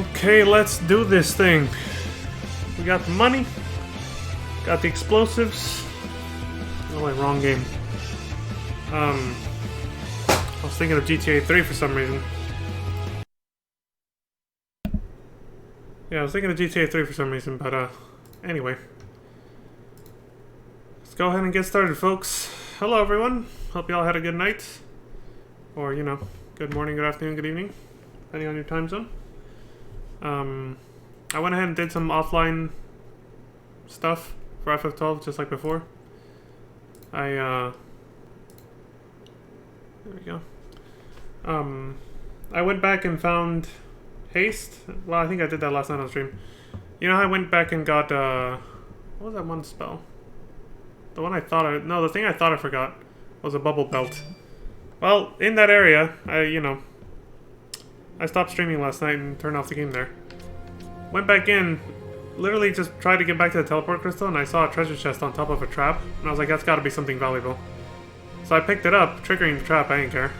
Okay, let's do this thing. We got the money, got the explosives. Oh wait, wrong game. I was thinking of GTA 3 for some reason. Yeah, I was thinking of GTA 3 for some reason, but anyway. Let's go ahead and get started, folks. Hello, everyone. Hope you all had a good night. Or, you know, good morning, good afternoon, good evening, depending on your time zone. I went ahead and did some offline stuff for FF12, just like before. There we go. I went back and found Haste. Well, I think I did that last night on stream. You know how I went back and got, what was that one spell? The one I thought no, the thing I thought I forgot was a bubble belt. Well, in that area, I stopped streaming last night and turned off the game there. Went back in, literally just tried to get back to the teleport crystal, and I saw a treasure chest on top of a trap, and I was like, that's gotta be something valuable. So I picked it up, triggering the trap, I didn't care.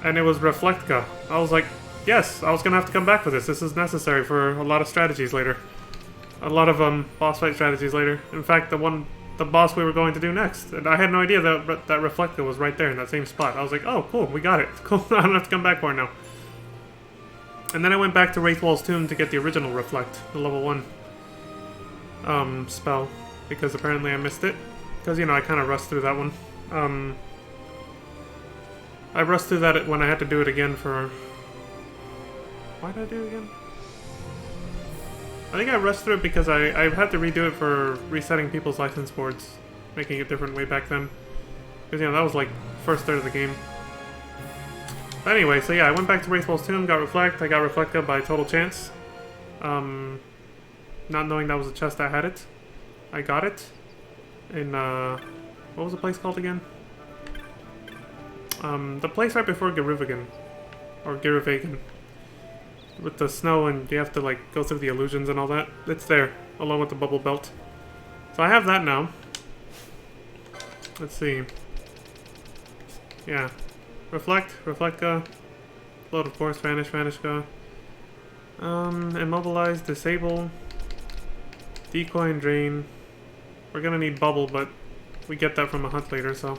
And it was Reflectka. I was like, yes, I was gonna have to come back for this. This is necessary for a lot of strategies later. A lot of boss fight strategies later. In fact, the boss we were going to do next. And I had no idea that Reflectka was right there in that same spot. I was like, oh, cool, we got it. Cool, I don't have to come back for it now. And then I went back to Wraithwall's Tomb to get the original Reflect, the level 1 spell. Because apparently I missed it. Because, you know, I kind of rushed through that one. I rushed through that when I had to do it again for... Why did I do it again? I think I rushed through it because I had to redo it for resetting people's license boards. Making it different way back then. Because, you know, that was like first third of the game. But anyway, so yeah, I went back to Wraithwall's Tomb, got Reflect. I got Reflectka by total chance. Not knowing that was a chest that had it. I got it. In, what was the place called again? The place right before Giruvagan. Or Giruvagan. With the snow and you have to, like, go through the illusions and all that. It's there, along with the bubble belt. So I have that now. Let's see. Yeah. Reflect, Reflectka. Load, of course, Vanish, Vanishka. Immobilize, Disable. Decoy and Drain. We're gonna need Bubble, but we get that from a hunt later, so...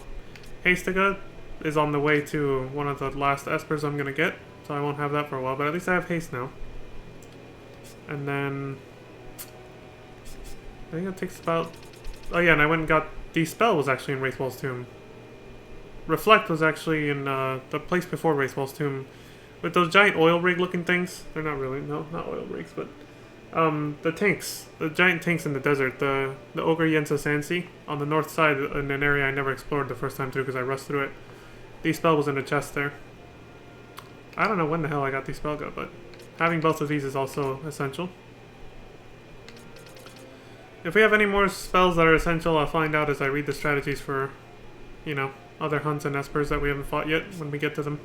Hastika is on the way to one of the last Espers I'm gonna get, so I won't have that for a while, but at least I have Haste now. And then... I think it takes about... Oh yeah, and I went and got... Dispel was actually in Wraithwall's Tomb. Reflect was actually in the place before Wraithwall's Tomb. With those giant oil rig looking things. They're not really, no, not oil rigs, but... the tanks. The giant tanks in the desert. The Ogre Yensa Sansi on the north side in an area I never explored the first time through because I rushed through it. Dispel was in a chest there. I don't know when the hell I got Dispel Gun, but having both of these is also essential. If we have any more spells that are essential, I'll find out as I read the strategies for, you know, other hunts and espers that we haven't fought yet when we get to them.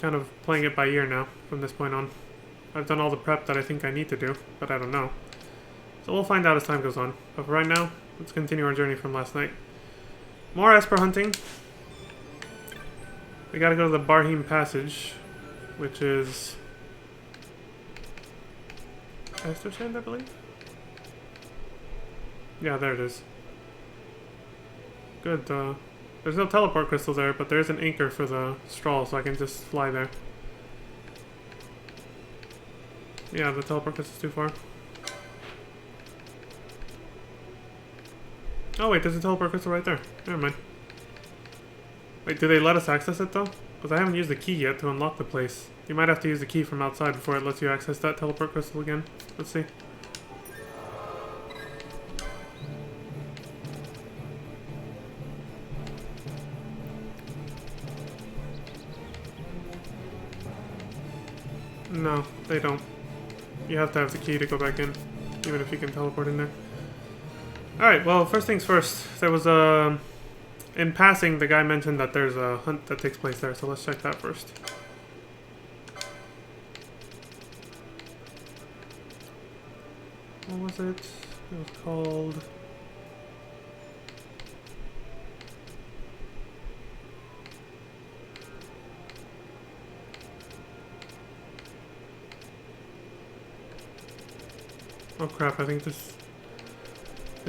Kind of playing it by ear now from this point on. I've done all the prep that I think I need to do, but I don't know. So we'll find out as time goes on. But for right now, let's continue our journey from last night. More Esper hunting. We gotta go to the Barheim Passage, which is... Estersand, I believe? Yeah, there it is. Good, there's no teleport crystal there, but there's an anchor for the straw, so I can just fly there. Yeah, the teleport crystal's too far. Oh wait, there's a teleport crystal right there. Never mind. Wait, do they let us access it though? Because I haven't used the key yet to unlock the place. You might have to use the key from outside before it lets you access that teleport crystal again. Let's see. No, they don't. You have to have the key to go back in, even if you can teleport in there. Alright, well, first things first. There was a... In passing, the guy mentioned that there's a hunt that takes place there, so let's check that first. What was it? It was called... Oh crap, I think this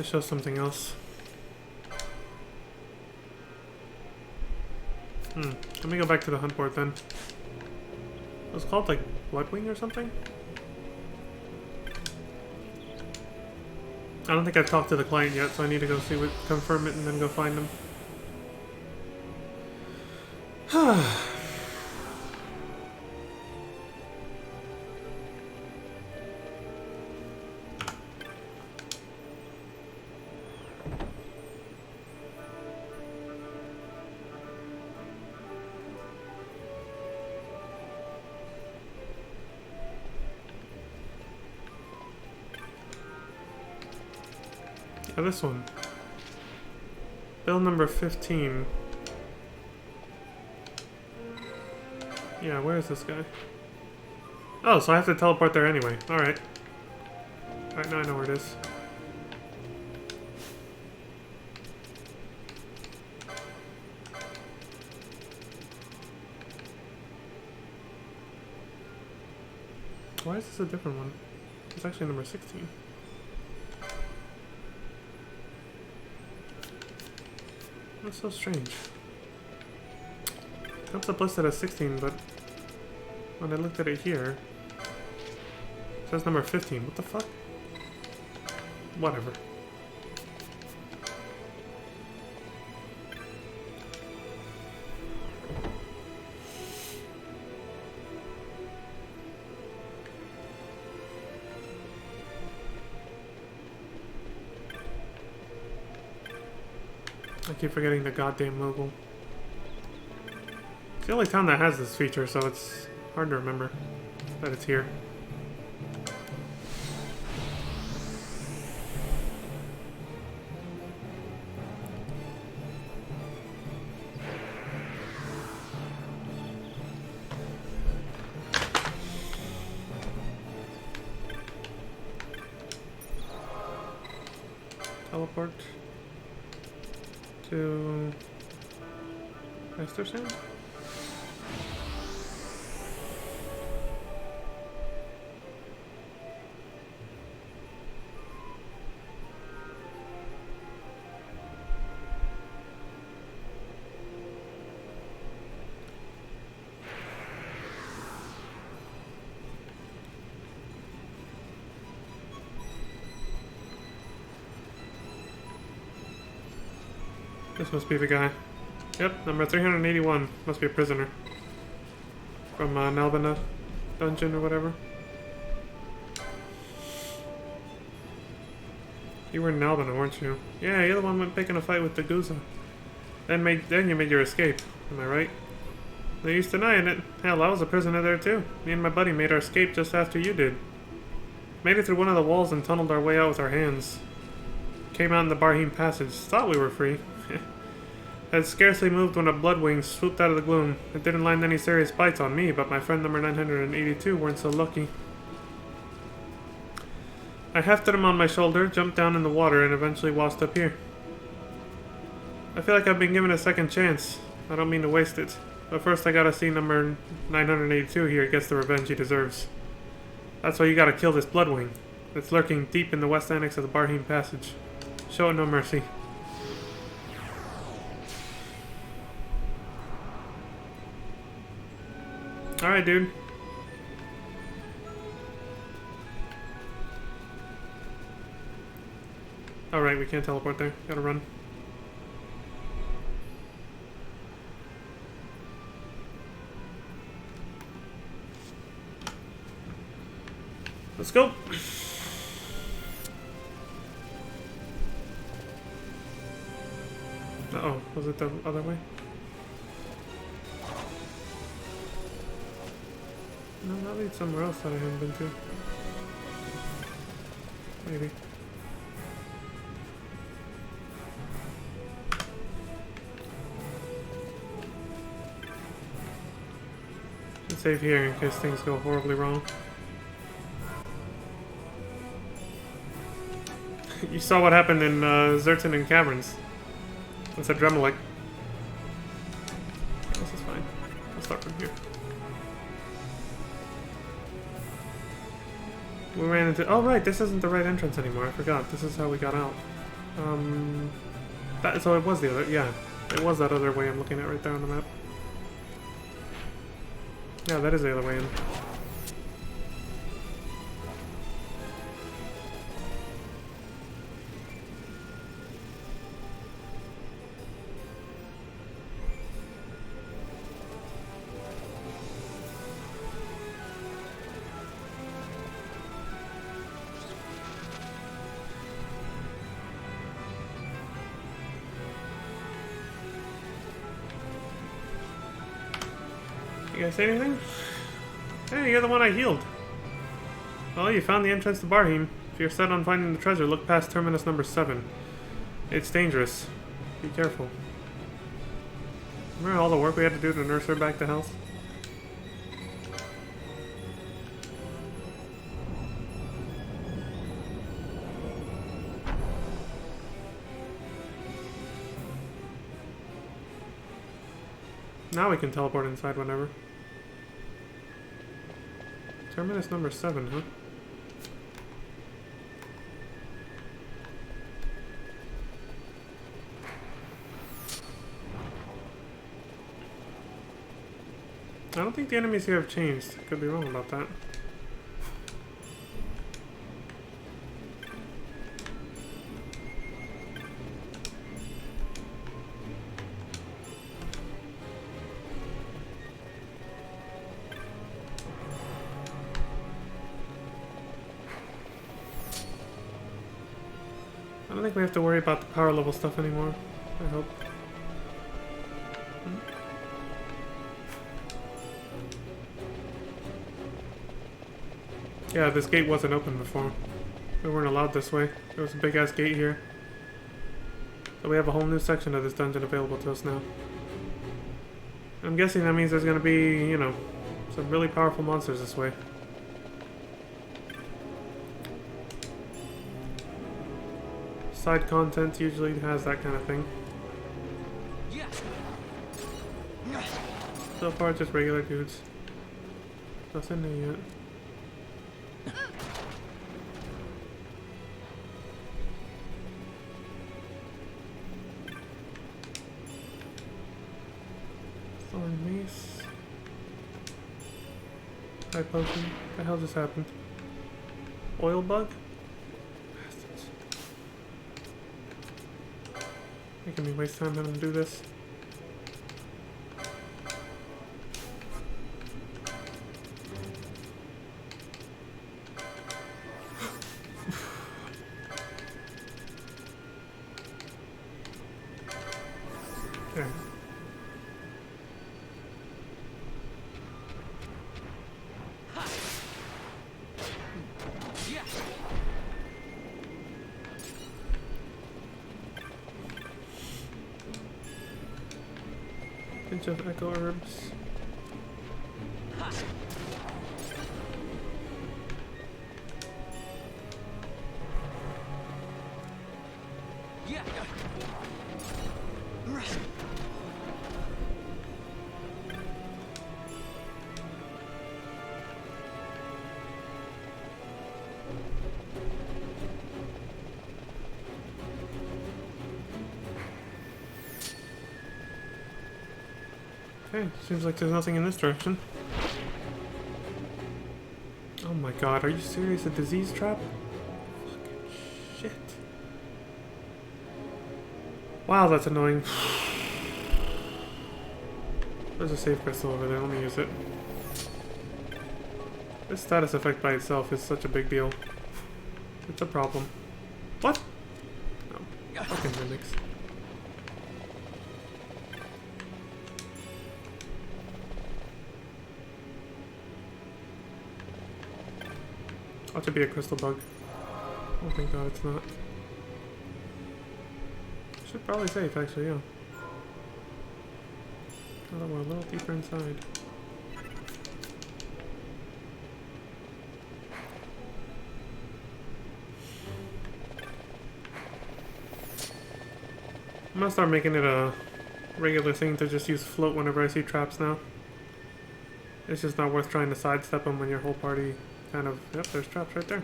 shows something else. Let me go back to the hunt board then. It was called like Bloodwing or something? I don't think I've talked to the client yet, so I need to go see what, confirm it and then go find them. Yeah, this one. Bill number 15. Yeah, where is this guy? Oh, so I have to teleport there anyway. Alright. Alright, now I know where it is. Why is this a different one? It's actually number 16. That's so strange. Comes up listed as 16, but when I looked at it here, it says number 15. What the fuck? Whatever. I keep forgetting the goddamn logo. It's the only town that has this feature, so it's hard to remember that it's here. Teleport to Estersand? This must be the guy. Yep, number 381. Must be a prisoner. From Nalbina dungeon or whatever. You were in Nalbina, weren't you? Yeah, you're the one went picking a fight with the Guza. Then you made your escape. Am I right? No use denying it. Hell, I was a prisoner there too. Me and my buddy made our escape just after you did. Made it through one of the walls and tunneled our way out with our hands. Came out in the Barheen Passage. Thought we were free. Had scarcely moved when a Bloodwing swooped out of the gloom. It didn't land any serious bites on me, but my friend number 982 weren't so lucky. I hefted him on my shoulder, jumped down in the water, and eventually washed up here. I feel like I've been given a second chance. I don't mean to waste it. But first I gotta see number 982 here gets the revenge he deserves. That's why you gotta kill this Bloodwing. It's lurking deep in the west annex of the Barheen Passage. Show it no mercy. Alright, dude. Alright, we can't teleport there. Gotta run. Let's go! Uh-oh, was it the other way? No, that leads somewhere else that I haven't been to. Maybe. Should save here in case things go horribly wrong. You saw what happened in Zertan Caverns. With a Dremelic. This is fine. I'll start from here. We ran into... Oh, right, this isn't the right entrance anymore. I forgot. This is how we got out. So it was the other... Yeah, it was that other way I'm looking at right there on the map. Yeah, that is the other way in. You guys say anything? Hey, you're the one I healed. Well, you found the entrance to Barheim. If you're set on finding the treasure, look past terminus number 7. It's dangerous. Be careful. Remember all the work we had to do to nurse her back to health? Now we can teleport inside whenever. Terminus number 7, huh? I don't think the enemies here have changed. Could be wrong about that. I don't think we have to worry about the power level stuff anymore. I hope. Yeah, this gate wasn't open before. We weren't allowed this way. There was a big ass gate here. So we have a whole new section of this dungeon available to us now. I'm guessing that means there's gonna be, you know, some really powerful monsters this way. Side content usually has that kind of thing. So far, just regular dudes. Nothing new yet. Thorn mace. High potion. What the hell just happened? Oil bug? Bastards. Making me waste time having to do this. Okay. Pinch of echo herbs. Okay, seems like there's nothing in this direction. Oh my god, are you serious? A disease trap? Fucking shit. Wow, that's annoying. There's a save crystal over there, let me use it. This status effect by itself is such a big deal. It's a problem. What? No. Fucking mimics. Ought to be a crystal bug. Oh thank god it's not. Should probably save actually, yeah. Oh, we're a little deeper inside. I'm gonna start making it a regular thing to just use float whenever I see traps now. It's just not worth trying to sidestep them when your whole party kind of... Yep, there's traps right there.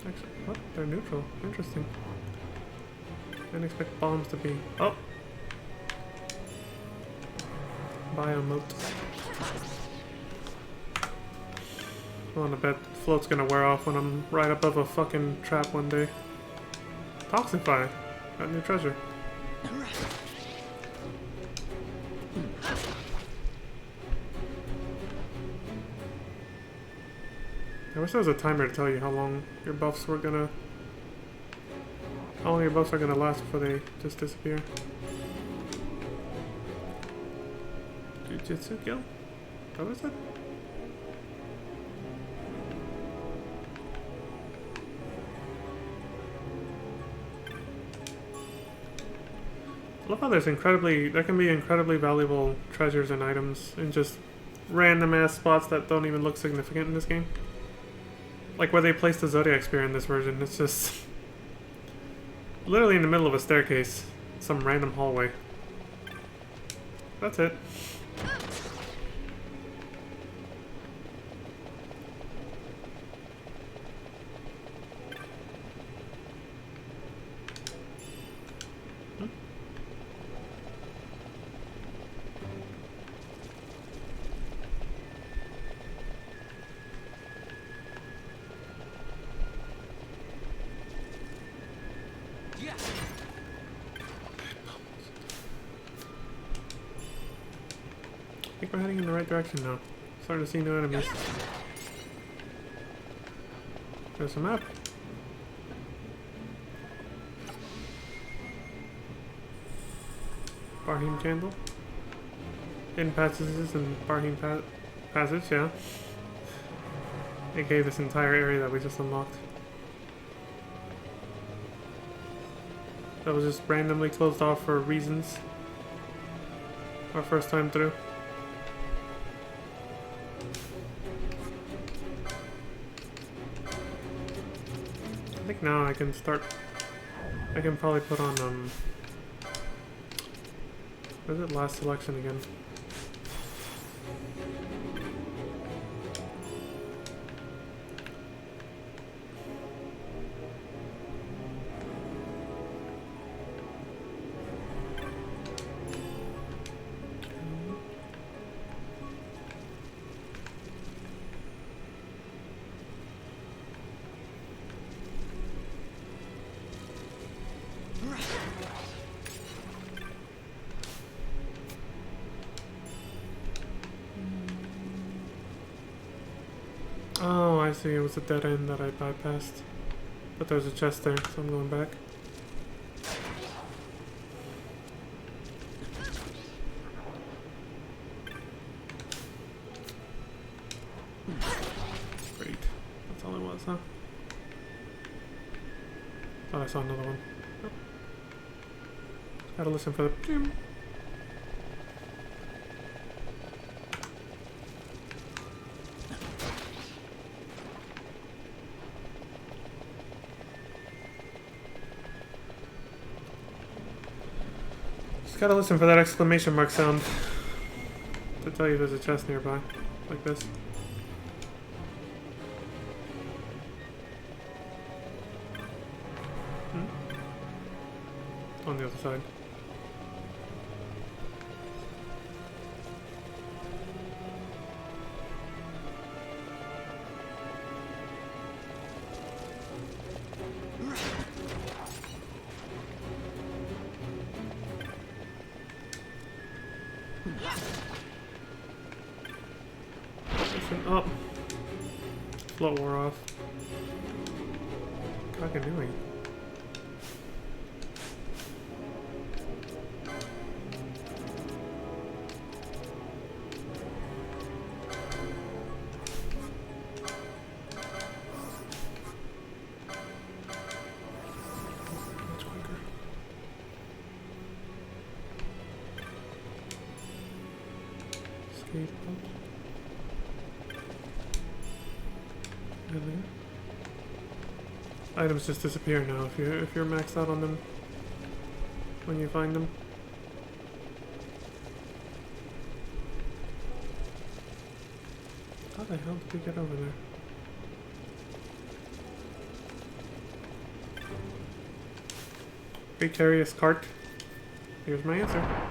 Actually, what? They're neutral. Interesting. Didn't expect bombs to be... Oh! Biomote. Well, I bet float's gonna wear off when I'm right above a fucking trap one day. Toxify. Got new treasure. I wish there was a timer to tell you how long your buffs were gonna... How long your buffs are gonna last before they just disappear. Jujutsu kill? What was it? I love how there can be incredibly valuable treasures and items in just random ass spots that don't even look significant in this game. Like where they placed the Zodiac Spear in this version, it's just literally in the middle of a staircase, some random hallway. That's it. I think we're heading in the right direction now. Starting to see new enemies. There's a map. Barheim Candle. Hidden passages and Barheim Passage, yeah. It gave this entire area that we just unlocked. That was just randomly closed off for reasons. Our first time through. I think now I can start... I can probably put on, what is it? Last selection again. Oh, I see. It was a dead end that I bypassed. But there's a chest there, so I'm going back. Great. That's all it was, huh? Thought I saw another one. Oh. Gotta listen for the gym. Gotta listen for that exclamation mark sound to tell you there's a chest nearby, like this. On the other side. Listen up. Float wore off. What am I doing? Much quicker. Escape out. Really? Items just disappear now if you're maxed out on them when you find them. How the hell did we get over there? Precarious cart. Here's my answer.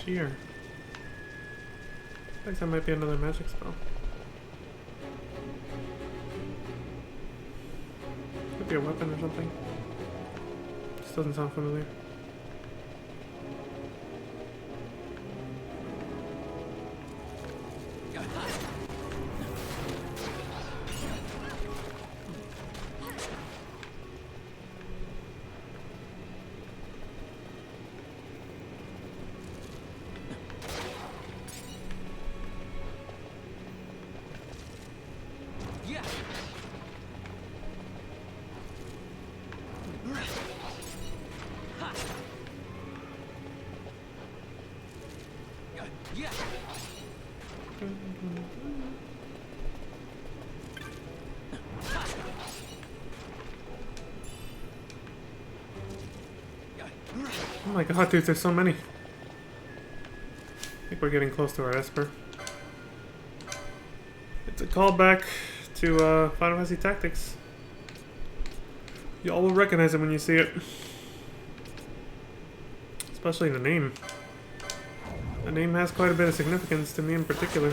Sheer. I think that might be another magic spell. Could be a weapon or something. This doesn't sound familiar. Oh my god, dude, there's so many. I think we're getting close to our Esper. It's a callback to Final Fantasy Tactics. Y'all will recognize it when you see it. Especially the name. The name has quite a bit of significance to me in particular.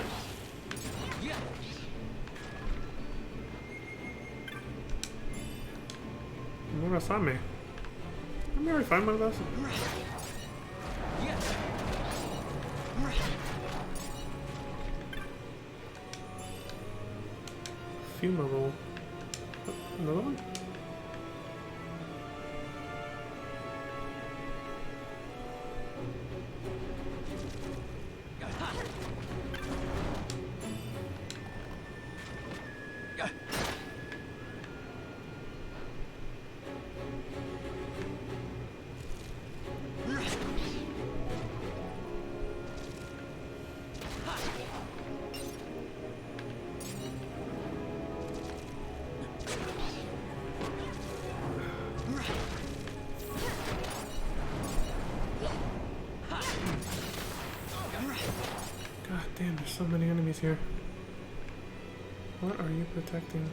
Murasame. Let me already find one of those. Fumable. Another one? Damn, there's so many enemies here. What are you protecting?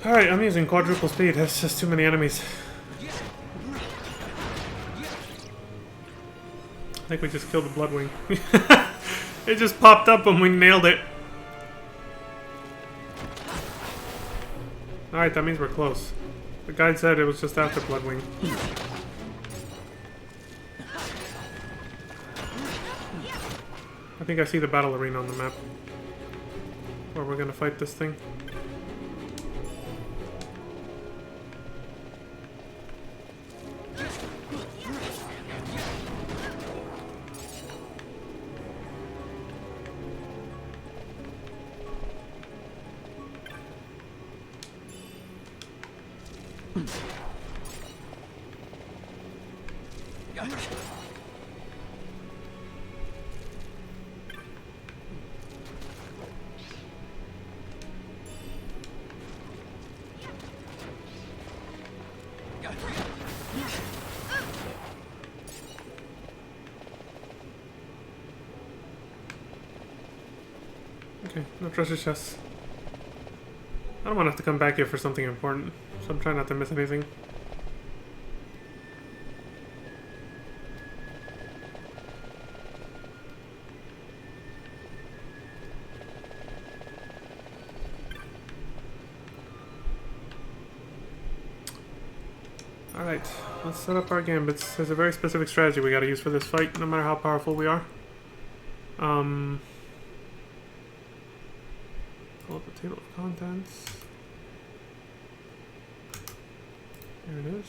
Alright, I'm using quadruple speed. That's just too many enemies. I think we just killed the Bloodwing. It just popped up when we nailed it. Alright, that means we're close. The guide said it was just after Bloodwing. I think I see the battle arena on the map. Where we're gonna fight this thing. Okay, no treasure chests. I don't want to have to come back here for something important, so I'm trying not to miss anything. Alright, let's set up our gambits. There's a very specific strategy we gotta use for this fight, no matter how powerful we are. Pull up the table of contents. Here it is.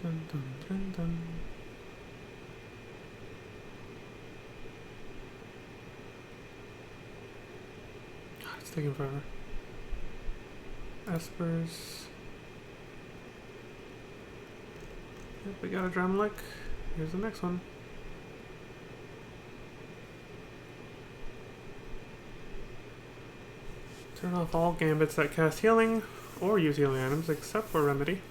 Dun dun dun dun. God, it's taking forever. Espers. Yep, we got a Dramalik. Here's the next one. Turn off all gambits that cast healing or use healing items except for Remedy.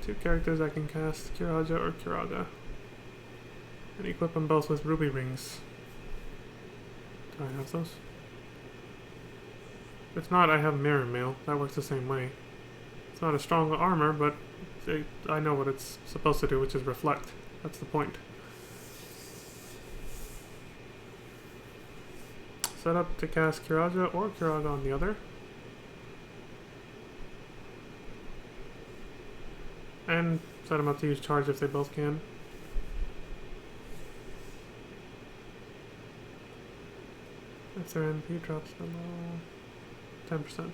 2 characters I can cast, Kiraja or Kiraga. And equip them both with ruby rings. Do I have those? If not, I have Mirror Mail. That works the same way. It's not a strong armor, but I know what it's supposed to do, which is reflect. That's the point. Set up to cast Kiraja or Kiraga on the other. And set them up to use charge if they both can. If their MP drops below 10%.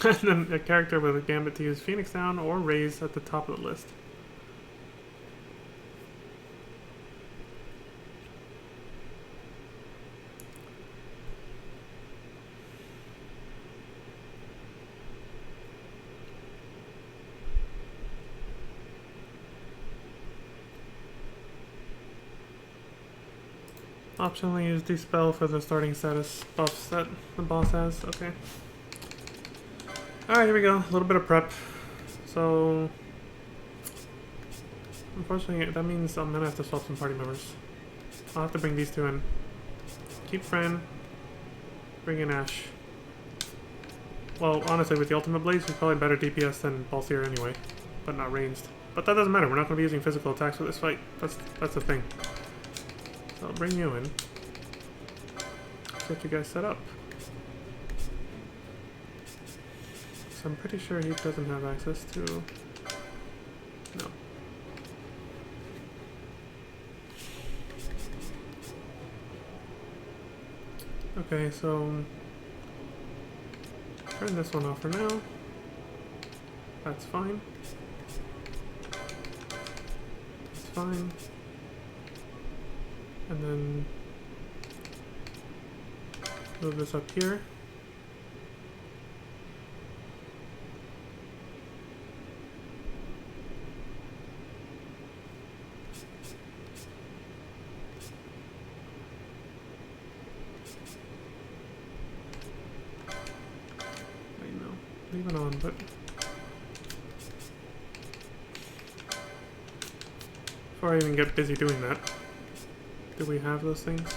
And then a character with a gambit to use Phoenix Down or Raise at the top of the list. Optionally use Dispel for the starting status buffs that the boss has. Okay. Alright, here we go. A little bit of prep. So, unfortunately, that means I'm gonna have to swap some party members. I'll have to bring these two in. Keep Fran. Bring in Ash. Well, honestly, with the Ultimate Blaze, he's probably better DPS than Balthier anyway, but not ranged. But that doesn't matter. We're not going to be using physical attacks for this fight. That's the thing. So I'll bring you in. Get you guys set up. So I'm pretty sure he doesn't have access to... No. Okay, so... turn this one off for now. That's fine. That's fine. And then... move this up here. Leave it on, but before I even get busy doing that, do we have those things?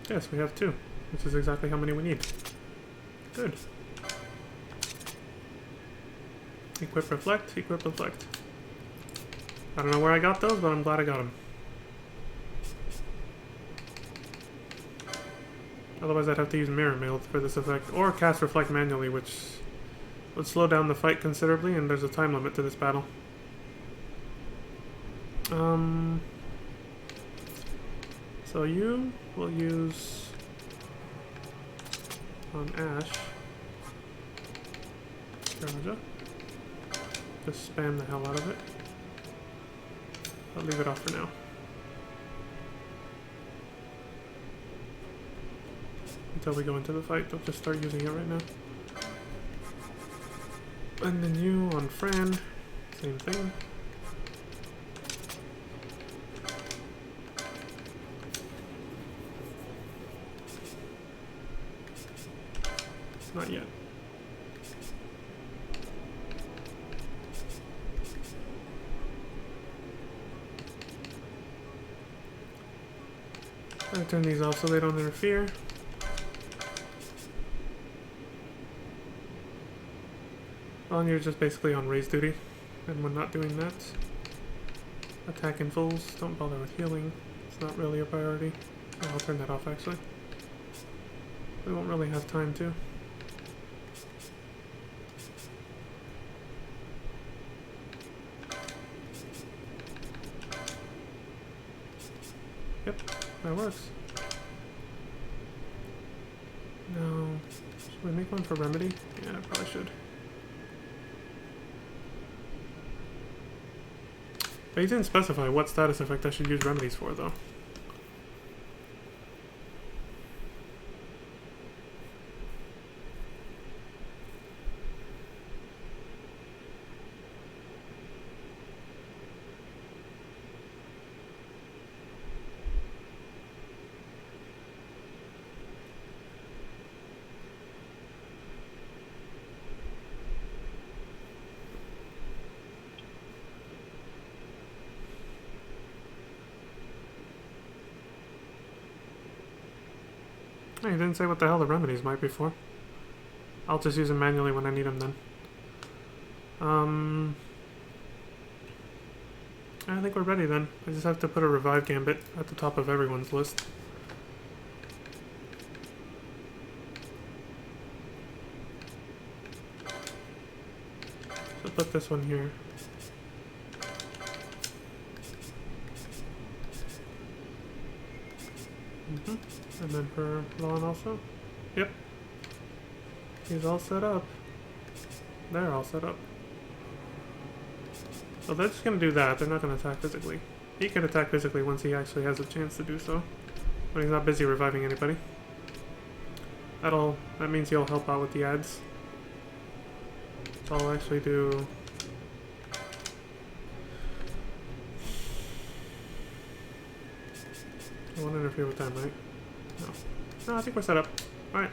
Yes, we have 2, which is exactly how many we need. Good. Equip Reflect, Equip Reflect. I don't know where I got those, but I'm glad I got them. Otherwise I'd have to use Mirror Mail for this effect, or cast Reflect manually, which would slow down the fight considerably, and there's a time limit to this battle. So you will use on Ash. Kiraja. Just spam the hell out of it. I'll leave it off for now. Until we go into the fight, they'll just start using it right now. And then you on Fran, same thing. Not yet. I turn these off so they don't interfere. Well, you're just basically on raise duty, and when not doing that, attack in fulls, don't bother with healing, it's not really a priority. Oh, I'll turn that off actually. We won't really have time to. Yep, that works. Now, should we make one for Remedy? Yeah, I probably should. But he didn't specify what status effect I should use remedies for, though. He didn't say what the hell the remedies might be for. I'll just use them manually when I need them then. I think we're ready then. I just have to put a revive gambit at the top of everyone's list. So put this one here. And then for Lon also. Yep. He's all set up. They're all set up. So they're just gonna do that. They're not gonna attack physically. He can attack physically once he actually has a chance to do so. When he's not busy reviving anybody. That means he'll help out with the ads. So I'll actually do... I won't interfere with them, right? No. No, I think we're set up. Alright.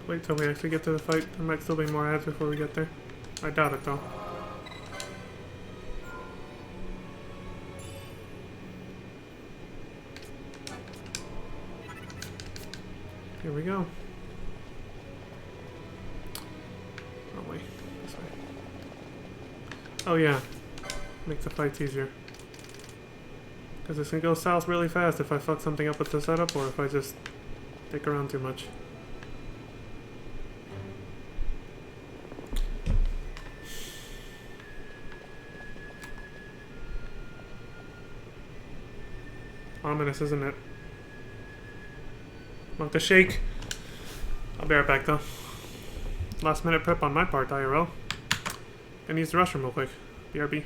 Wait till we actually get to the fight. There might still be more ads before we get there. I doubt it though. Here we go. Oh wait, this way. Oh yeah, makes the fights easier. Because this can go south really fast if I fuck something up with the setup or if I just dick around too much. Ominous, isn't it? Want to shake? I'll be right back though. Last minute prep on my part, IRL. Gonna use the restroom real quick. BRB.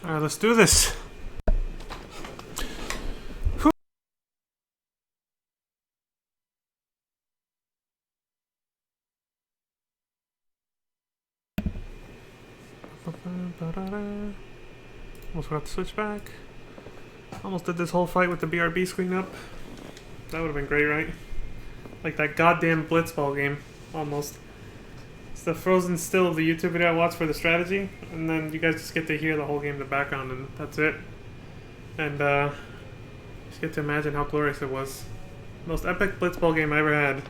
Alright, let's do this. Almost forgot to switch back. Almost did this whole fight with the BRB screen up. That would have been great, right? Like that goddamn Blitzball game. Almost. It's the frozen still of the YouTube video I watched for the strategy, and then you guys just get to hear the whole game in the background, and that's it. And just get to imagine how glorious it was. Most epic Blitzball game I ever had.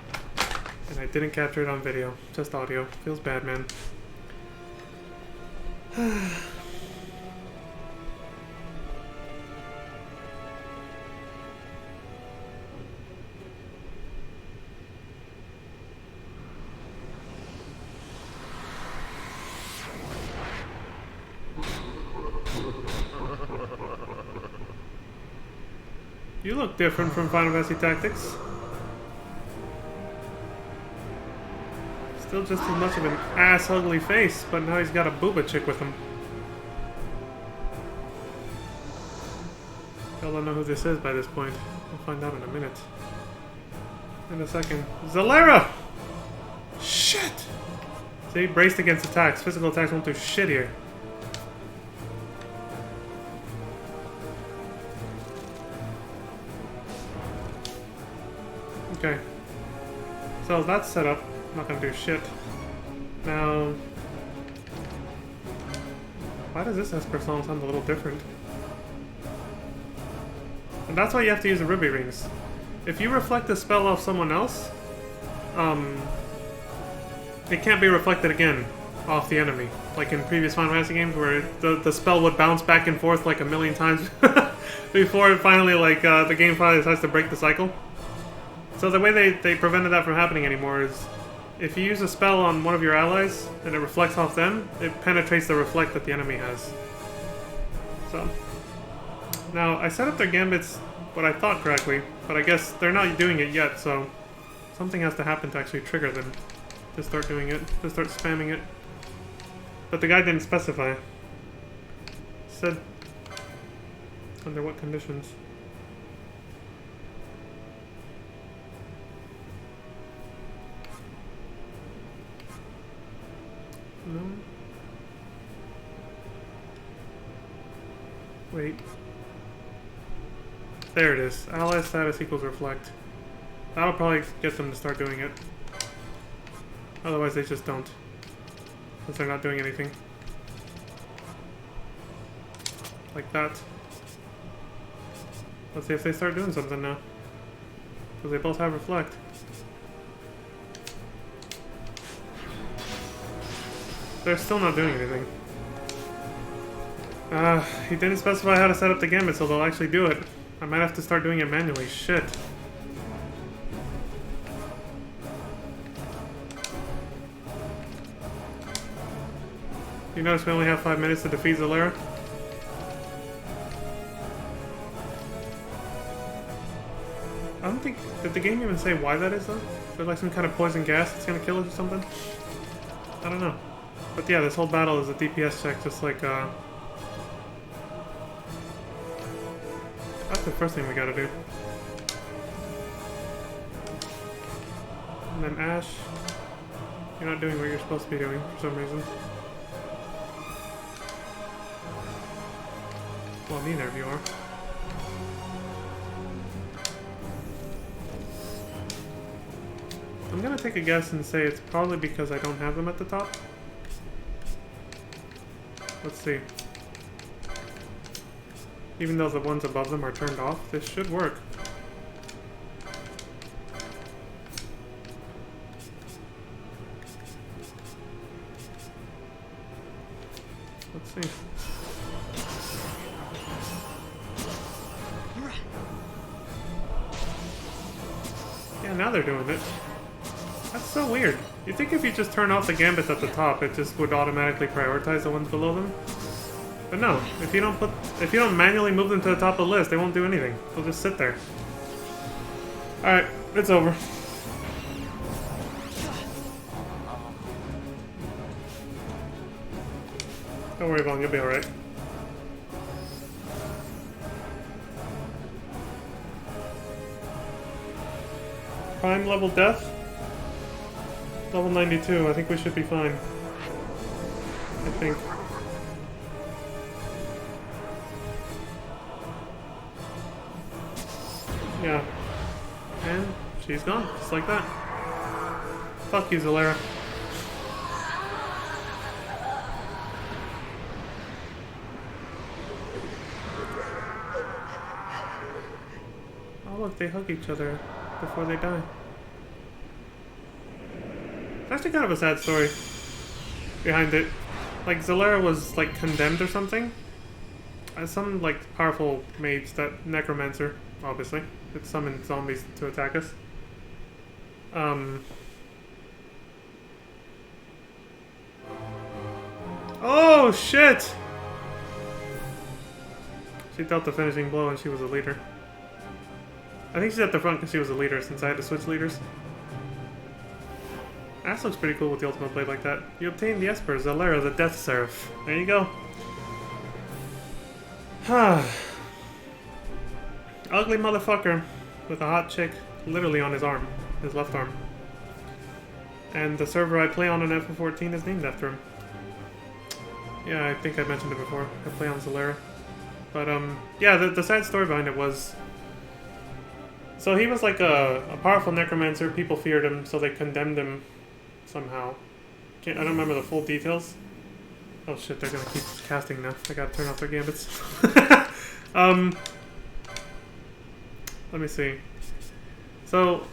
And I didn't capture it on video. Just audio. Feels bad, man. You look different from Final Fantasy Tactics. Still just as much of an ass-ugly face, but now he's got a booba chick with him. Y'all don't know who this is by this point. We'll find out in a minute. In a second. Zalera! Shit! See, braced against attacks. Physical attacks won't do shit here. Okay. So that's set up. I'm not gonna do shit. Now... why does this Esper song sound a little different? And that's why you have to use the Ruby Rings. If you reflect a spell off someone else, it can't be reflected again off the enemy. Like in previous Final Fantasy games where the spell would bounce back and forth like a million times before it finally, like, the game finally decides to break the cycle. So the way they prevented that from happening anymore is if you use a spell on one of your allies and it reflects off them, it penetrates the reflect that the enemy has. So, now I set up their gambits what I thought correctly, but I guess they're not doing it yet, so something has to happen to actually trigger them to start doing it, to start spamming it. But the guy didn't specify. He said under what conditions. No. Wait. There it is. Ally status equals reflect. That'll probably get them to start doing it. Otherwise they just don't. Because they're not doing anything. Like that. Let's see if they start doing something now. Because they both have reflect. They're still not doing anything. He didn't specify how to set up the gambit, so they'll actually do it. I might have to start doing it manually. Shit. You notice we only have 5 minutes to defeat Zalera? I don't think... did the game even say why that is, though? Is there like some kind of poison gas that's gonna kill us or something? I don't know. But yeah, this whole battle is a DPS check, just like, that's the first thing we gotta do. And then Ash, you're not doing what you're supposed to be doing for some reason. Well, neither of you are. I'm gonna take a guess and say it's probably because I don't have them at the top. Let's see. Even though the ones above them are turned off, this should work. Let's see. Yeah, now they're doing it. That's so weird. You'd think if you just turn off the gambits at the top, it just would automatically prioritize the ones below them. But no, if you don't manually move them to the top of the list, they won't do anything. They'll just sit there. Alright, it's over. Don't worry, Vaughn, you'll be alright. Prime level death? Level 92, I think we should be fine. I think. Yeah. And she's gone, just like that. Fuck you, Zalera. Oh look, they hug each other before they die. It's actually kind of a sad story behind it. Like, Zalera was, like, condemned or something. Some, like, powerful mage, that necromancer, obviously. It summoned zombies to attack us. Oh, shit! She dealt the finishing blow and she was a leader. I think she's at the front because she was a leader since I had to switch leaders. Ass looks pretty cool with the ultimate blade like that. You obtained the Esper, Zalera, the Death Seraph. There you go. Ugly motherfucker with a hot chick literally on his arm, his left arm. And the server I play on FF14 is named after him. Yeah, I think I mentioned it before. I play on Zalera. But, yeah, the sad story behind it was... So he was like a powerful necromancer, people feared him, so they condemned him somehow. I don't remember the full details. Oh shit, they're gonna keep casting now. I gotta turn off their gambits. Let me see. So,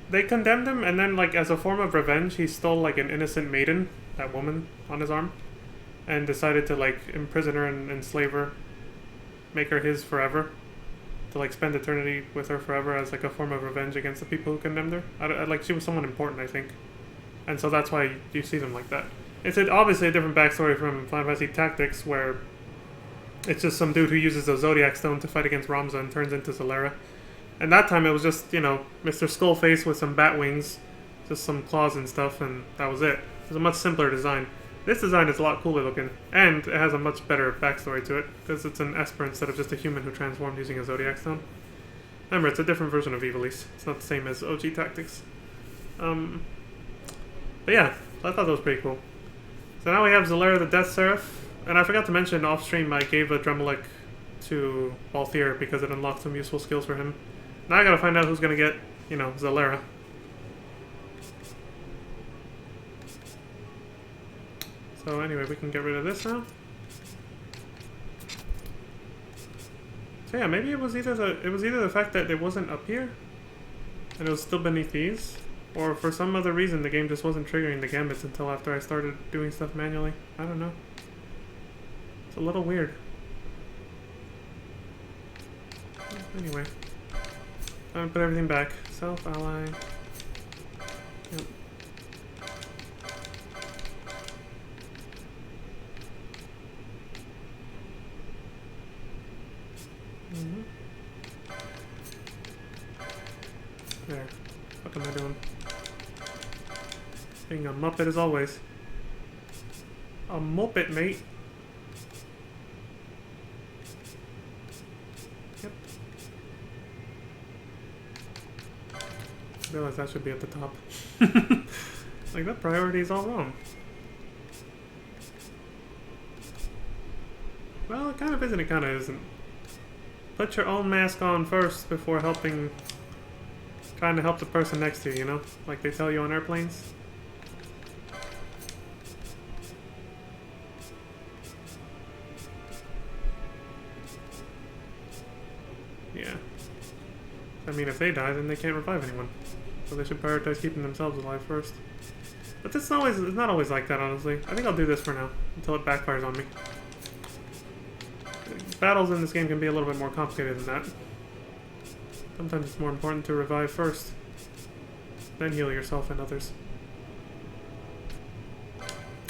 they condemned him, and then, like, as a form of revenge, he stole, like, an innocent maiden, that woman, on his arm, and decided to, like, imprison her and enslave her, make her his forever, to, like, spend eternity with her forever as, like, a form of revenge against the people who condemned her. Like, she was someone important, I think. And so that's why you see them like that. It's obviously a different backstory from Final Fantasy Tactics, where it's just some dude who uses a Zodiac Stone to fight against Ramza and turns into Zalera. And that time it was just, you know, Mr. Skullface with some bat wings, just some claws and stuff, and that was it. It was a much simpler design. This design is a lot cooler looking, and it has a much better backstory to it, because it's an Esper instead of just a human who transformed using a Zodiac Stone. Remember, it's a different version of Ivalice. It's not the same as OG Tactics. But yeah, I thought that was pretty cool. So now we have Zalera the Death Seraph, and I forgot to mention off stream I gave a Dremelic to Balthier because it unlocked some useful skills for him. Now I gotta find out who's gonna get, you know, Zalera. So anyway, we can get rid of this now. So yeah, maybe it was either the fact that it wasn't up here, and it was still beneath these, or for some other reason the game just wasn't triggering the gambits until after I started doing stuff manually. I don't know. It's a little weird. Anyway. I'm gonna put everything back. Self, ally. Yep. There. What am I doing? Being a muppet as always. A muppet, mate. Yep. I realize that should be at the top. Like, that priority is all wrong. Well, it kind of is and it kind of isn't. Put your own mask on first before trying to help the person next to you, you know? Like they tell you on airplanes. Yeah. I mean, if they die, then they can't revive anyone. So they should prioritize keeping themselves alive first. But it's not always like that, honestly. I think I'll do this for now, until it backfires on me. Battles in this game can be a little bit more complicated than that. Sometimes it's more important to revive first, then heal yourself and others.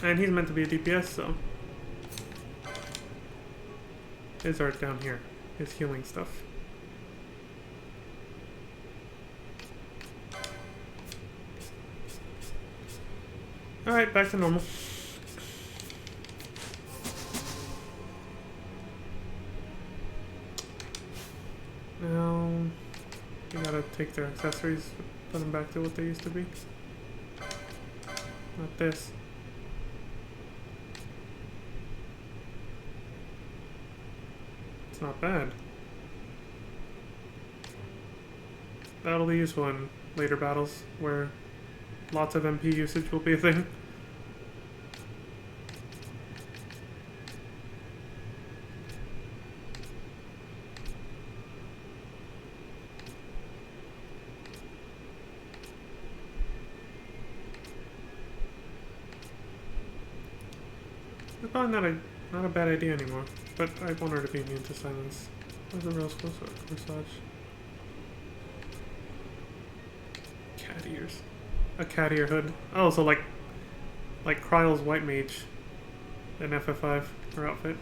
And he's meant to be a DPS, so... his art down here. His healing stuff. Alright, back to normal. Now... we gotta take their accessories, put them back to what they used to be. Not this. It's not bad. That'll be useful in later battles where lots of MP usage will be a thing. It's probably not a bad idea anymore, but I want her to be immune to silence. Where's the real corsage? Cat ears. A cat ear hood. Oh, so like Kryle's White Mage in FF5, her outfit.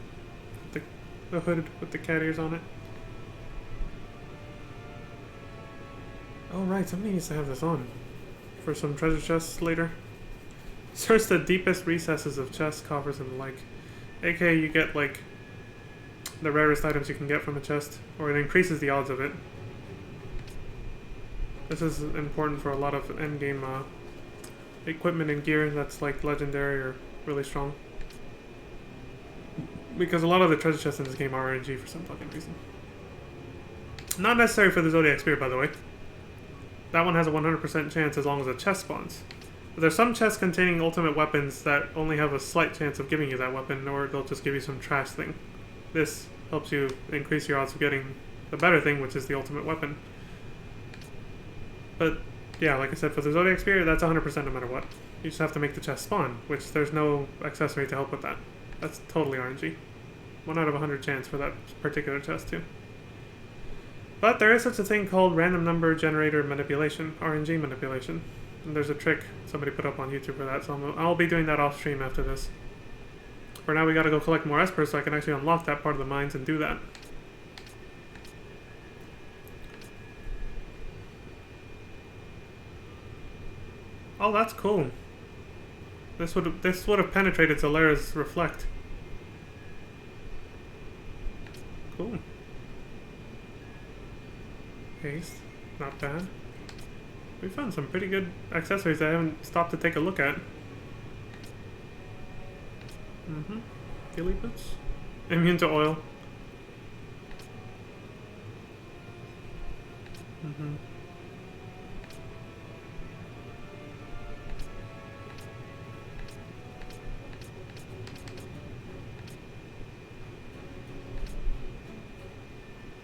The hood with the cat ears on it. Oh right, somebody needs to have this on for some treasure chests later. Search the deepest recesses of chests, coffers, and the like. aka you get like the rarest items you can get from a chest, or it increases the odds of it. This is important for a lot of endgame equipment and gear that's like legendary or really strong. Because a lot of the treasure chests in this game are RNG for some fucking reason. Not necessary for the Zodiac Spear, by the way. That one has a 100% chance as long as a chest spawns. But there's some chests containing ultimate weapons that only have a slight chance of giving you that weapon, or they'll just give you some trash thing. This helps you increase your odds of getting the better thing, which is the ultimate weapon. But yeah, like I said, for the Zodiac Spear, that's 100% no matter what. You just have to make the chest spawn, which there's no accessory to help with that. That's totally RNG. 1 out of 100 chance for that particular chest too. But there is such a thing called random number generator manipulation, RNG manipulation. And there's a trick somebody put up on YouTube for that, so I'll be doing that off stream after this. For now, we gotta go collect more espers so I can actually unlock that part of the mines and do that. Oh, that's cool. This would have penetrated Zalera's Reflect. Cool. Haste, not bad. We found some pretty good accessories that I haven't stopped to take a look at. Ghillie boots. Immune to oil.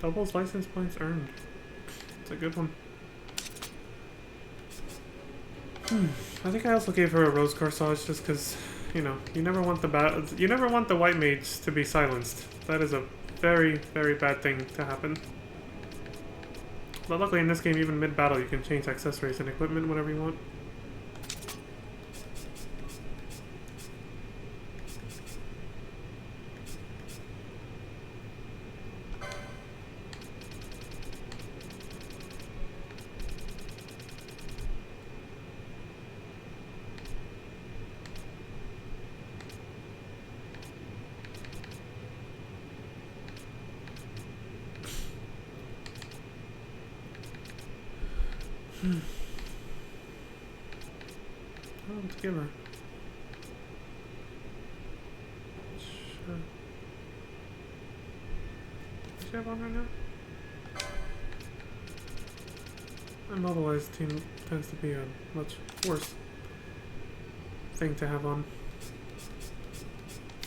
Doubles license points earned. It's a good one. I think I also gave her a rose corsage just because, you know, you never want the white mage to be silenced. That is a very, very bad thing to happen. But luckily in this game, even mid-battle, you can change accessories and equipment whenever you want. Oh, let's give her. Sure. Does she have on right now? Immobilized team tends to be a much worse thing to have on.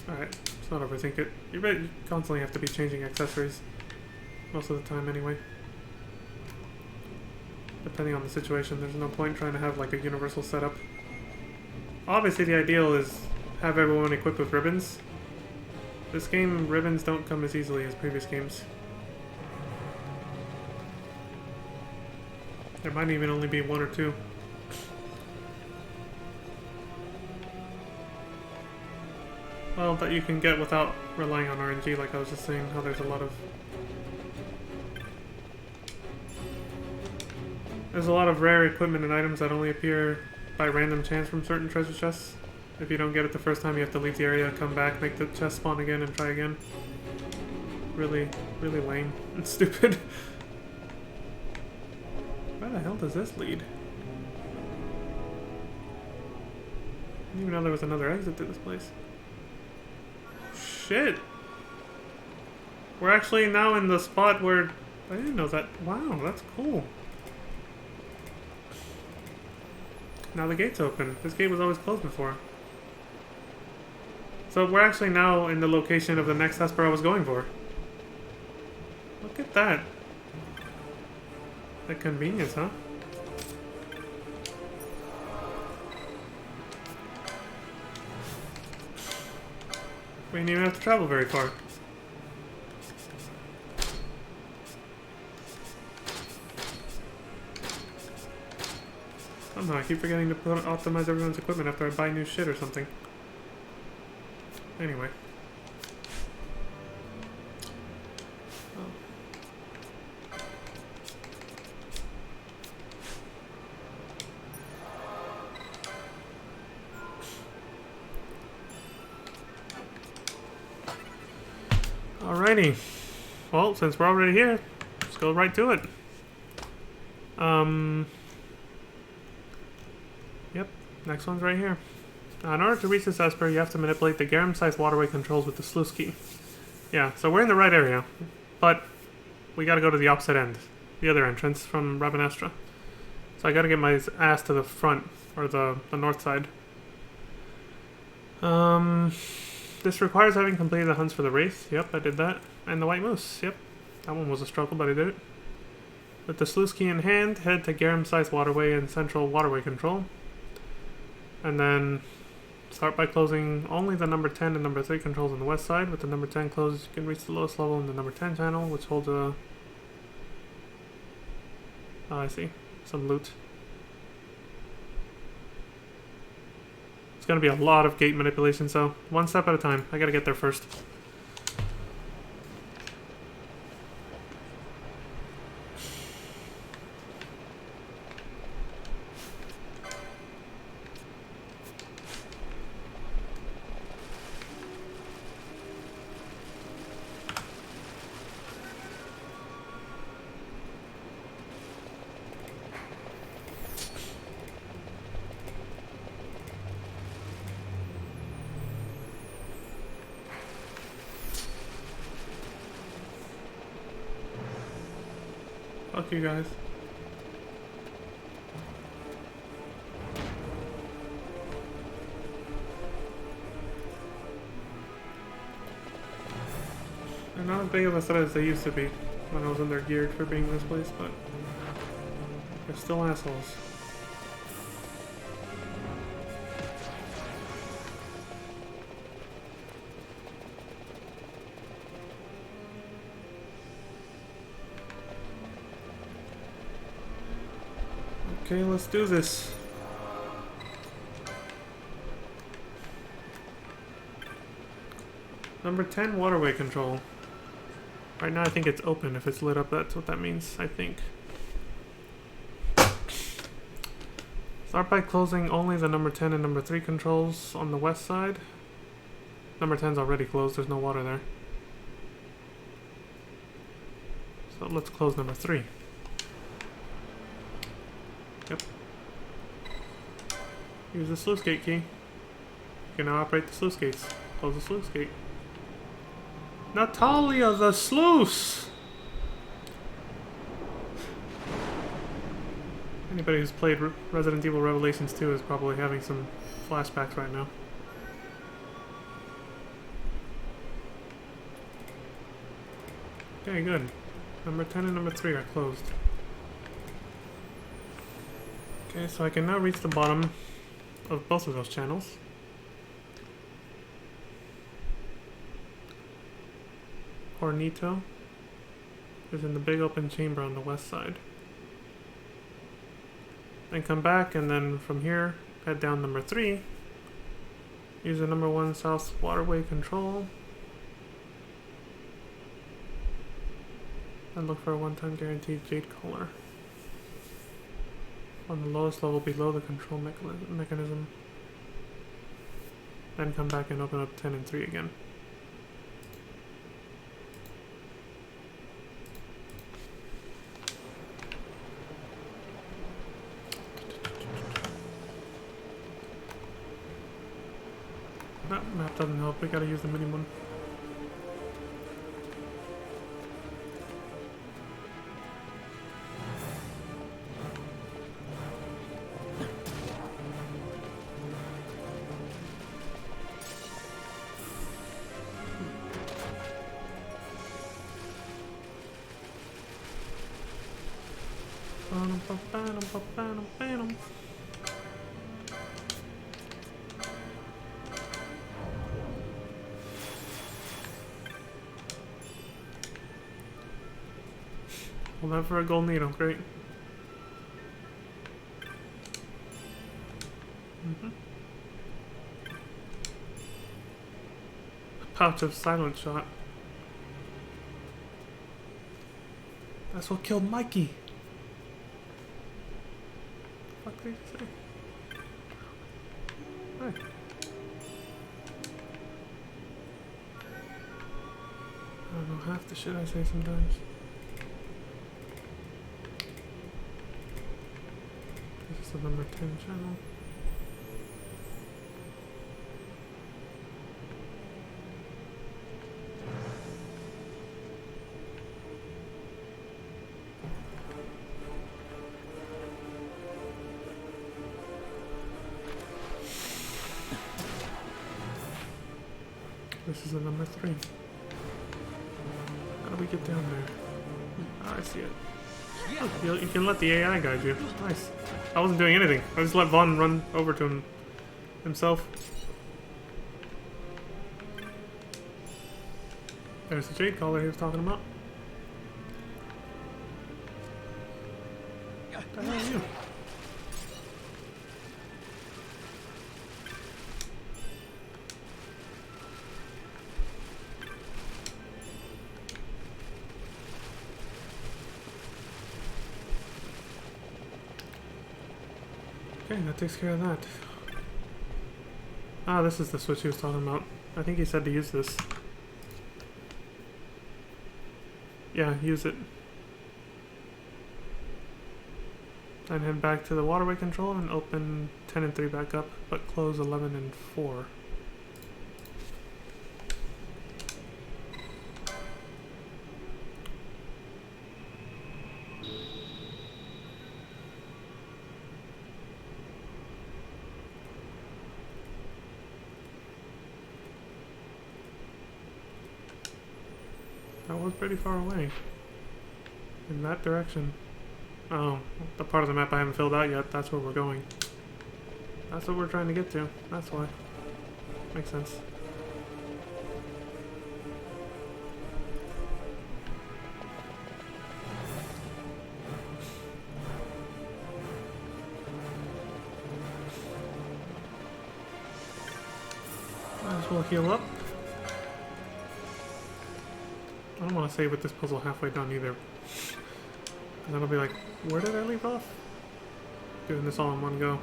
Alright, let's not overthink it. You constantly have to be changing accessories. Most of the time anyway. Depending on the situation, there's no point trying to have like a universal setup. Obviously the ideal is have everyone equipped with ribbons. This game, ribbons don't come as easily as previous games. There might even only be 1 or 2. Well, that you can get without relying on RNG, like I was just saying, how there's a lot of... There's a lot of rare equipment and items that only appear by random chance from certain treasure chests. If you don't get it the first time, you have to leave the area, come back, make the chest spawn again, and try again. Really, really lame and stupid. Where the hell does this lead? I didn't even know there was another exit to this place. Shit! We're actually now in the spot where... I didn't know that. Wow, that's cool. Now the gate's open. This gate was always closed before. So we're actually now in the location of the next Esper I was going for. Look at that. The convenience, huh? We didn't even have to travel very far. Somehow I keep forgetting to optimize everyone's equipment after I buy new shit or something. Anyway. Alrighty. Well, since we're already here, let's go right to it. Yep, next one's right here. In order to reach this Esper, you have to manipulate the garum-sized waterway controls with the sluice key. Yeah, so we're in the right area, but we gotta go to the opposite end, the other entrance from Rabanastre. So I gotta get my ass to the front, or the north side. This requires having completed the hunts for the Wraith. Yep, I did that. And the White Moose. Yep, that one was a struggle, but I did it. With the sluice key in hand, head to garum-sized waterway and central waterway control. And then start by closing only the number 10 and number 3 controls on the west side. With the number 10 closed, you can reach the lowest level in the number 10 channel, which holds a... Oh, I see. Some loot. It's gonna be a lot of gate manipulation, so one step at a time. I gotta get there first. Fuck you guys. They're not as big of a threat as they used to be when I was in their geared for being this place, but they're still assholes. Okay, let's do this. Number 10, waterway control. Right now I think it's open. If it's lit up, that's what that means, I think. Start by closing only the number 10 and number 3 controls on the west side. Number 10's already closed, there's no water there. So let's close number 3. Yep. Use the sluice gate key. You can now operate the sluice gates. Close the sluice gate. Natalia the sluice! Anybody who's played Resident Evil Revelations 2 is probably having some flashbacks right now. Okay, good. Number 10 and number 3 are closed. Okay, so I can now reach the bottom of both of those channels. Hornito is in the big open chamber on the west side. Then come back, and then from here, head down number 3. Use the number 1 south waterway control. And look for a one-time guaranteed jade collar. On the lowest level below the control mechanism. Then come back and open up 10 and 3 again. Map doesn't help, we gotta use the mini one. Hold that for a gold needle, great. A pouch of silent shot. That's what killed Mikey. What the fuck did you say? Hey. I don't know half the shit I say sometimes. This is the number 10 channel. This is the number 3. How do we get down there? Oh, I see it. Oh, you can let the AI guide you. Nice. I wasn't doing anything. I just let Vaughn run over to him himself. There's the Jade Caller he was talking about. What the hell are you? Okay, that takes care of that. Ah, this is the switch he was talking about. I think he said to use this. Yeah, use it. And head back to the waterway control and open 10 and 3 back up, but close 11 and 4. That was pretty far away. In that direction. Oh, the part of the map I haven't filled out yet, that's where we're going. That's what we're trying to get to. That's why. Makes sense. Might as well heal up. I don't want to save with this puzzle halfway done either. And then I'll be like, where did I leave off? Doing this all in one go.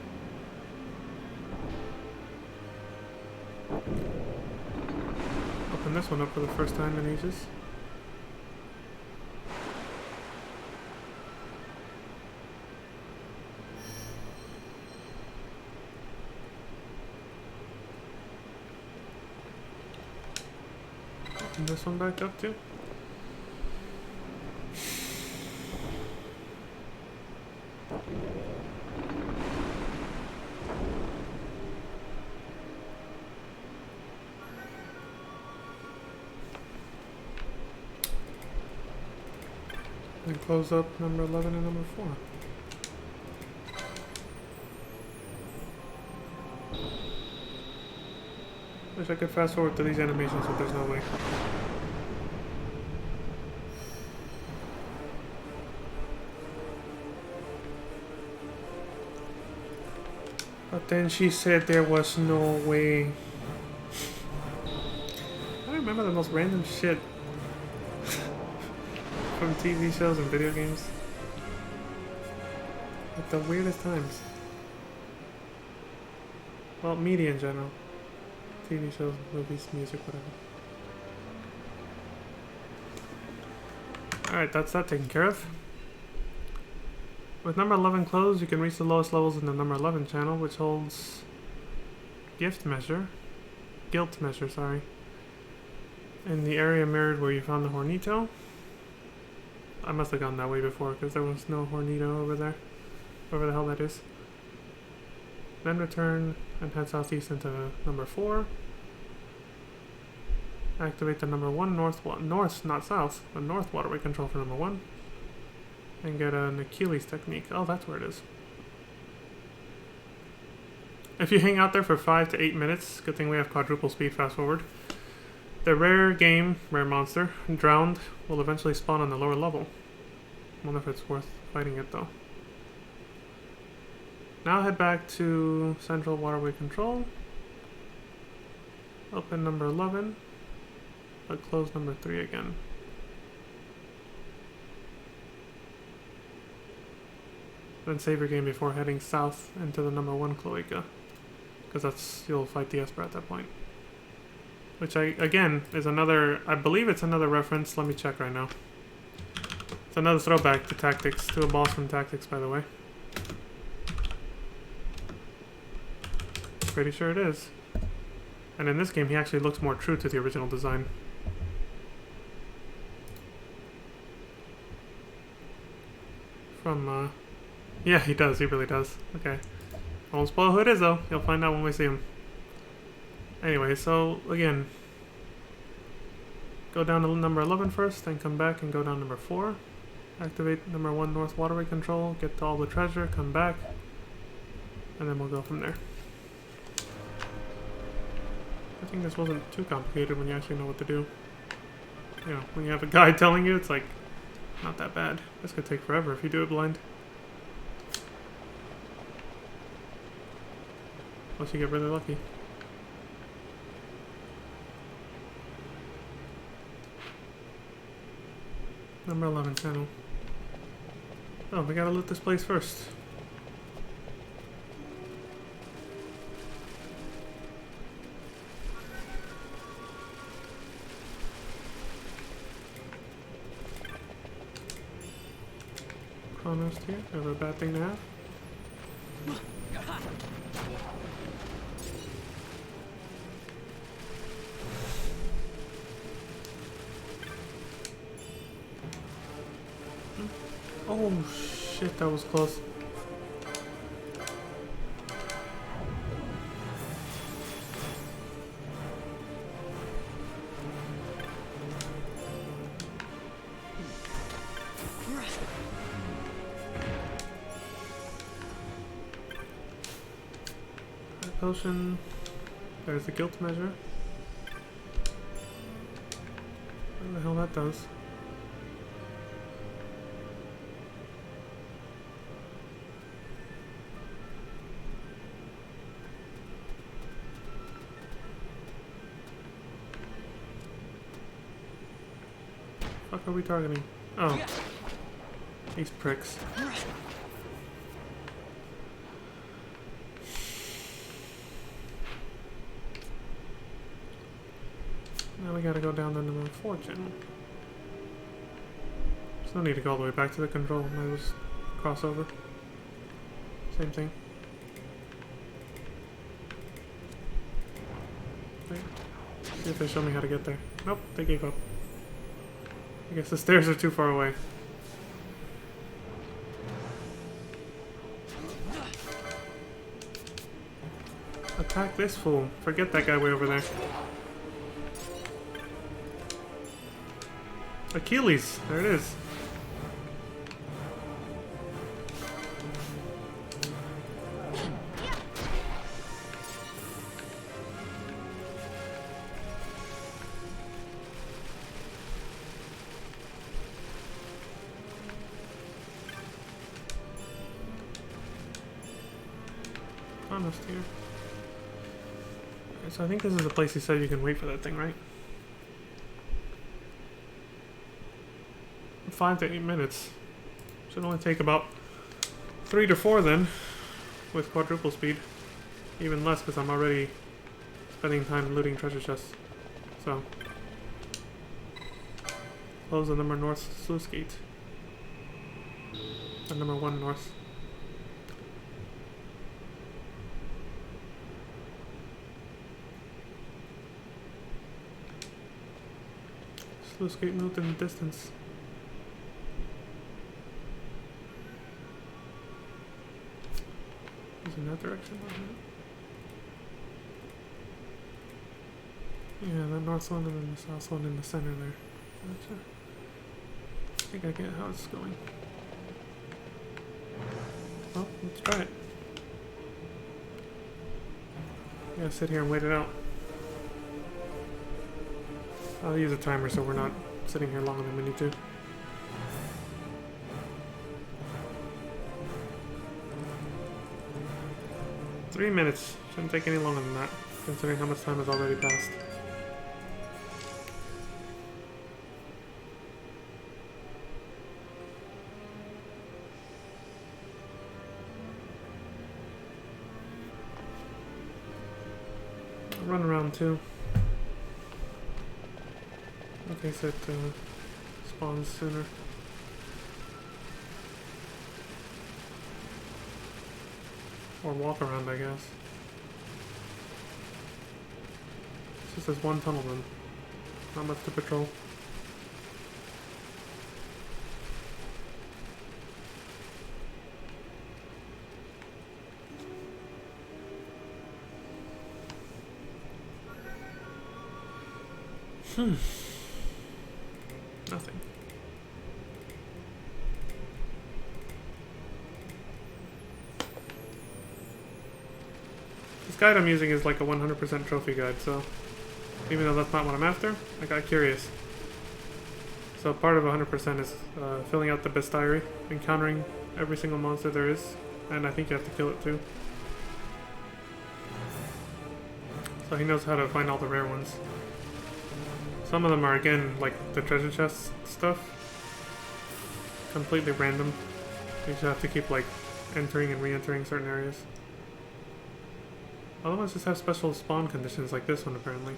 Open this one up for the first time in ages. Open this one back up too. And close up number 11 and number 4. Wish I could fast forward to these animations, but there's no way. But then she said there was no way. I remember the most random shit from TV shows and video games. At the weirdest times. Well, media in general. TV shows, movies, music, whatever. Alright, that's that taken care of. With number 11 closed, you can reach the lowest levels in the number 11 channel, which holds gift measure. Guilt measure, sorry. In the area mirrored where you found the Hornito. I must have gone that way before because there was no Hornito over there. Wherever the hell that is. Then return and head southeast into number 4. Activate the number 1 north, not south, but north waterway control for number 1. And get an Achilles technique. Oh, that's where it is. If you hang out there for 5 to 8 minutes, good thing we have quadruple speed fast forward. The rare monster, drowned, will eventually spawn on the lower level. Wonder if it's worth fighting it though. Now head back to Central Waterway Control. Open number 11, but close number 3 again. Then save your game before heading south into the number 1 cloaca. Because you'll fight the Esper at that point. Which again is another, I believe it's another reference, let me check right now. It's another throwback to Tactics, to a boss from Tactics by the way. Pretty sure it is. And in this game he actually looks more true to the original design. From, yeah, he does, he really does. Okay. I won't spoil who it is though, you'll find out when we see him. Anyway, so again, go down to number 11 first, then come back and go down number 4. Activate number 1 North Waterway Control, get to all the treasure, come back, and then we'll go from there. I think this wasn't too complicated when you actually know what to do. You know, when you have a guide telling you, it's like, not that bad. This could take forever if you do it blind. Unless you get really lucky. Number 11 channel. Oh, we gotta loot this place first. Chronos here, never a bad thing to have. Oh shit, that was close. Potion. There's the guilt measure. What the hell that does? What are we targeting? Oh. These pricks. Now we gotta go down to number 4 channel. There's no need to go all the way back to the control. Might just cross over. Same thing. Wait. See if they show me how to get there. Nope, they gave up. I guess the stairs are too far away. Attack this fool. Forget that guy way over there. Achilles. There it is. Almost here. Okay, so I think this is the place he said you can wait for that thing, right? 5 to 8 minutes. Should only take about 3 to 4 then, with quadruple speed. Even less because I'm already spending time looting treasure chests. So, close the number north sluice gate. The number 1 north. Sluice gate moved in the distance. Is in that direction? Yeah, the north one and then the south one in the center there. Gotcha. I think I get how it's going. Well, let's try it. Gotta sit here and wait it out. I'll use a timer so we're not sitting here longer than we need to. Three minutes. Shouldn't take any longer than that, considering how much time has already passed. I'll run around too. In case it spawns sooner. Or walk around, I guess. It's just this one tunnel then. Not much to patrol. Nothing. This guide I'm using is like a 100% trophy guide, so even though that's not what I'm after, I got curious. So part of 100% is filling out the bestiary, encountering every single monster there is, and I think you have to kill it too. So he knows how to find all the rare ones. Some of them are, again, like the treasure chest stuff, completely random. You just have to keep like entering and re-entering certain areas. Other ones just have special spawn conditions like this one, apparently.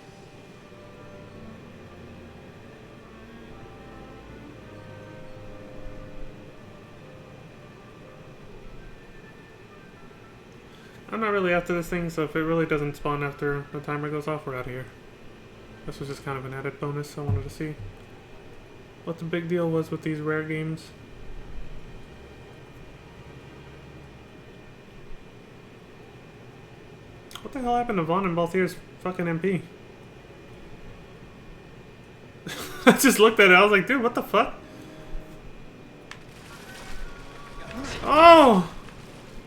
I'm not really after this thing, so if it really doesn't spawn after the timer goes off, we're out of here. This was just kind of an added bonus. I wanted to see what the big deal was with these rare games. What the hell happened to Vaughn and Balthier's fucking MP? I just looked at it, I was like, dude, what the fuck? Oh!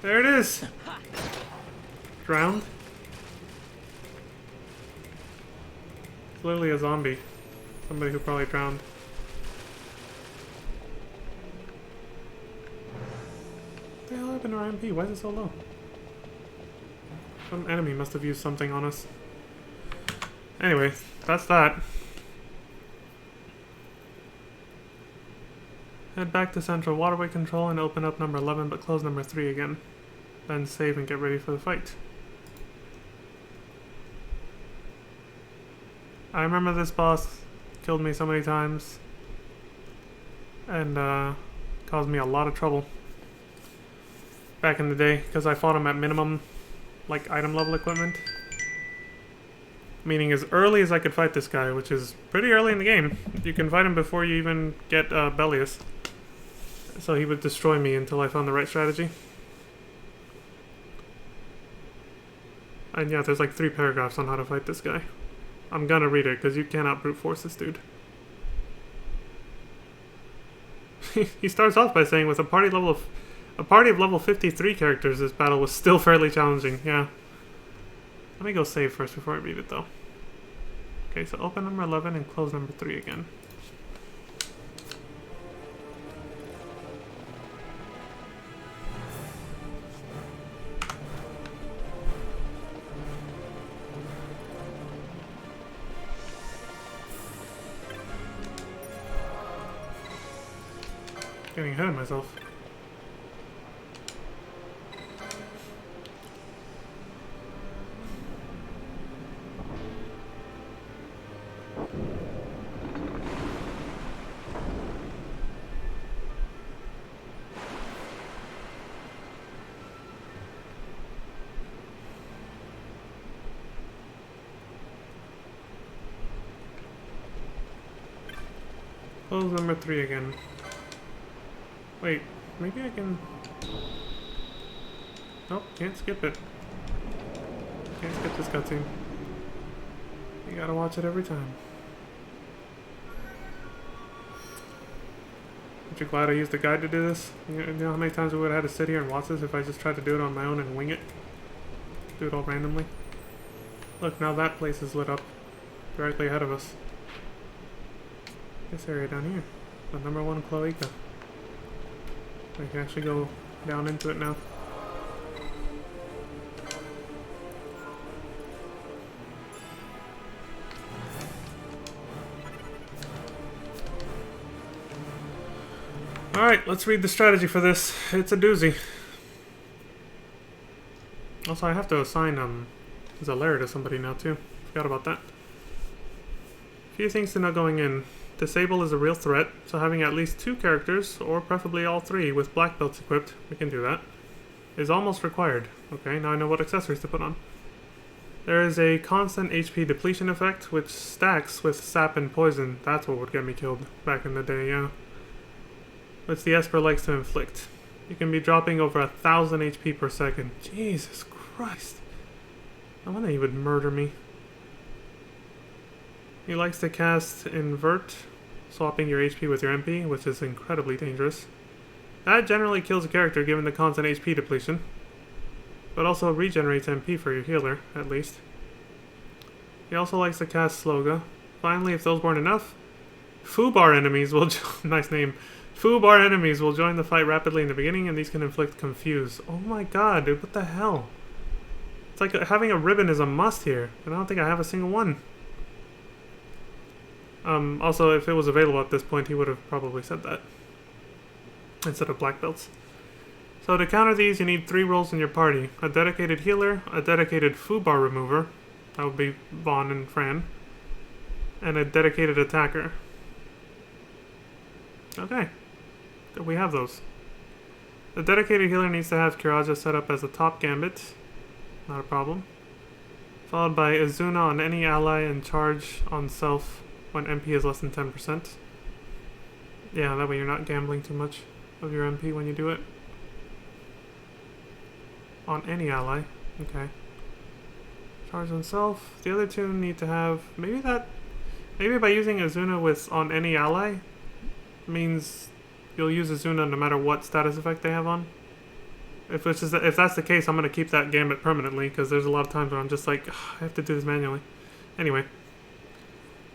There it is! Drowned? It's literally a zombie. Somebody who probably drowned. What the hell happened to our MP? Why is it so low? Some enemy must have used something on us. Anyway, that's that. Head back to Central Waterway Control and open up number 11 but close number 3 again. Then save and get ready for the fight. I remember this boss killed me so many times and caused me a lot of trouble back in the day because I fought him at minimum like item level equipment, meaning as early as I could fight this guy, which is pretty early in the game. You can fight him before you even get Bellius, so he would destroy me until I found the right strategy. And yeah, there's like 3 paragraphs on how to fight this guy. I'm gonna read it, because you cannot brute force this dude. He starts off by saying, with a party of level 53 characters, this battle was still fairly challenging. Yeah. Let me go save first before I read it, though. Okay, so open number 11 and close number 3 again. Getting ahead of myself. Close number 3 again. Wait, maybe I can... Nope, can't skip it. Can't skip this cutscene. You gotta watch it every time. Aren't you glad I used the guide to do this? You know how many times we would have had to sit here and watch this if I just tried to do it on my own and wing it? Do it all randomly. Look, now that place is lit up. Directly ahead of us. This area down here. The number 1 cloaca. I can actually go down into it now. Alright, let's read the strategy for this. It's a doozy. Also, I have to assign Zalair to somebody now too. Forgot about that. Few things to know going in. Disable is a real threat, so having at least 2 characters, or preferably all 3, with black belts equipped, we can do that, is almost required. Okay, now I know what accessories to put on. There is a constant HP depletion effect, which stacks with sap and poison. That's what would get me killed back in the day, yeah. Which the Esper likes to inflict. You can be dropping over 1,000 HP per second. Jesus Christ. I wonder he would murder me. He likes to cast Invert, swapping your HP with your MP, which is incredibly dangerous. That generally kills a character given the constant HP depletion, but also regenerates MP for your healer, at least. He also likes to cast Sloga. Finally, if those weren't enough, Foobar enemies will nice name. Foobar enemies will join the fight rapidly in the beginning, and these can inflict Confuse. Oh my god, dude, what the hell? It's like having a ribbon is a must here, and I don't think I have a single one. Also, if it was available at this point, he would have probably said that. Instead of black belts. So to counter these, you need 3 roles in your party. A dedicated healer, a dedicated Foobar remover, that would be Vaughn and Fran, and a dedicated attacker. Okay, we have those. The dedicated healer needs to have Kiraja set up as a top gambit, not a problem. Followed by Izuna on any ally and charge on self when MP is less than 10%. Yeah, that way you're not gambling too much of your MP when you do it. On any ally. Okay. Charge on self. The other 2 need to have... Maybe by using Izuna with on any ally means you'll use Izuna no matter what status effect they have on. If that's the case, I'm going to keep that gambit permanently, because there's a lot of times where I'm just like, I have to do this manually. Anyway.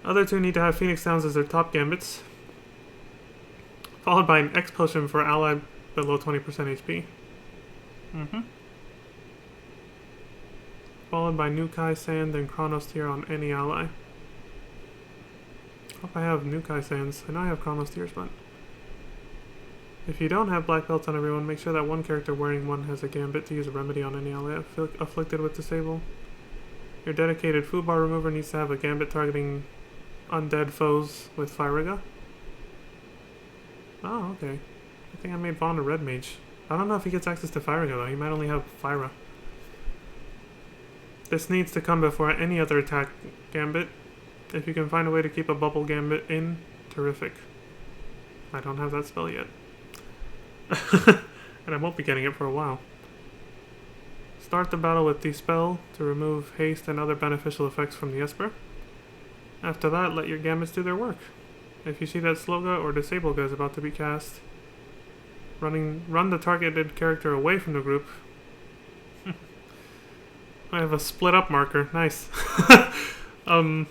Other 2 need to have Phoenix Downs as their top gambits, followed by an X potion for ally below 20% HP. Followed by Nukai Sand and Chronos Tear on any ally. Hope I have Nukai Sands. I know I have Chronos Tears, but if you don't have black belts on everyone, make sure that one character wearing one has a gambit to use a remedy on any ally afflicted with Disable. Your dedicated Foobar remover needs to have a gambit targeting undead foes with Fyriga. Oh, okay. I think I made Vaughn a red mage. I don't know if he gets access to Fyriga though. He might only have Fyra. This needs to come before any other attack gambit. If you can find a way to keep a bubble gambit in, terrific. I don't have that spell yet. And I won't be getting it for a while. Start the battle with Dispel to remove haste and other beneficial effects from the Esper. After that, let your gambits do their work. If you see that Sloga or Disablega is about to be cast, run the targeted character away from the group. I have a split up marker. Nice. Can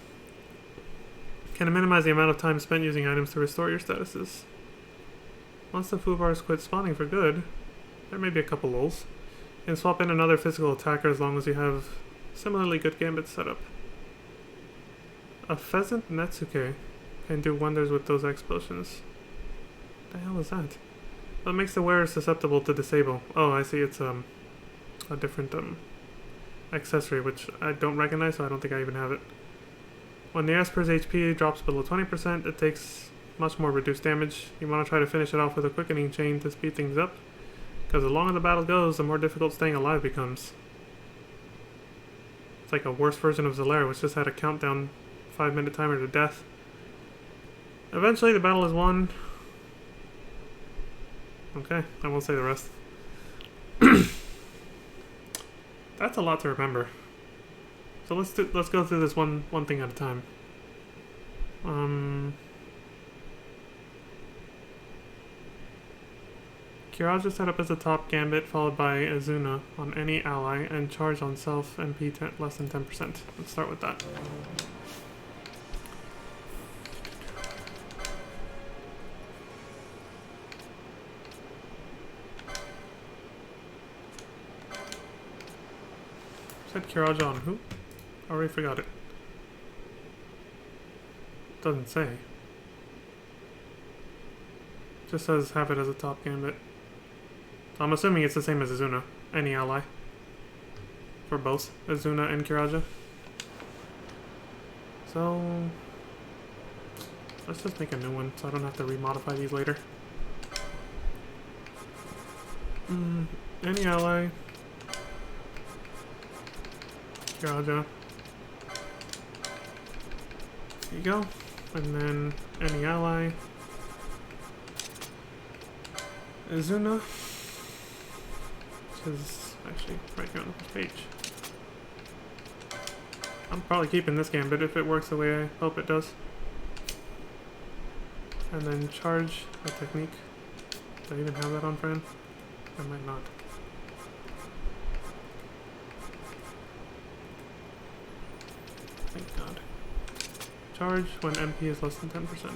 minimize the amount of time spent using items to restore your statuses. Once the Foobars quit spawning for good, there may be a couple lulls, and swap in another physical attacker as long as you have similarly good gambits set up. A Pheasant Netsuke can do wonders with those X potions. What the hell is that? What makes the wearer susceptible to disable? Oh, I see, it's a different accessory, which I don't recognize, so I don't think I even have it. When the Esper's HP drops below 20%, it takes much more reduced damage. You want to try to finish it off with a quickening chain to speed things up, because the longer the battle goes, the more difficult staying alive becomes. It's like a worse version of Zalair, which just had a countdown 5-minute timer to death. Eventually the battle is won. Okay, I won't say the rest. That's a lot to remember. So let's go through this one thing at a time. Kiraja set up as a top gambit, followed by Azuna on any ally, and charge on self MP less than 10%. Let's start with that. Said Kiraja on who? I already forgot it. Doesn't say. Just says have it as a top gambit. So I'm assuming it's the same as Azuna. Any ally. For both Azuna and Kiraja. So let's just make a new one so I don't have to remodify these later. Any ally. Kiraja. There you go. And then any ally. Azuna. Which is actually right here on the first page. I'm probably keeping this gambit if it works the way I hope it does. And then charge the technique. Do I even have that on Fran? I might not. Thank God. Charge when MP is less than 10%.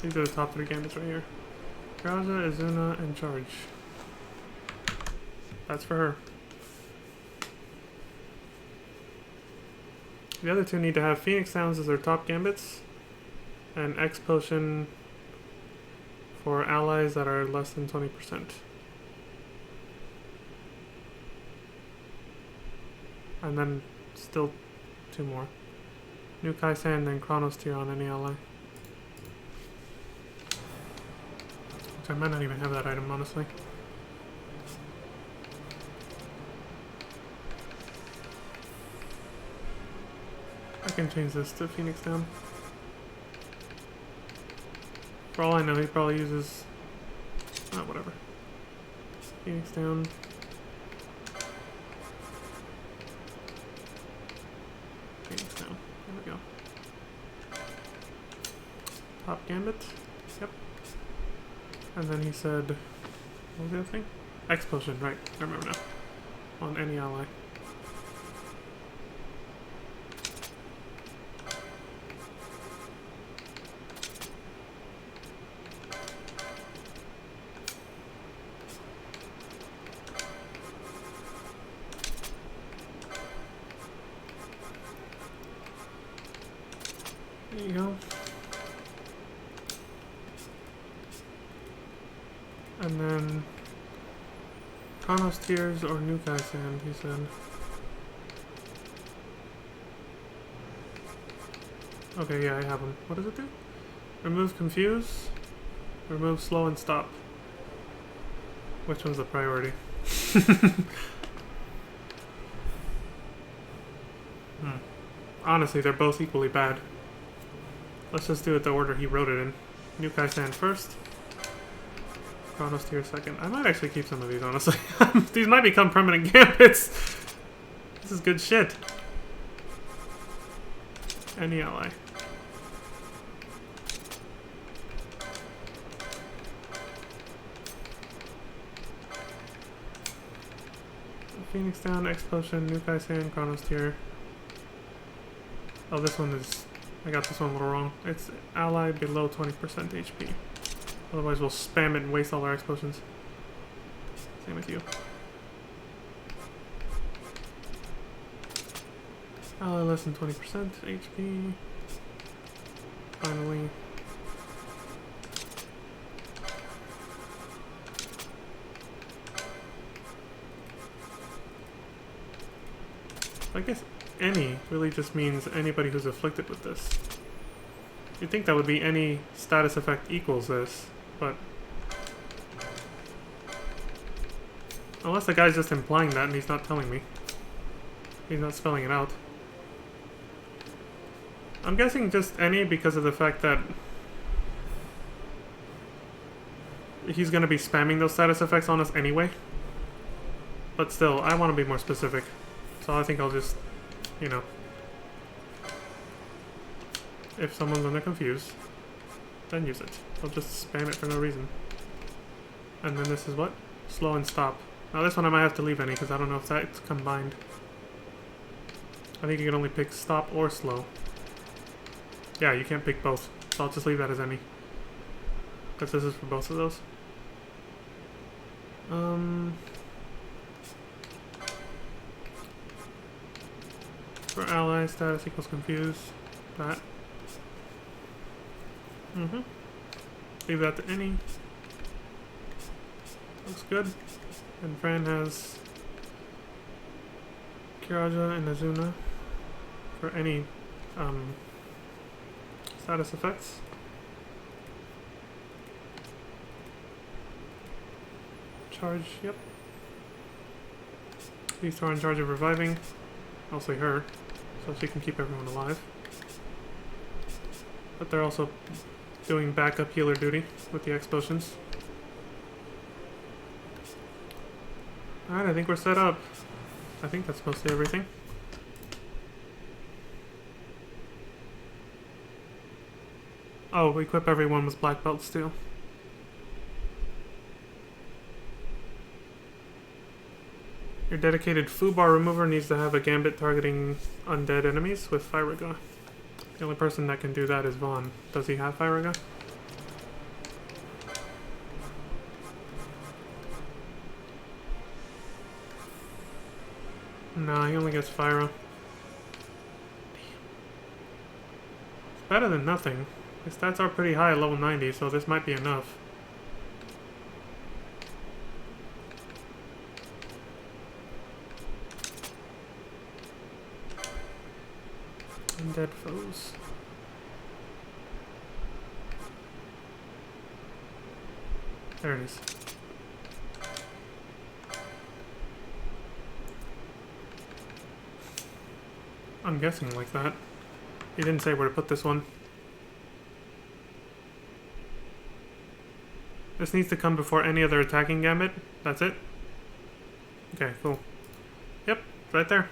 These are the top 3 gambits right here. Kiraja, Azuna, and charge. That's for her. The other two need to have Phoenix Sounds as their top gambits, and X Potion for allies that are less than 20%. And then still 2 more. New Kaisan, then Chronos Tier on any ally. Which I might not even have that item, honestly. I can change this to Phoenix Down. For all I know, he probably uses... whatever. Phoenix Down. Phoenix Down. There we go. Top Gambit. Yep. And then he said... what was the other thing? X Potion, right. I remember now. On any ally. There you go. And then Chronos Tears or New Kaisan, he said. Okay, yeah, I have them. What does it do? Remove Confuse, remove Slow and Stop. Which one's the priority? Honestly, they're both equally bad. Let's just do it the order he wrote it in. New Kaisan first. Chronos Tier second. I might actually keep some of these, honestly. These might become permanent gambits. This is good shit. Any ally. Phoenix Down, X Potion, New Kaisan, Chronos Tier. Oh, this one is... I got this one a little wrong. It's ally below 20% HP. Otherwise we'll spam it and waste all our X Potions. Same with you. Ally less than 20% HP. Finally. I guess any really just means anybody who's afflicted with this. You'd think that would be any status effect equals this, but Unless the guy's just implying that and he's not telling me. He's not spelling it out. I'm guessing just any because of the fact that he's going to be spamming those status effects on us anyway. But still, I want to be more specific. So I think I'll just, you know, if someone's under confused, then use it. I'll just spam it for no reason. And then this is what? Slow and stop. Now this one I might have to leave any because I don't know if that's combined. I think you can only pick stop or slow. Yeah, you can't pick both. So I'll just leave that as any. Because this is for both of those. For ally, status equals confused. That. Leave that to any. Looks good. And Fran has Kiraja and Azuna for any status effects. Charge, yep. These two are in charge of reviving. Mostly her, so she can keep everyone alive. But they're also doing backup healer duty with the explosions. Alright, I think we're set up. I think that's mostly everything. Oh, equip everyone with black belts too. Your dedicated foobar remover needs to have a gambit targeting undead enemies with Fyraga. The only person that can do that is Vaughn. Does he have Fyraga? No, he only gets Fyra. It's better than nothing. His stats are pretty high at level 90, so this might be enough. Undead foes. There it is. I'm guessing like that. He didn't say where to put this one. This needs to come before any other attacking gambit. That's it? Okay, cool. Yep, right there.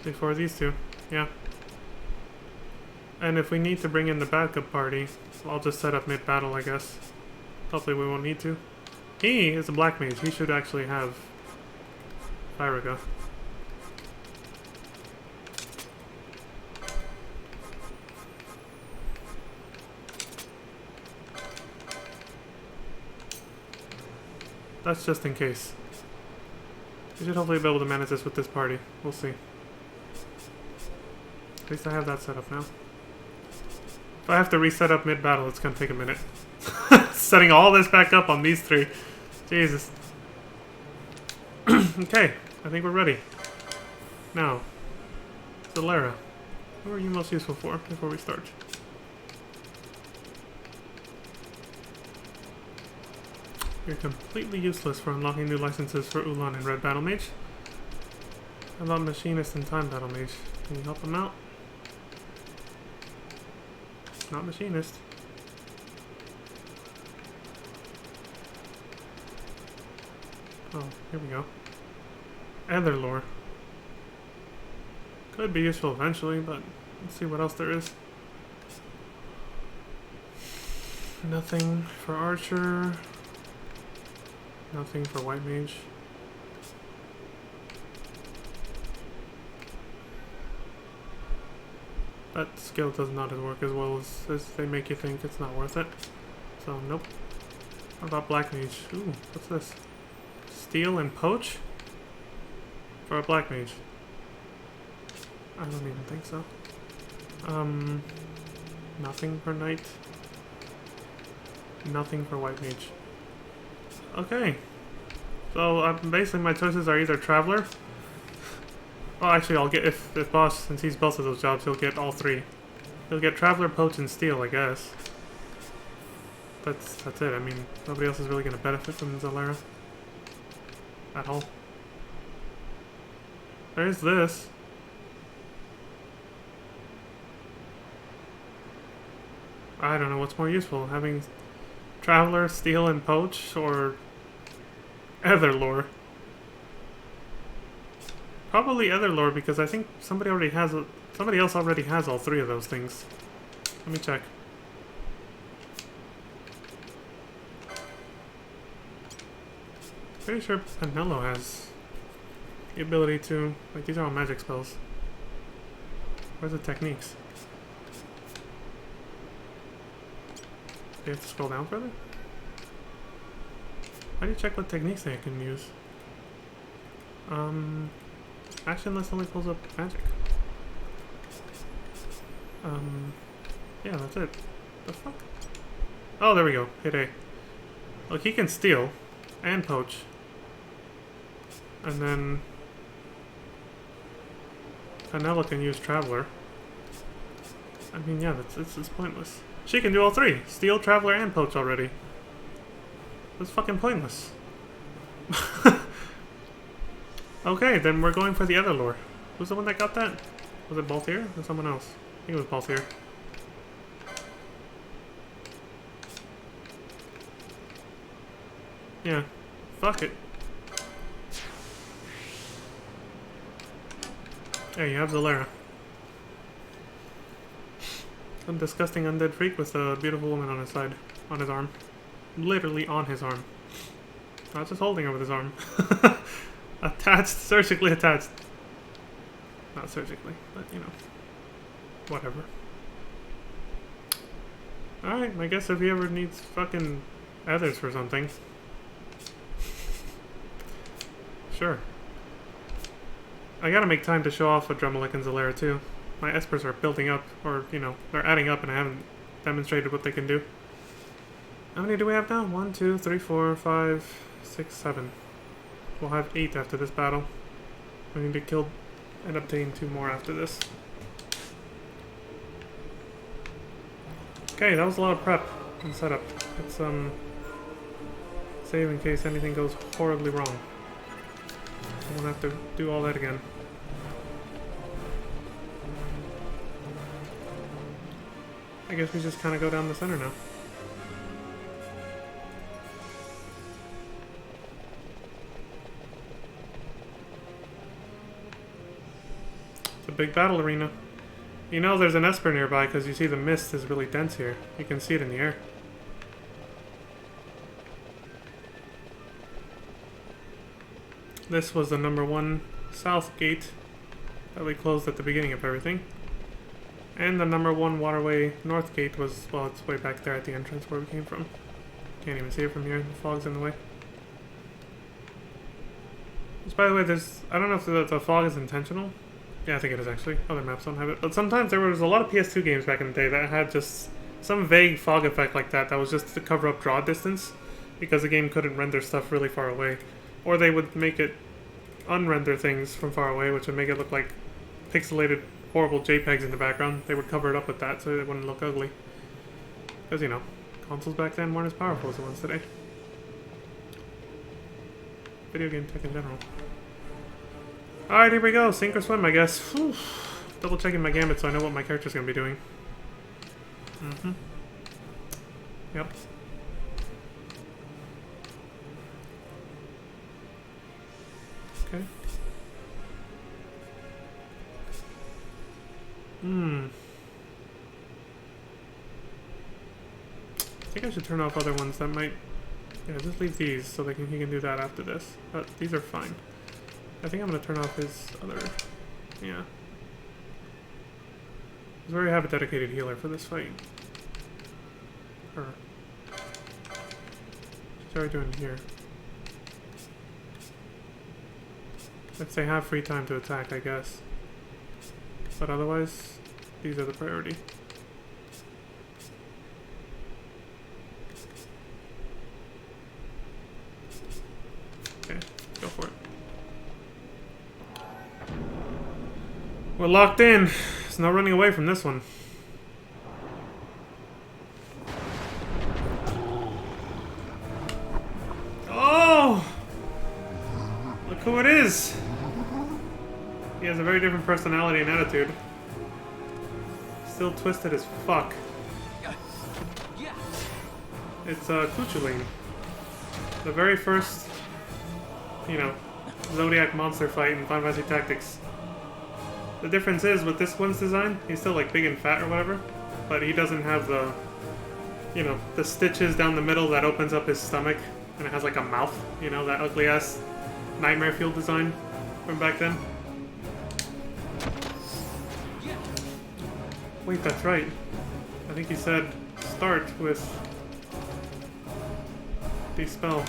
Before these two. Yeah. And if we need to bring in the backup party, I'll just set up mid-battle, I guess. Hopefully we won't need to. He is a black mage. He should actually have Fyraga. That's just in case. We should hopefully be able to manage this with this party. We'll see. At least I have that set up now. If I have to reset up mid-battle, it's gonna take a minute. Setting all this back up on these three. Jesus. Okay, I think we're ready. Now, Zalera. What are you most useful for before we start? You're completely useless for unlocking new licenses for Ulan and Red Battle Mage. How about Machinist and Time Battle Mage? Can you help them out? Not Machinist. Oh, here we go. Other lore. Could be useful eventually, but let's see what else there is. Nothing for Archer. Nothing for White Mage. That skill does not work as well as they make you think. It's not worth it. So, nope. How about Black Mage? Ooh, what's this? Steal and Poach? For a Black Mage. I don't even think so. Nothing for Knight. Nothing for White Mage. Okay. So, basically my choices are either Traveler. Well, actually, I'll get, if Boss, since he's both of those jobs, he'll get all three. He'll get Traveler, Poach, and Steal, I guess. that's it. I mean, nobody else is really gonna benefit from Zalera at all. There's this. I don't know what's more useful, having Traveler, Steal, and Poach, or Etherlore. Probably Etherlore because I think somebody else already has all three of those things. Let me check. Pretty sure Penelo has the ability to... Wait, these are all magic spells. Where's the techniques? Do you have to scroll down further? How do you check what techniques they can use? Actionless only pulls up magic. Yeah, that's it. The fuck? Oh, there we go. Hit A. Look, he can steal and poach. And then Penelo can use Traveler. I mean, yeah, it's pointless. She can do all three. Steal, Traveler, and poach already. That's fucking pointless. Okay, then we're going for the other lore. Who's the one that got that? Was it Balthier or someone else? I think it was Balthier. Yeah. Fuck it. There you have Zalera. Some disgusting undead freak with a beautiful woman on his side. On his arm. Literally on his arm. Not just holding her with his arm. Attached, surgically attached. Not surgically, but you know. Whatever. Alright, I guess if he ever needs fucking others for something. Sure. I gotta make time to show off with Dremelic and Zalera too. My Espers are building up, or, you know, they're adding up and I haven't demonstrated what they can do. How many do we have now? 1, 2, 3, 4, 5, 6, 7. We'll have 8 after this battle. We need to kill and obtain 2 more after this. Okay, that was a lot of prep and setup. Let's save in case anything goes horribly wrong. I won't have to do all that again. I guess we just kind of go down the center now. It's a big battle arena. You know there's an Esper nearby because you see the mist is really dense here. You can see it in the air. This was the number 1 south gate that we closed at the beginning of everything. And the number 1 waterway north gate was, well, it's way back there at the entrance where we came from. Can't even see it from here, the fog's in the way. Which, by the way, there's, I don't know if the fog is intentional. Yeah, I think it is actually. Other maps don't have it. But sometimes there was a lot of PS2 games back in the day that had just some vague fog effect like that was just to cover up draw distance because the game couldn't render stuff really far away. Or they would make it unrender things from far away, which would make it look like pixelated, horrible JPEGs in the background. They would cover it up with that so it wouldn't look ugly. Because, you know, consoles back then weren't as powerful as the ones today. Video game tech in general. Alright, here we go. Sink or swim, I guess. Whew. Double checking my gambit so I know what my character's going to be doing. Mm-hmm. Yep. Okay. I think I should turn off other ones that might... Yeah, just leave these so he can do that after this. But these are fine. I think I'm going to turn off his other... Yeah. Because we already have a dedicated healer for this fight. Her. She's already doing it here. If they have free time to attack, I guess. But otherwise, these are the priority. Okay, let's go for it. We're locked in. There's no running away from this one. who it is! He has a very different personality and attitude. Still twisted as fuck. It's Cuchulainn. The very first, you know, Zodiac monster fight in Final Fantasy Tactics. The difference is, with this one's design, he's still like big and fat or whatever, but he doesn't have the, you know, the stitches down the middle that opens up his stomach, and it has like a mouth, you know, that ugly ass Nightmare Fuel design from back then. Wait, that's right. I think he said start with Dispel.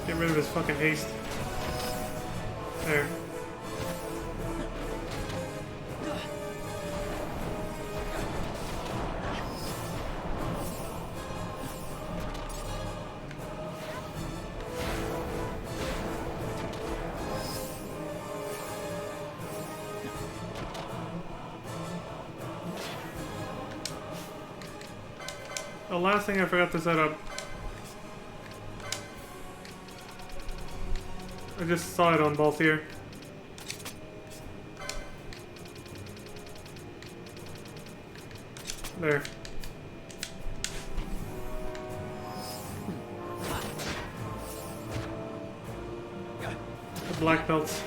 Get rid of his fucking haste. There. The last thing I forgot to set up. I just saw it on Balthier. There. The black belts.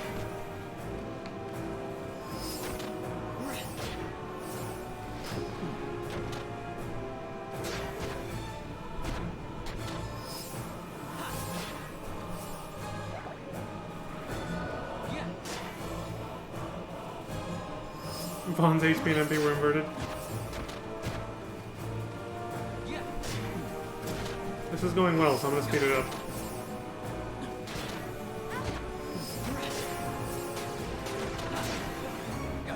Vaughn's HP and MP were inverted. This is going well, so I'm gonna speed it up.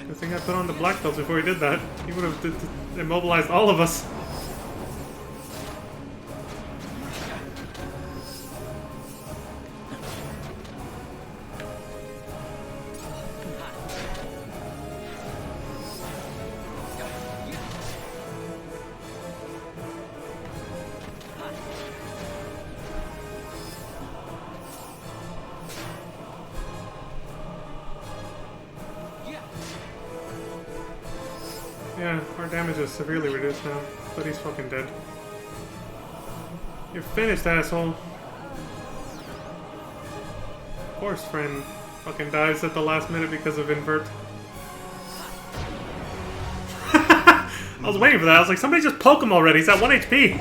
Good thing I put on the black belts before he did that. He would have immobilized all of us. Yeah, our damage is severely reduced now, but he's fucking dead. You're finished, asshole. Horse friend fucking dies at the last minute because of invert. I was waiting for that. I was like, somebody just poke him already. He's at 1 HP.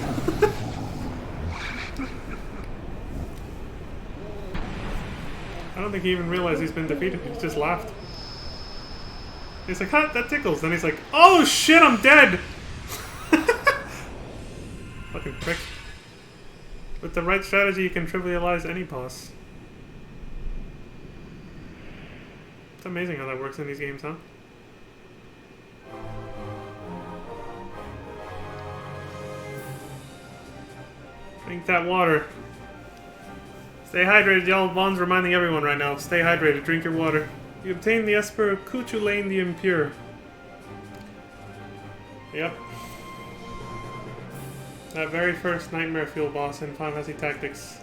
I don't think he even realized he's been defeated. He just laughed. He's like, huh, that tickles. Then he's like, oh shit, I'm dead! Fucking prick. With the right strategy, you can trivialize any boss. It's amazing how that works in these games, huh? Drink that water. Stay hydrated, y'all. Vaughn's reminding everyone right now. Stay hydrated, drink your water. You obtain the Esper Cuchulainn the Impure. Yep. That very first Nightmare Fuel boss in Final Fantasy Tactics.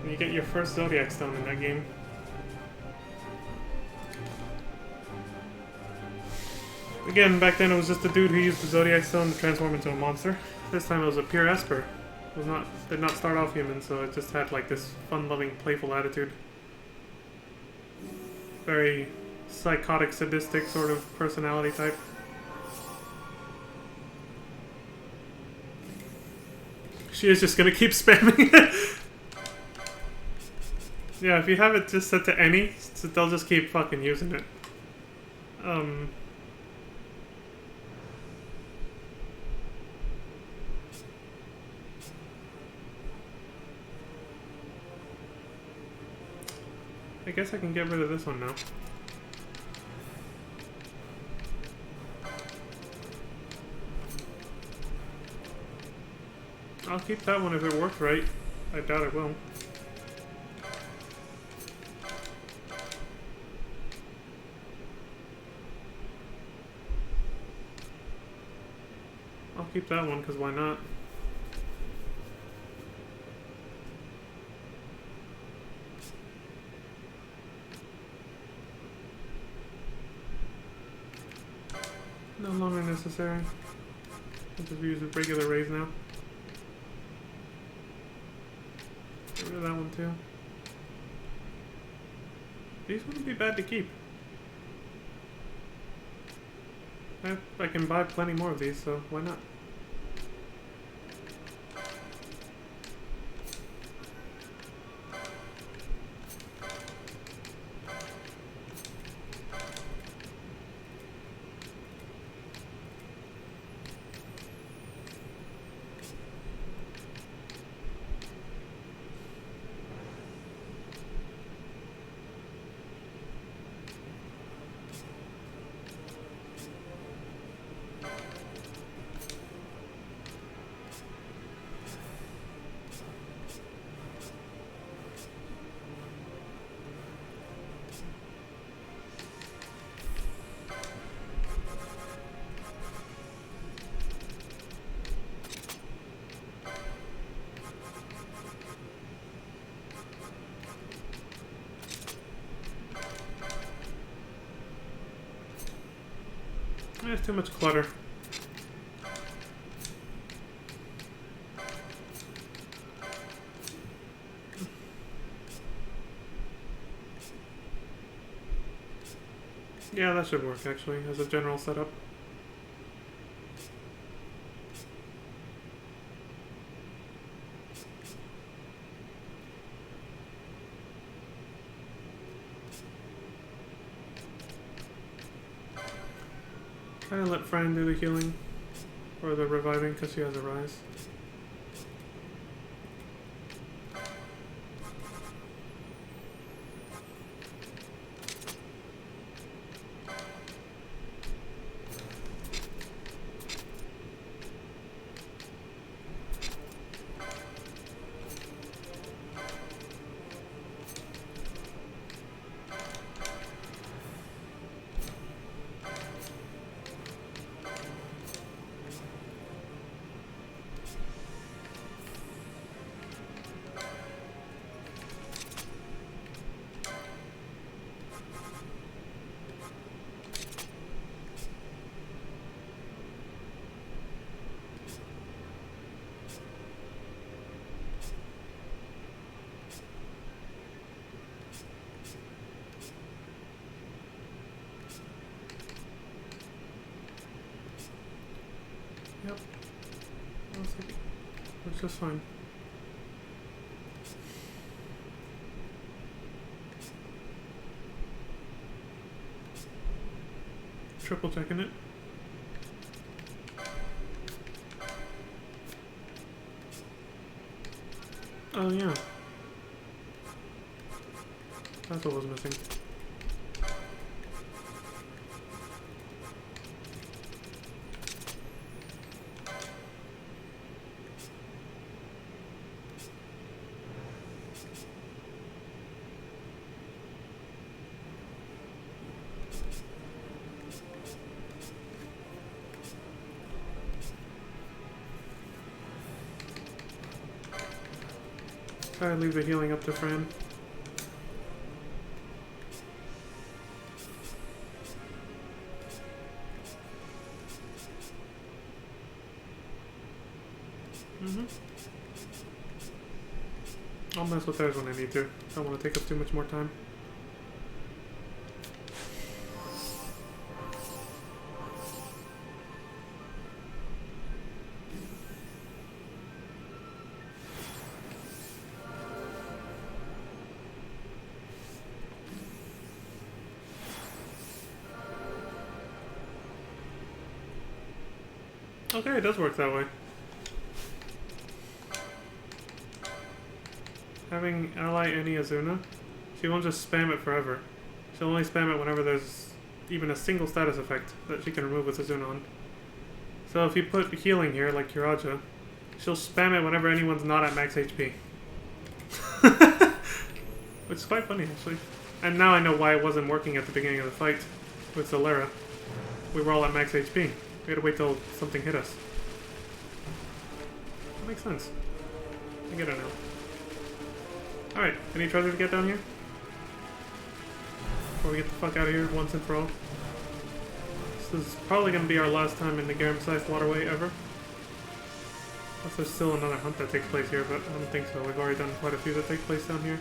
And you get your first Zodiac Stone in that game. Again, back then it was just a dude who used the Zodiac Stone to transform into a monster. This time it was a pure Esper. It was did not start off human, so it just had like this fun-loving, playful attitude. Very psychotic, sadistic sort of personality type. She is just gonna keep spamming it. Yeah, if you have it just set to any, so they'll just keep fucking using it. I guess I can get rid of this one now. I'll keep that one if it works right. I doubt it will. I'll keep that one, because why not? No longer necessary. I'll just use a regular raise now. Get rid of that one too. These wouldn't be bad to keep. I can buy plenty more of these, so why not? There's too much clutter. Yeah, that should work actually, as a general setup. Try to let Fran do the healing, or the reviving, because she has a rise. Yep. Looks just fine. Triple checking it. Oh yeah. That's what was missing. Try to leave the healing up to Fran. I'll mess with theirs when I need to. Don't want to take up too much more time. Okay, it does work that way. Having ally any Azuna, she won't just spam it forever. She'll only spam it whenever there's even a single status effect that she can remove with Azuna on. So if you put healing here, like Kiraja, she'll spam it whenever anyone's not at max HP. Which is quite funny, actually. And now I know why it wasn't working at the beginning of the fight with Zalera. We were all at max HP. We had to wait till something hit us. That makes sense. I get it now. Alright, any treasure to get down here? Before we get the fuck out of here once and for all. This is probably going to be our last time in the Garam-sized waterway ever. Unless there's still another hunt that takes place here, but I don't think so. We've already done quite a few that take place down here.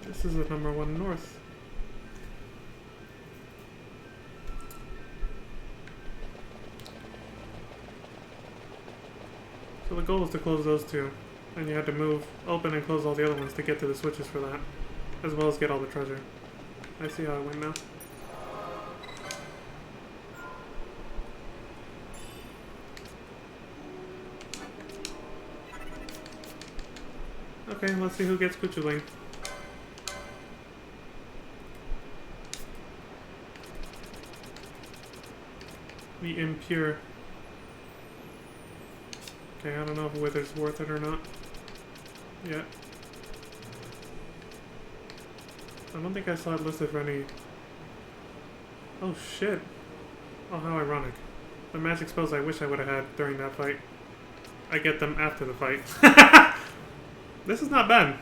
This is the number 1 north. So the goal was to close those two, and you had to move, open and close all the other ones to get to the switches for that, as well as get all the treasure. I see how it went now. Okay, let's see who gets Kuchu Lane. The Impure. Okay, I don't know if Wither's worth it or not. Yet. I don't think I saw it listed for any... Oh shit. Oh, how ironic. The magic spells I wish I would have had during that fight. I get them after the fight. This is not bad.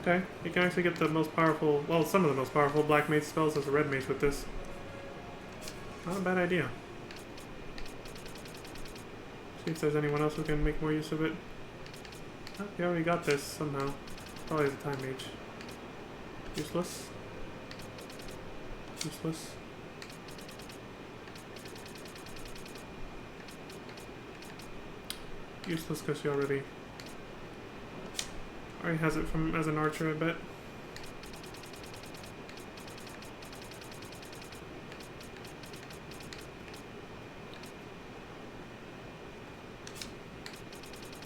Okay, you can actually get the most powerful, well, some of the most powerful black mage spells as a red mage with this. Not a bad idea. See if there's anyone else who can make more use of it. Oh, you already got this somehow. Probably the time mage. Useless. Useless. Useless because she already has it from as an archer, I bet.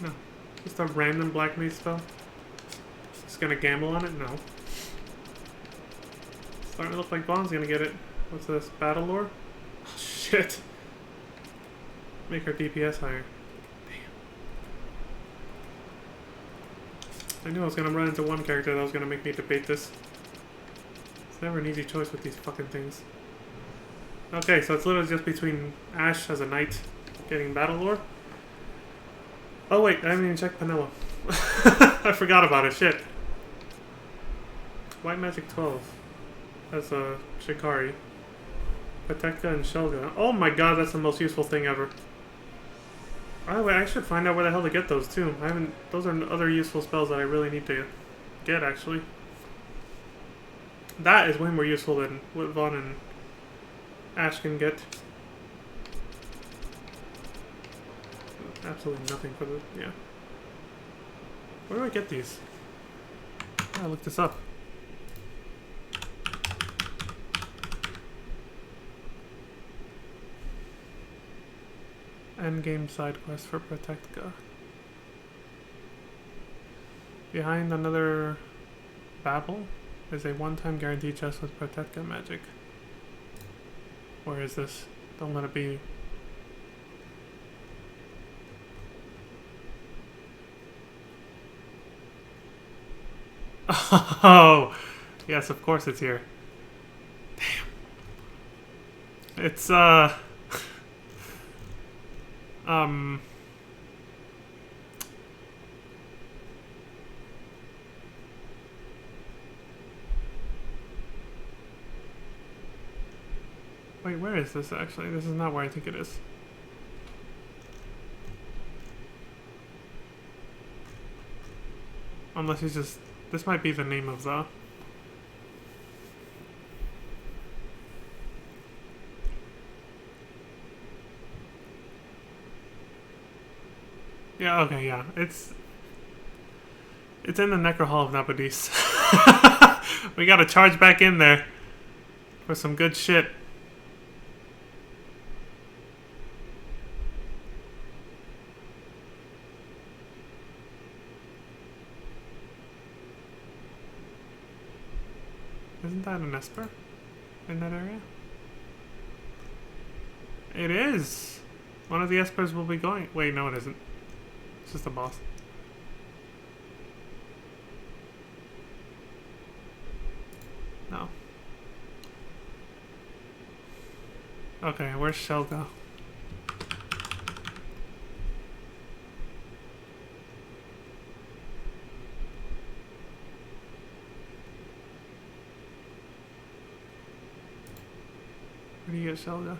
No. Just a random black mage spell. Just gonna gamble on it? No. Starting to look like Bond's gonna get it. What's this? Battle lore? Oh, shit. Make her DPS higher. I knew I was gonna run into one character that was gonna make me debate this. It's never an easy choice with these fucking things. Okay, so it's literally just between Ash as a knight getting battle lore. Oh wait, I haven't even checked Penelo. I forgot about it, shit. White Magic 12. That's a Shikari. Patekka and Shelga. Oh my god, that's the most useful thing ever. Oh, wait, I should find out where the hell to get those too. I haven't. Those are other useful spells that I really need to get, actually. That is way more useful than what Vaughn and Ash can get. Absolutely nothing for the. Yeah. Where do I get these? I looked this up. Endgame side quest for Patekka. Behind another Babel is a one-time guaranteed chest with Patekka magic. Where is this? Don't let it be. Oh! Yes, of course it's here. Damn. It's, Wait, where is this actually? This is not where I think it is. Unless he's just... This might be the name of the... Yeah, okay, yeah. It's in the Necro Hall of Nabadis. We gotta charge back in there for some good shit. Isn't that an Esper in that area? It is! One of the Espers will be going... Wait, no it isn't. It's just a boss. No. Okay, where's Shelga? Where do you get Shelga?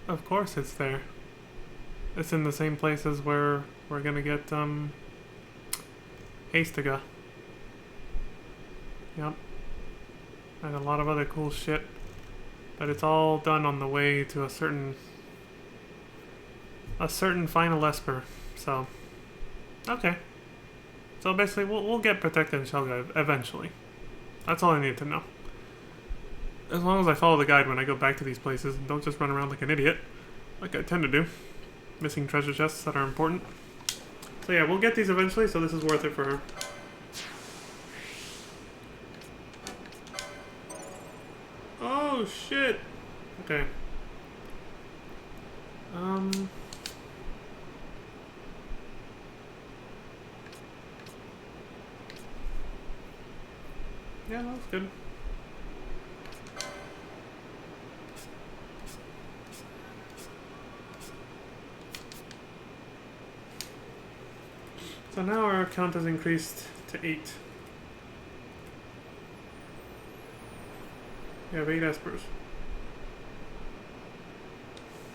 Of course it's there. It's in the same places where we're gonna get, Hastiga. Yep. And a lot of other cool shit. But it's all done on the way to a certain final Esper. So, okay. So basically, we'll get Protected and Shelga eventually. That's all I need to know. As long as I follow the guide when I go back to these places and don't just run around like an idiot, like I tend to do. Missing treasure chests that are important. So yeah, we'll get these eventually, so this is worth it for her. Oh shit! Okay. Yeah, that was good. So now our count has increased to 8. We have 8 Espers.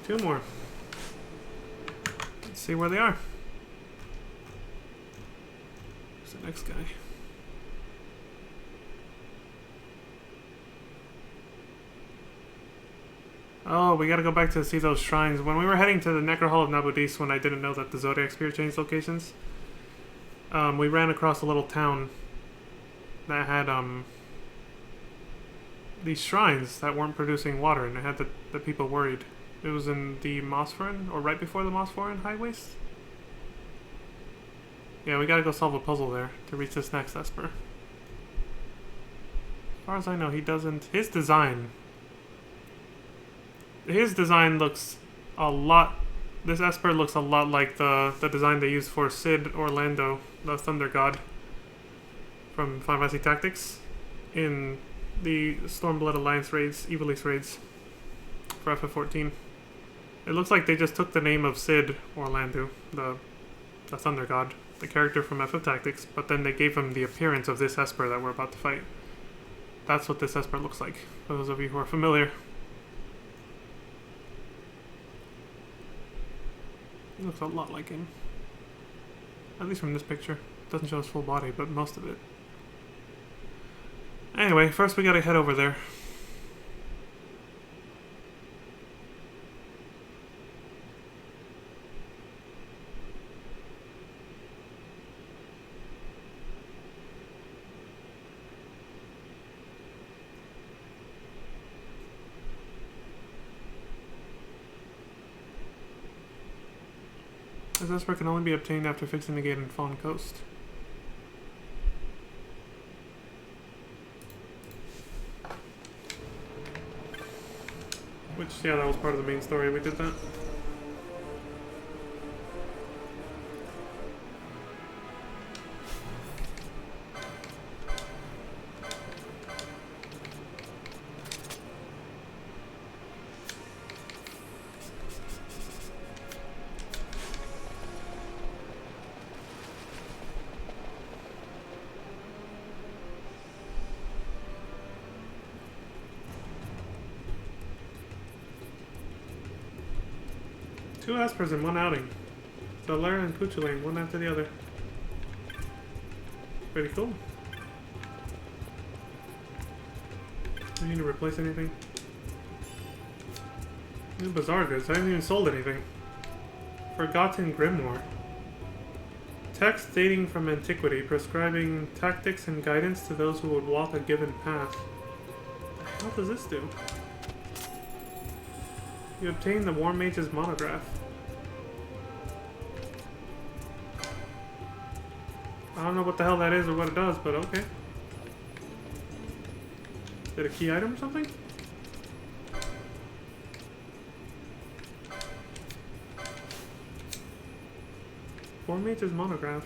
2 more. Let's see where they are. Who's the next guy? Oh, we gotta go back to see those shrines. When we were heading to the Necro Hall of Nabudis, when I didn't know that the Zodiac Spear changed locations, we ran across a little town that had these shrines that weren't producing water, and it had the people worried. It was in the Mosforan, or right before the Mosforan High Waste. Yeah, we gotta go solve a puzzle there to reach this next Esper. As far as I know, he doesn't... His design looks a lot... This Esper looks a lot like the design they used for Cid Orlando, the Thunder God, from Final Fantasy Tactics, in the Stormblood Alliance raids, Ivalice raids, for FF14. It looks like they just took the name of Cid Orlando, the Thunder God, the character from FF Tactics, but then they gave him the appearance of this Esper that we're about to fight. That's what this Esper looks like, for those of you who are familiar. He looks a lot like him. At least from this picture. Doesn't show his full body, but most of it. Anyway, first we gotta head over there. This Esper can only be obtained after fixing the gate in Fawn Coast. Which, yeah, that was part of the main story. We did that. Two Espers in one outing. Dolaire and Cuchulainn, one after the other. Pretty cool. Do we need to replace anything? New Bazaar goods. I haven't even sold anything. Forgotten Grimoire. Text dating from antiquity, prescribing tactics and guidance to those who would walk a given path. What the hell does this do? You obtain the War Mage's monograph. I don't know what the hell that is or what it does, but okay. Is it a key item or something? War Mage's monograph.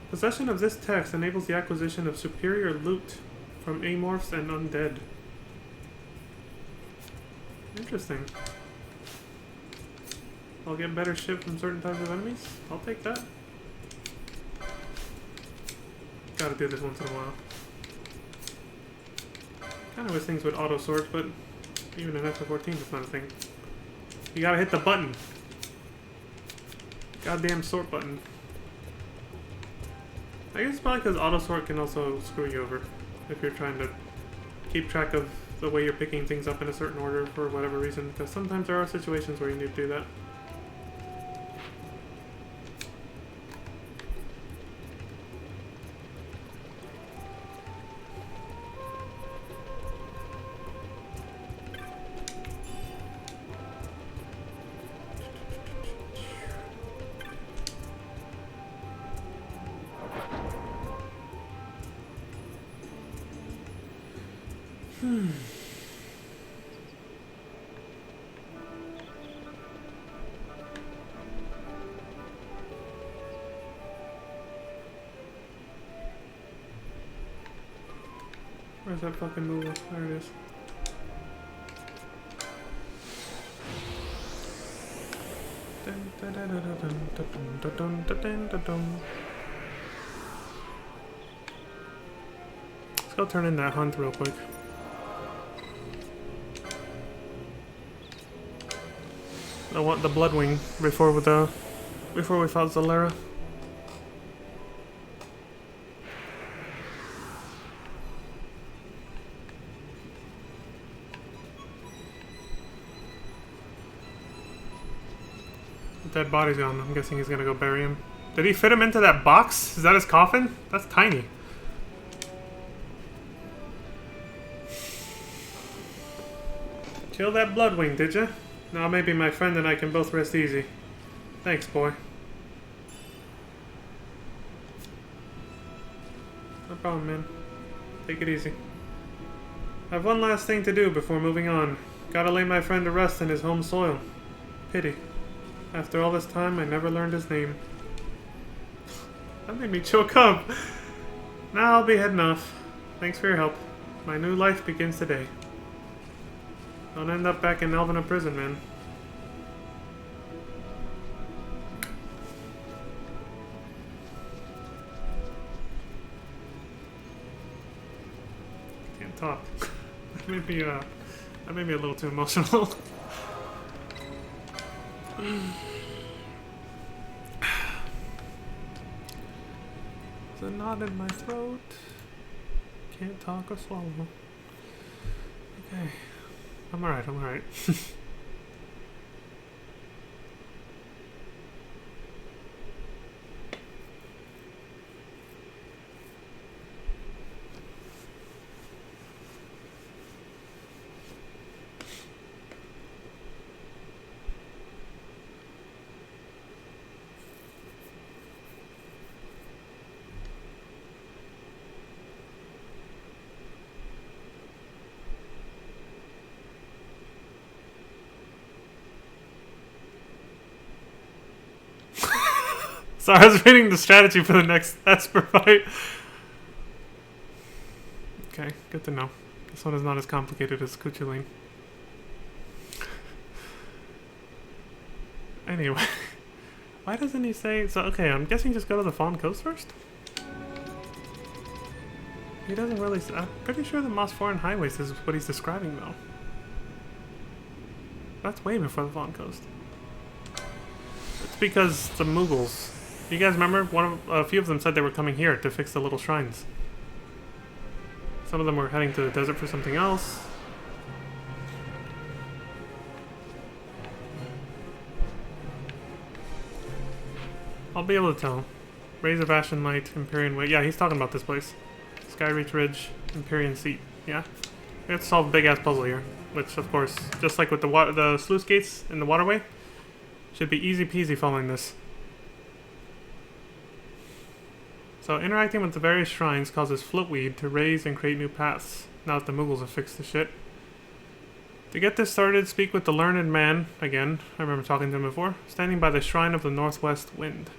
Possession of this text enables the acquisition of superior loot from amorphs and undead. Interesting. I'll get better shit from certain types of enemies. I'll take that. Gotta do this once in a while. Kinda wish things would auto sort, but even in FF14 it's not a thing. You gotta hit the button. Goddamn sort button. I guess it's probably because auto sort can also screw you over if you're trying to keep track of the way you're picking things up in a certain order for whatever reason, because sometimes there are situations where you need to do that. Where's that fucking move? There it is. Let's go turn in that hunt real quick. I want the Bloodwing before we fought Zalera. Dead body's gone. I'm guessing he's gonna go bury him. Did he fit him into that box? Is that his coffin? That's tiny. Kill that Bloodwing, did ya? Now maybe my friend and I can both rest easy. Thanks, boy. No problem, man. Take it easy. I have one last thing to do before moving on. Gotta lay my friend to rest in his home soil. Pity. After all this time, I never learned his name. That made me choke up. Now I'll be heading off. Thanks for your help. My new life begins today. Don't end up back in Elvina prison, man. Can't talk. That made me a little too emotional. There's a knot in my throat. Can't talk or swallow. Okay. I'm alright, I'm alright. Sorry, I was reading the strategy for the next Esper fight. Okay, good to know. This one is not as complicated as Kuchulain. Anyway, why doesn't he say... So, okay, I'm guessing just go to the Fallen Coast first? He doesn't really... I'm pretty sure the Mosforan Highways is what he's describing, though. That's way before the Fallen Coast. It's because the Mughals... You guys remember? A few of them said they were coming here to fix the little shrines. Some of them were heading to the desert for something else. I'll be able to tell. Rays of Ashen Light, Empyrean Way. Yeah, he's talking about this place. Skyreach Ridge, Empyrean Seat. Yeah? We have to solve a big-ass puzzle here. Which, of course, just like with the sluice gates in the waterway, should be easy peasy following this. So, interacting with the various shrines causes floatweed to raise and create new paths, now that the Mughals have fixed the shit. To get this started, speak with the learned man, again, I remember talking to him before, standing by the Shrine of the Northwest Wind.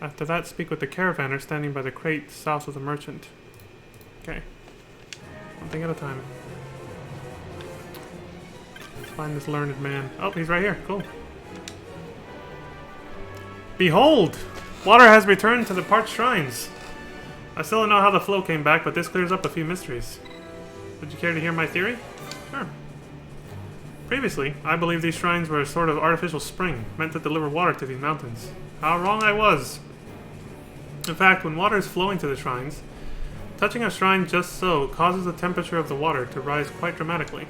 After that, speak with the Caravaner standing by the crate south of the Merchant. Okay. One thing at a time. Let's find this learned man. Oh, he's right here. Cool. Behold! Water has returned to the parched shrines. I still don't know how the flow came back, but this clears up a few mysteries. Would you care to hear my theory? Sure. Previously, I believed these shrines were a sort of artificial spring, meant to deliver water to these mountains. How wrong I was! In fact, when water is flowing to the shrines, touching a shrine just so causes the temperature of the water to rise quite dramatically.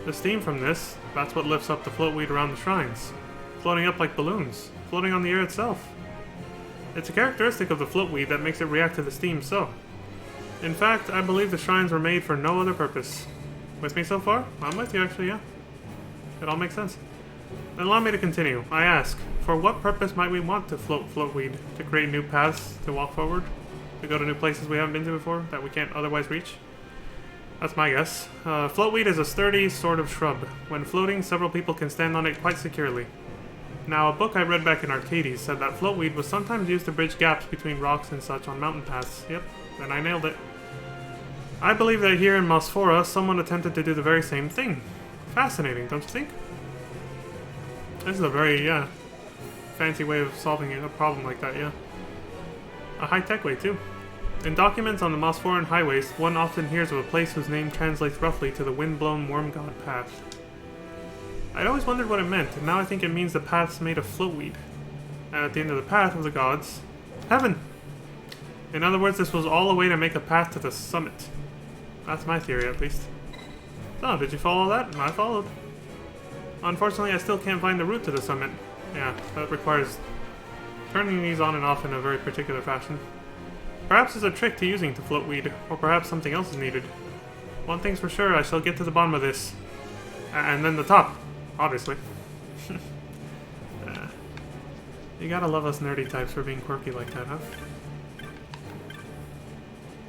The steam from this, that's what lifts up the floatweed around the shrines, floating up like balloons, floating on the air itself. It's a characteristic of the floatweed that makes it react to the steam so. In fact, I believe the shrines were made for no other purpose. With me so far? I'm with you actually, yeah. It all makes sense. Then allow me to continue. I ask, for what purpose might we want to floatweed? To create new paths to walk forward? To go to new places we haven't been to before that we can't otherwise reach? That's my guess. Floatweed is a sturdy sort of shrub. When floating, several people can stand on it quite securely. Now, a book I read back in Arcades said that floatweed was sometimes used to bridge gaps between rocks and such on mountain paths. Yep, then I nailed it. I believe that here in Mosphora, someone attempted to do the very same thing. Fascinating, don't you think? This is a very, fancy way of solving a problem like that, yeah. A high-tech way, too. In documents on the Mosphoran highways, one often hears of a place whose name translates roughly to the wind-blown worm god path. I'd always wondered what it meant, and now I think it means the path's made of floatweed. And at the end of the path of the gods, heaven! In other words, this was all a way to make a path to the summit. That's my theory, at least. So, did you follow that? I followed. Unfortunately, I still can't find the route to the summit. Yeah, that requires turning these on and off in a very particular fashion. Perhaps there's a trick to using to floatweed, or perhaps something else is needed. One thing's for sure, I shall get to the bottom of this. And then the top, obviously. You gotta love us nerdy types for being quirky like that, huh?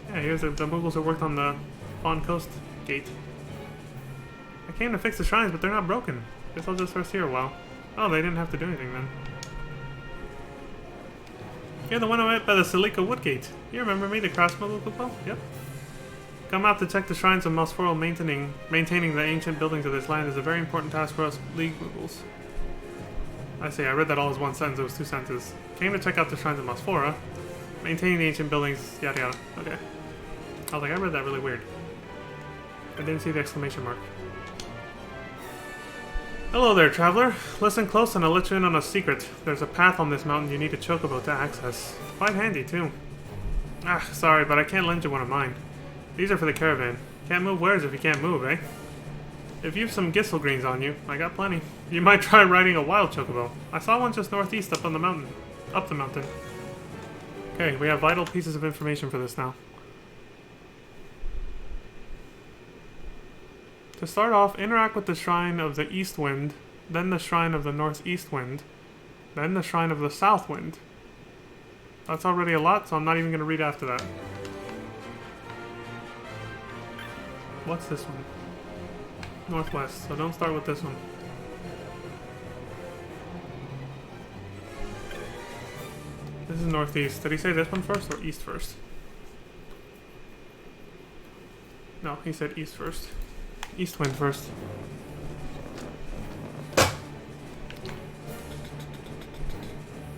Yeah, here's the Moogles who worked on the Fawn Coast gate. I came to fix the shrines, but they're not broken. Guess I'll just rest here a while. Oh, they didn't have to do anything then. You're the one I met by the Celica Woodgate. You remember me, the craftsman Lupo? Yep. Come out to check the shrines of Mosphora. Maintaining the ancient buildings of this land is a very important task for us League Moogles. I see, I read that all as one sentence, it was two sentences. Came to check out the shrines of Mosphora. Maintaining the ancient buildings, yada yada. Okay. I was like, I read that really weird. I didn't see the exclamation mark. Hello there, traveler. Listen close and I'll let you in on a secret. There's a path on this mountain you need a chocobo to access. Quite handy, too. Ah, sorry, but I can't lend you one of mine. These are for the caravan. Can't move wares if you can't move, eh? If you've some Gisselgreens on you, I got plenty. You might try riding a wild chocobo. I saw one just northeast up the mountain. Okay, we have vital pieces of information for this now. To start off, interact with the Shrine of the East Wind, then the Shrine of the Northeast Wind, then the Shrine of the South Wind. That's already a lot, so I'm not even going to read after that. What's this one? Northwest, so don't start with this one. This is northeast. Did he say this one first or east first? No, he said east first. East wind first.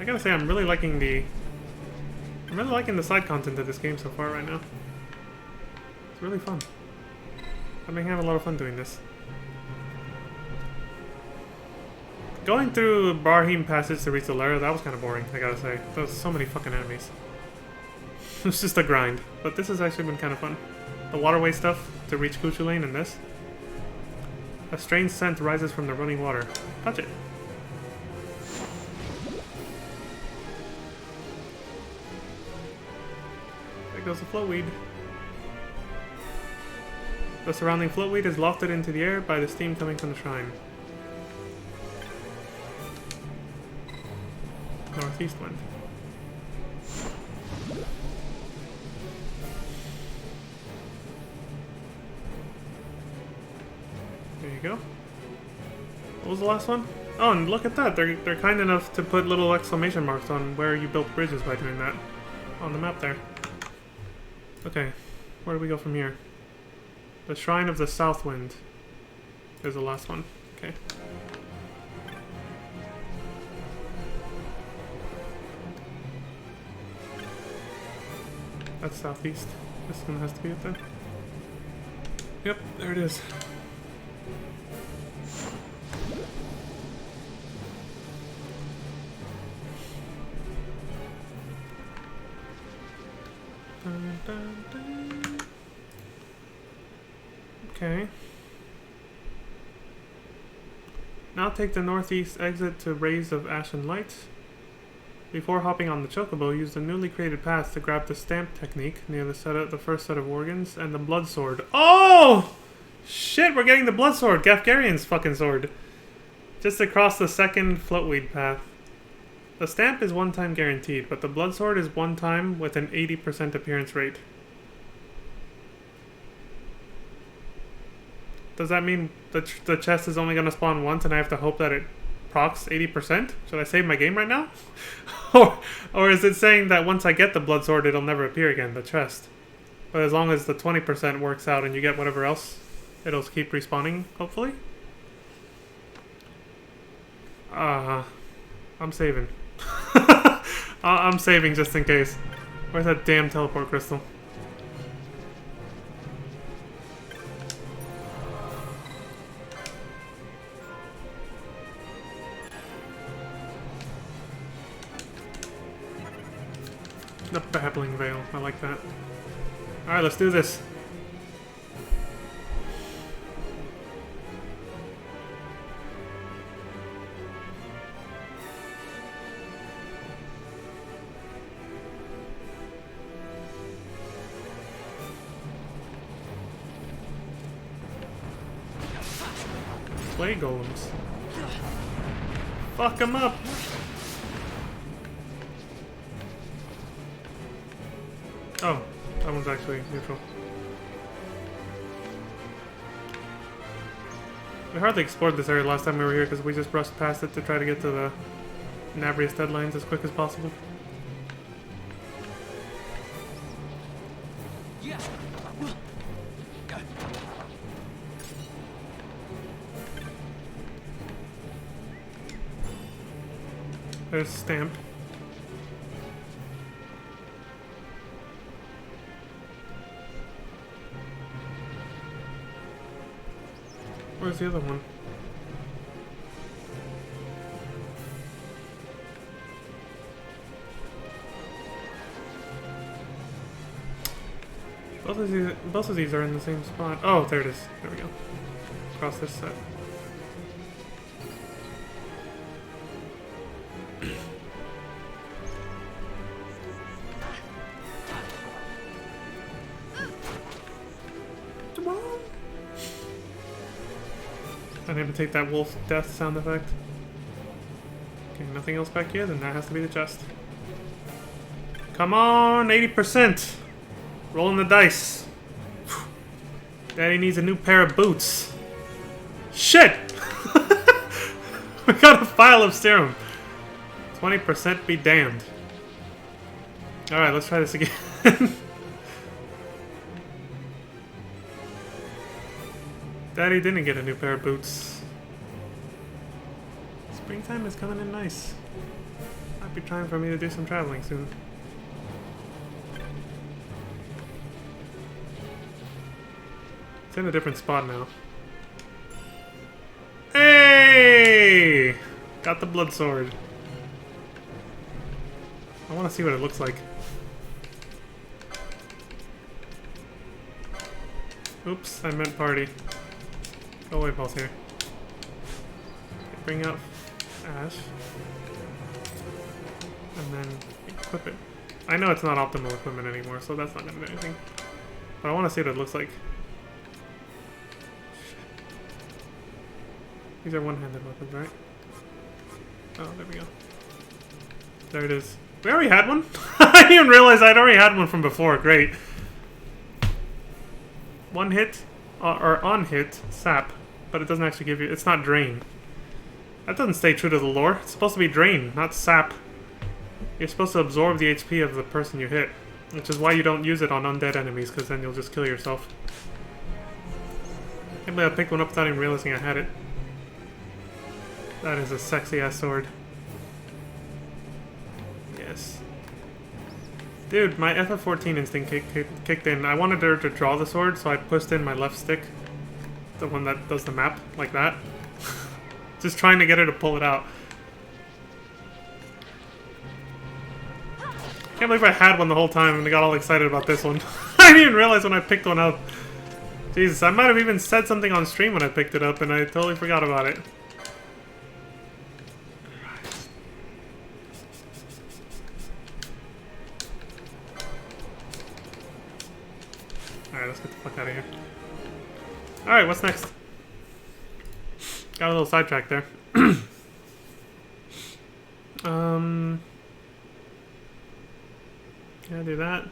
I gotta say, I'm really liking the side content of this game so far right now. It's really fun. I've been having a lot of fun doing this. Going through Barheim Passage to reach the lair, that was kind of boring, I gotta say. There was so many fucking enemies. It's just a grind. But this has actually been kind of fun. The waterway stuff to reach Kuchu Lane and this. A strange scent rises from the running water. Touch it. There goes the floatweed. The surrounding floatweed is lofted into the air by the steam coming from the shrine. Northeast wind. There you go. What was the last one? Oh, and look at that. They're kind enough to put little exclamation marks on where you built bridges by doing that on the map there. Okay, where do we go from here? The Shrine of the Southwind is the last one. Okay. That's southeast. This one has to be it then. Yep, there it is. Dun, dun, dun. Okay. Now take the northeast exit to Rays of Ashen Light. Before hopping on the Chocobo, use the newly created path to grab the stamp technique near the first set of organs and the blood sword. Oh! Shit, we're getting the blood sword, Gafgarian's fucking sword. Just across the second floatweed path. The stamp is one time guaranteed, but the blood sword is one time with an 80% appearance rate. Does that mean the chest is only going to spawn once and I have to hope that it procs 80%? Should I save my game right now? or is it saying that once I get the blood sword it'll never appear again, the chest? But as long as the 20% works out and you get whatever else, it'll keep respawning, hopefully? I'm saving. I'm saving just in case. Where's that damn teleport crystal? The Babbling Veil. I like that. Alright, let's do this. Play golems. Fuck them up! Oh, that one's actually neutral. We hardly explored this area last time we were here because we just brushed past it to try to get to the Navrius deadlines as quick as possible. There's Stamp. Where's the other one? Both of these are in the same spot. Oh, there it is. There we go. Across this set. I didn't even take that wolf death sound effect. Okay, nothing else back here, then that has to be the chest. Come on, 80%! Rolling the dice. Daddy needs a new pair of boots. Shit! We got a file of serum. 20% be damned. Alright, let's try this again. Daddy didn't get a new pair of boots. Springtime is coming in nice. Might be time for me to do some traveling soon. It's in a different spot now. Hey! Got the blood sword. I want to see what it looks like. Oops, I meant party. Go away, Pulse here. Bring out Ash. And then equip it. I know it's not optimal equipment anymore, so that's not going to do anything. But I want to see what it looks like. These are one-handed weapons, right? Oh, there we go. There it is. We already had one? I didn't even realize I'd already had one from before. Great. One hit, or on hit, sap. But it doesn't actually give you... It's not drain. That doesn't stay true to the lore. It's supposed to be drain, not sap. You're supposed to absorb the HP of the person you hit. Which is why you don't use it on undead enemies, because then you'll just kill yourself. Can't believe I picked one up without even realizing I had it. That is a sexy ass sword. Yes. Dude, my FF14 instinct kicked in. I wanted her to draw the sword, so I pushed in my left stick. The one that does the map, like that. Just trying to get her to pull it out. Can't believe I had one the whole time and I got all excited about this one. I didn't even realize when I picked one up. Jesus, I might have even said something on stream when I picked it up and I totally forgot about it. Alright, let's get the fuck out of here. Alright, what's next? Got a little sidetracked there. Yeah, do that.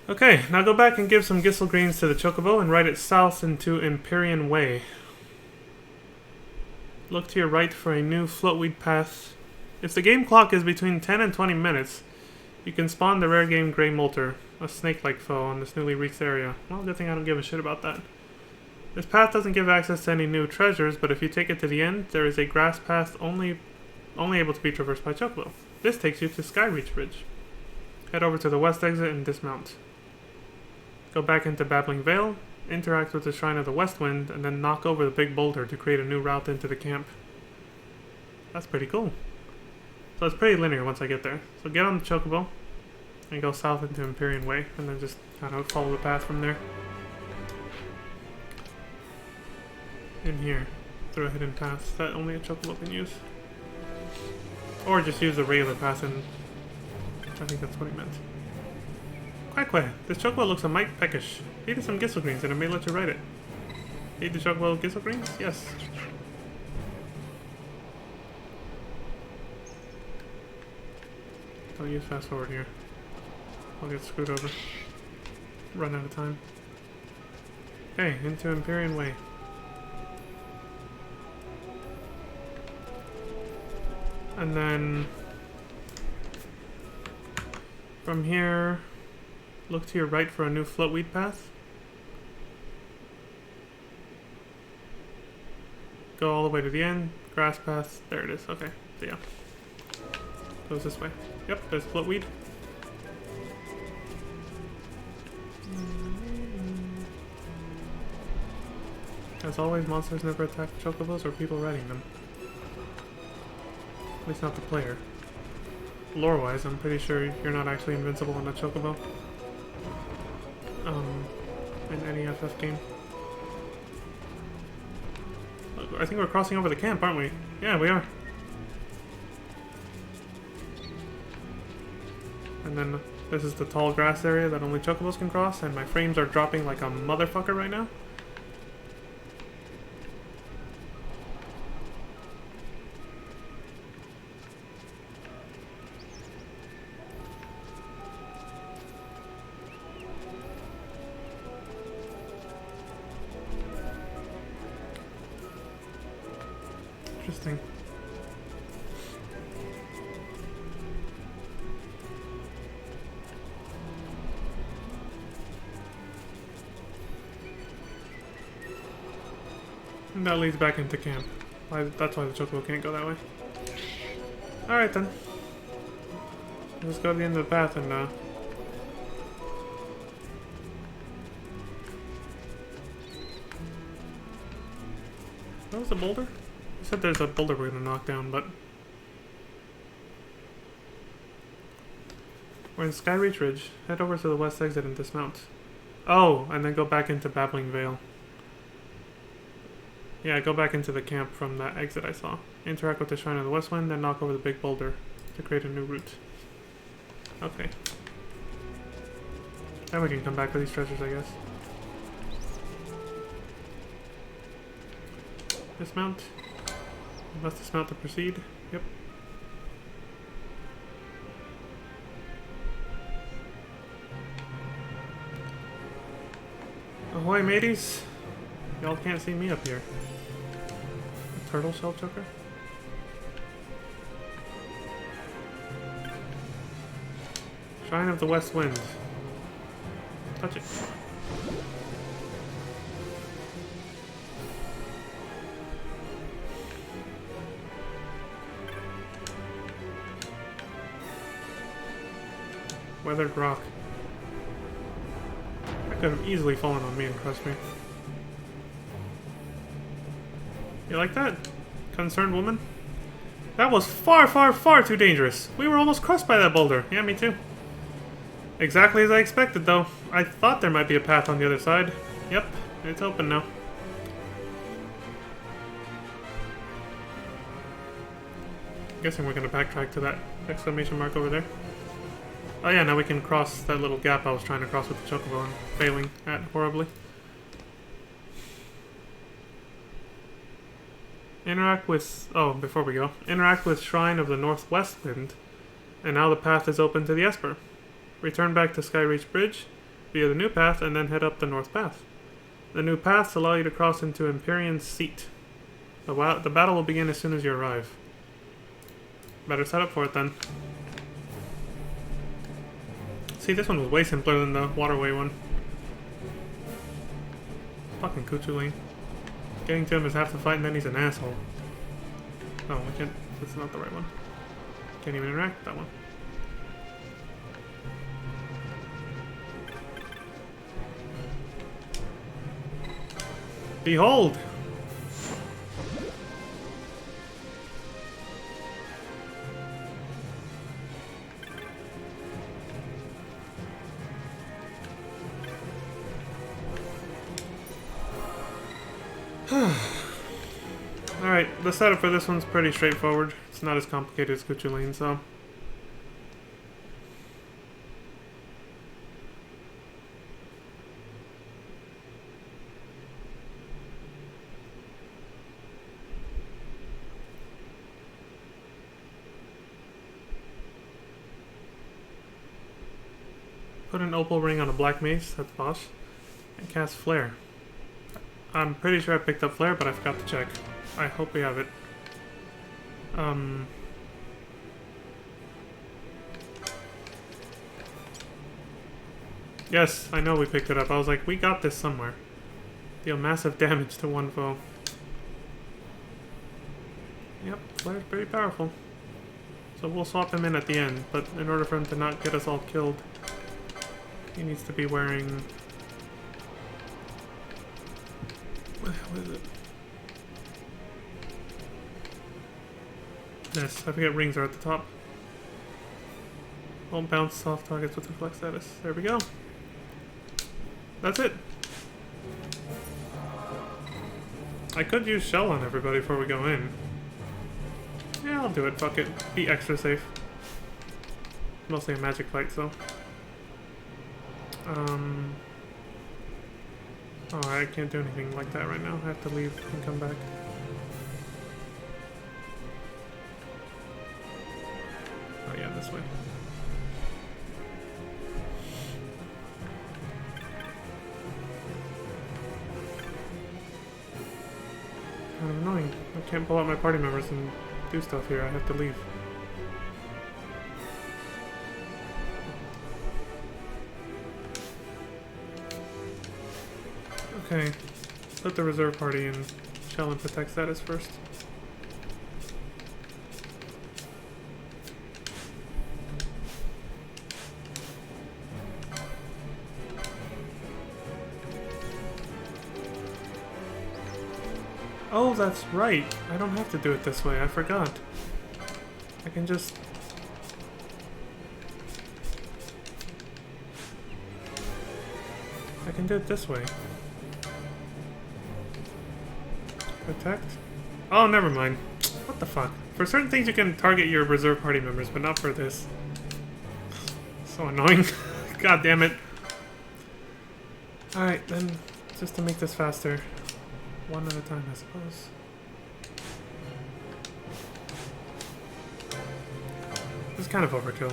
Okay, now go back and give some Gissel Greens to the Chocobo and ride it south into Empyrean Way. Look to your right for a new floatweed path. If the game clock is between 10 and 20 minutes, you can spawn the rare game Grey Molter, a snake-like foe on this newly reached area. Well, good thing I don't give a shit about that. This path doesn't give access to any new treasures, but if you take it to the end, there is a grass path only able to be traversed by Chocobo. This takes you to Skyreach Ridge. Head over to the west exit and dismount. Go back into Babbling Vale, interact with the Shrine of the West Wind, and then knock over the big boulder to create a new route into the camp. That's pretty cool. So it's pretty linear once I get there. So get on the Chocobo and go south into Empyrean Way, and then just kind of follow the path from there. In here, through a hidden path that only a Chocobo can use. Or just use the regular path, and I think that's what he meant. Quack, this Chocobo looks a mite peckish. Feed it some Gissel Greens and it may let you ride it. Feed the Chocobo Gissel Greens? Yes. Don't use fast forward here. I'll get screwed over. Run out of time. Okay, into Empyrean Way. And then from here, look to your right for a new floatweed path. Go all the way to the end, grass path, there it is, okay, so yeah. Goes this way. Yep, there's floatweed. As always, monsters never attack Chocobos or people riding them. At least not the player. Lore-wise, I'm pretty sure you're not actually invincible on a Chocobo. In any FF game. I think we're crossing over the camp, aren't we? Yeah, we are. And then this is the tall grass area that only Chocobos can cross, and my frames are dropping like a motherfucker right now. Interesting. And that leads back into camp. That's why the Chocobo can't go that way. Alright then. Let's go to the end of the path and that was a boulder? You said there's a boulder we're gonna knock down, but we're in Skyreach Ridge. Head over to the west exit and dismount. Oh, and then go back into Babbling Vale. Yeah, go back into the camp from that exit I saw. Interact with the Shrine of the West Wind, then knock over the big boulder to create a new route. Okay. Then we can come back for these treasures, I guess. Dismount. You must dismount to proceed. Yep. Ahoy, mateys! Y'all can't see me up here. A turtle shell choker? Shrine of the West Wind. Touch it. Weathered rock. That could have easily fallen on me and crushed me. You like that? Concerned woman? That was far, far, far too dangerous. We were almost crushed by that boulder. Yeah, me too. Exactly as I expected, though. I thought there might be a path on the other side. Yep, it's open now. I'm guessing we're gonna backtrack to that exclamation mark over there. Oh yeah, now we can cross that little gap I was trying to cross with the chocobo and failing at horribly. Interact with... oh, before we go. Interact with Shrine of the Northwest Wind. And now the path is open to the Esper. Return back to Skyreach Bridge via the new path and then head up the north path. The new paths allow you to cross into Empyrean's Seat. The battle will begin as soon as you arrive. Better set up for it then. See, this one was way simpler than the waterway one. Fucking Kuchulain. Getting to him is half the fight and then he's an asshole. Oh, we can't... that's not the right one. Can't even interact with that one. Behold! Alright, the setup for this one's pretty straightforward. It's not as complicated as Kuchulain, so... put an opal ring on a black mace, that's boss, and cast flare. I'm pretty sure I picked up flare, but I forgot to check. I hope we have it. Yes, I know we picked it up. I was like, we got this somewhere. Deal massive damage to one foe. Yep, flare's pretty powerful. So we'll swap him in at the end, but in order for him to not get us all killed, he needs to be wearing... what is it? Yes, I forget rings are at the top. Won't bounce off targets with reflex status. There we go. That's it. I could use shell on everybody before we go in. Yeah, I'll do it. Fuck it. Be extra safe. Mostly a magic fight, so. Oh, I can't do anything like that right now. I have to leave and come back. Oh yeah, this way. Kind of annoying. I can't pull out my party members and do stuff here. I have to leave. Okay, put the reserve party in shell and protect status first. Oh, that's right. I don't have to do it this way. I forgot. I can just... I can do it this way. Protect? Oh, never mind. What the fuck? For certain things you can target your reserve party members, but not for this. So annoying. God damn it. Alright, then, just to make this faster. One at a time, I suppose. This is kind of overkill.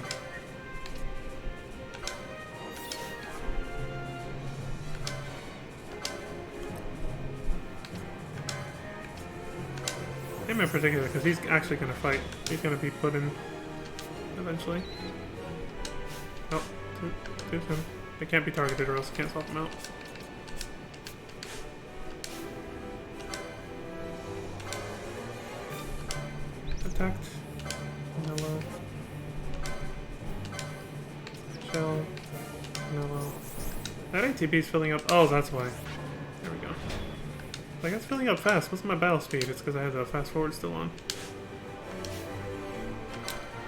Him in particular, because he's actually going to fight. He's going to be put in eventually. Oh, Too soon. They can't be targeted or else I can't swap them out. Protect. Vanilla. Shell. Vanilla. That ATB is filling up. Oh, that's why. There we go. Like, it's filling up fast. What's my battle speed? It's because I have the fast forward still on.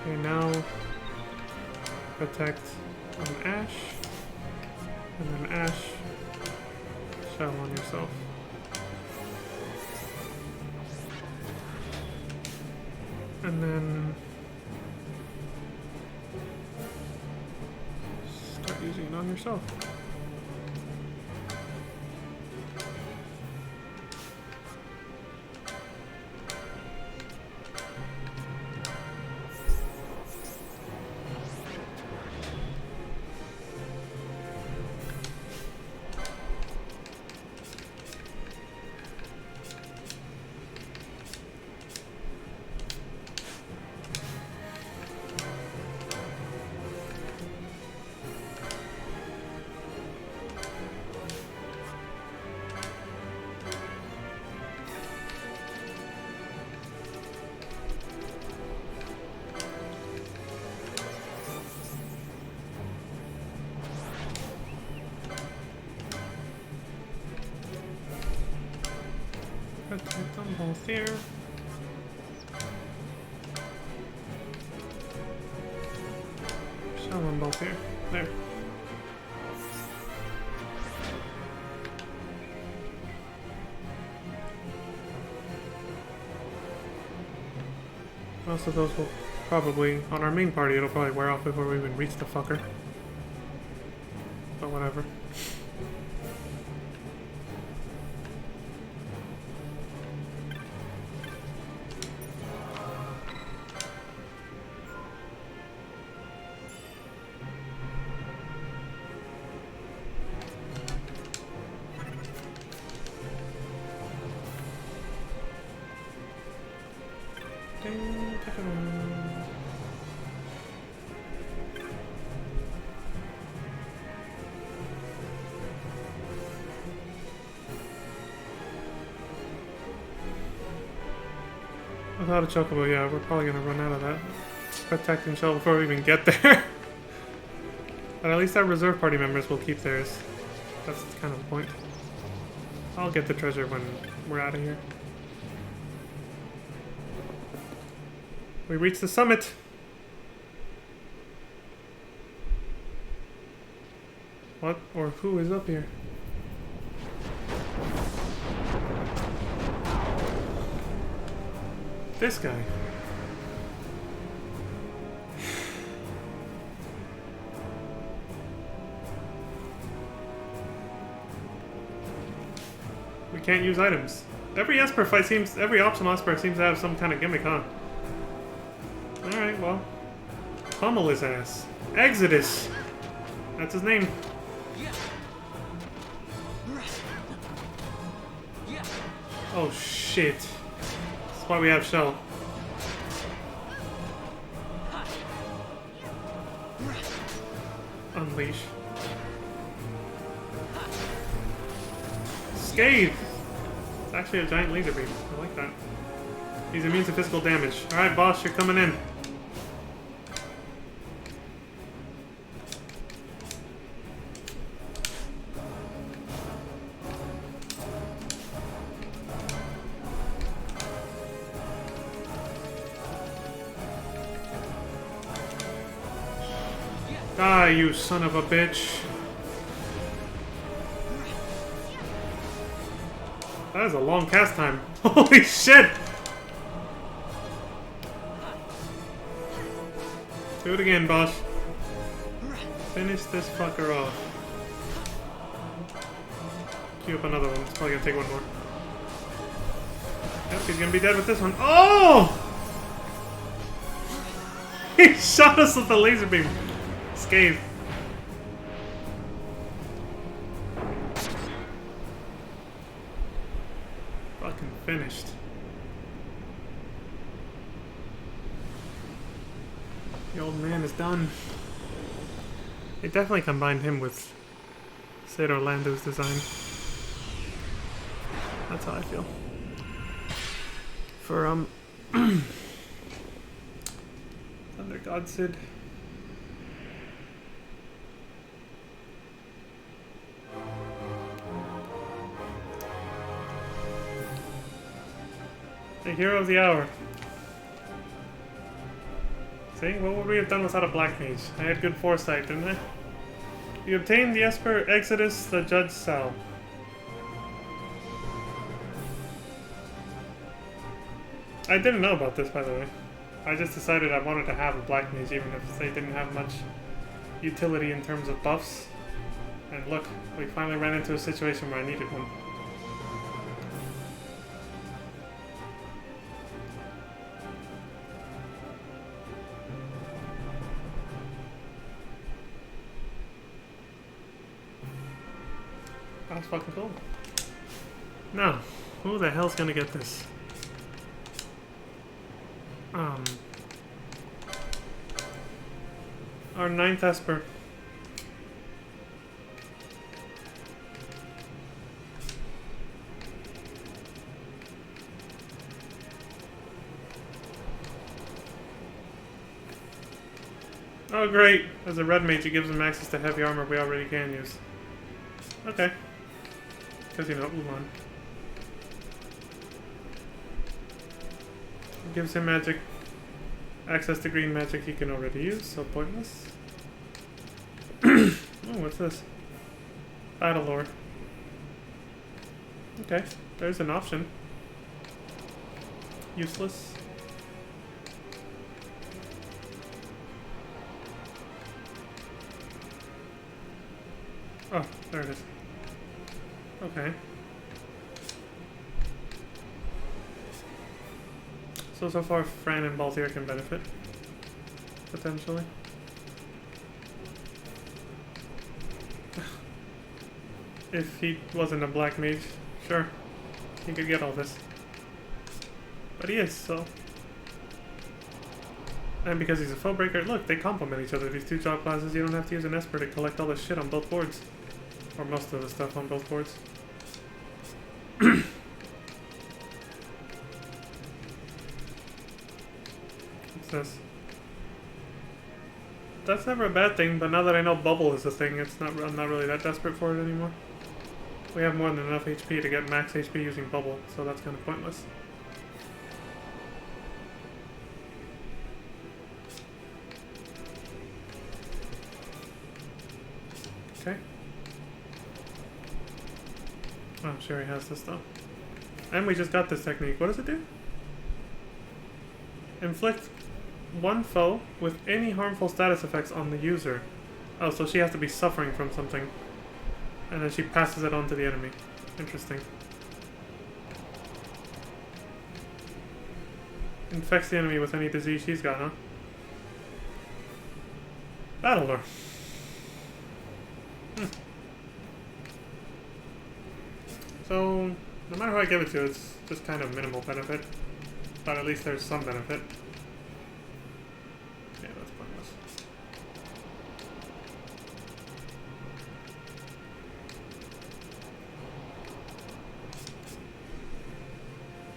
Okay, now protect on Ash, and then Ash, shell on yourself. And then start using it on yourself. Protect them both here. Shell them both here. There. Most of those will probably, on our main party, it'll probably wear off before we even reach the fucker. But whatever. Without a chocobo, yeah, we're probably gonna run out of that protecting shell before we even get there. But at least our reserve party members will keep theirs. That's kind of the point. I'll get the treasure when we're out of here. We reached the summit! What or who is up here? This guy. We can't use items. Every Esper fight seems, every optional Esper seems to have some kind of gimmick, huh? Alright, well. Pummel his ass. Exodus! That's his name. Oh shit. That's why we have Shell. Unleash. Scathe! It's actually a giant laser beam. I like that. He's immune to physical damage. Alright, boss, you're coming in. Die, you son of a bitch. That is a long cast time. Holy shit! Do it again, boss. Finish this fucker off. Queue up another one. It's probably gonna take one more. Yep, he's gonna be dead with this one. Oh! He shot us with the laser beam. Scathe. Fucking finished. The old man is done. They definitely combined him with Sid Orlando's design. That's how I feel. For, Thunder God Sid. The hero of the hour. See, what would we have done without a black mage? I had good foresight, didn't I? You obtained the Esper Exodus, the Judge Cell. I didn't know about this, by the way. I just decided I wanted to have a black mage, even if they didn't have much utility in terms of buffs. And look, we finally ran into a situation where I needed one. That was fucking cool. Now, who the hell's gonna get this? Our 9th Esper. Oh great! As a red mage, it gives him access to heavy armor we already can use. Okay. Because, you know, Ulan. Gives him magic. Access to green magic he can already use, so pointless. Oh, what's this? Battle lore. Okay, there's an option. Useless. Oh, there it is. Okay. So far, Fran and Balthier can benefit. Potentially. If he wasn't a black mage, sure. He could get all this. But he is, so... And because he's a foe breaker, look, they complement each other. These two job classes, you don't have to use an Esper to collect all this shit on both boards. Or most of the stuff on both boards. What's this? That's never a bad thing, but now that I know Bubble is a thing, I'm not really that desperate for it anymore. We have more than enough HP to get max HP using Bubble, so that's kind of pointless. Okay. Oh, sure he has this though. And we just got this technique. What does it do? Inflict one foe with any harmful status effects on the user. Oh, so she has to be suffering from something. And then she passes it on to the enemy. Interesting. Infects the enemy with any disease she's got, huh? Battle lore. So, no matter who I give it to, it's just kind of minimal benefit. But at least there's some benefit. Yeah, that's pointless.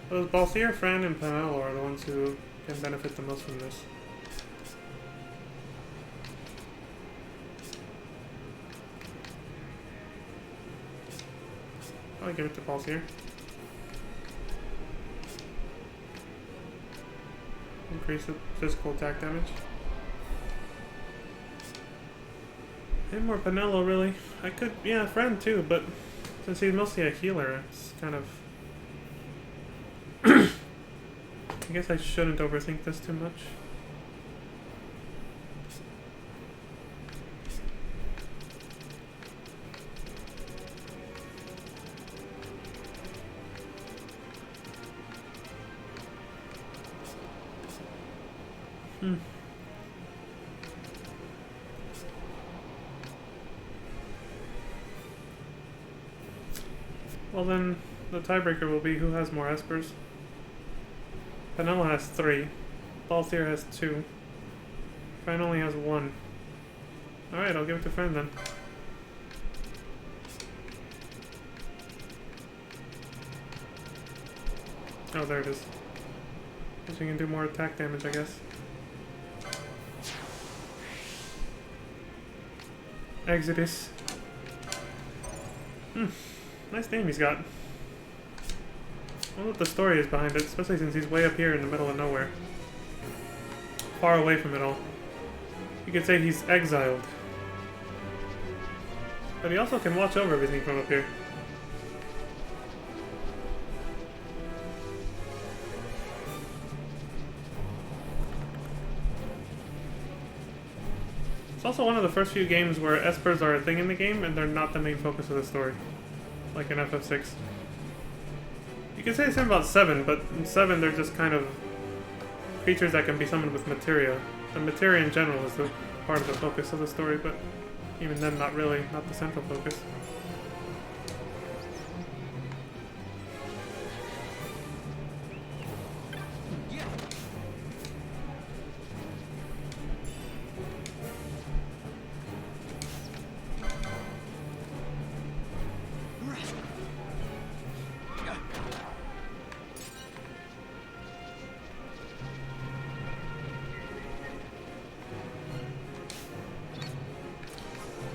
Those Balthier, Fran, and Penel are the ones who can benefit the most from this. I'll give it to Balthier. Increase the physical attack damage. And more Penelo, really. I could, yeah, Fran too, but since he's mostly a healer, it's kind of... I guess I shouldn't overthink this too much. Well then, the tiebreaker will be who has more Espers. Penelo has 3. Balthier has 2. Fran only has 1. Alright, I'll give it to friend then. Oh, there it is. Guess we can do more attack damage, I guess. Exodus. Nice name he's got. I wonder what the story is behind it, especially since he's way up here in the middle of nowhere. Far away from it all. You could say he's exiled. But he also can watch over everything from up here. It's also one of the first few games where espers are a thing in the game and they're not the main focus of the story. Like in FF6. You can say the same about 7, but in 7 they're just kind of creatures that can be summoned with materia. The materia in general is the part of the focus of the story, but even then not really, not the central focus.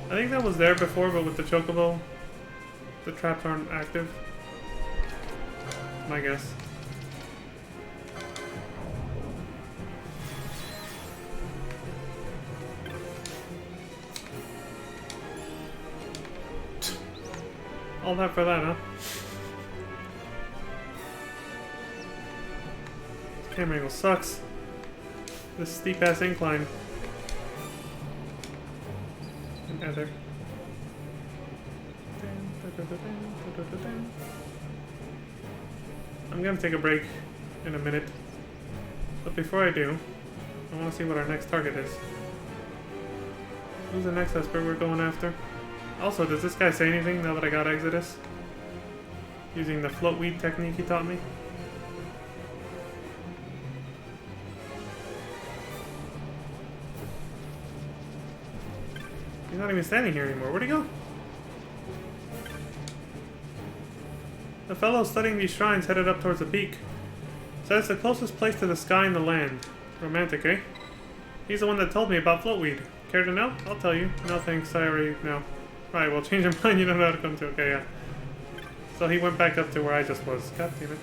I think that was there before, but with the chocobo, the traps aren't active. My guess. All that for that, huh? This camera angle sucks. This steep ass incline. Ether. I'm gonna take a break in a minute, but before I do, I want to see what our next target is. Who's the next Esper we're going after? Also, does this guy say anything now that I got Exodus? Using the float weed technique he taught me? He's not even standing here anymore. Where'd he go? The fellow studying these shrines headed up towards the peak. Said it's the closest place to the sky and the land. Romantic, eh? He's the one that told me about floatweed. Care to know? I'll tell you. No thanks, I already know. Right, well, change your mind, you don't know how to come to. Okay, yeah. So he went back up to where I just was. God damn it.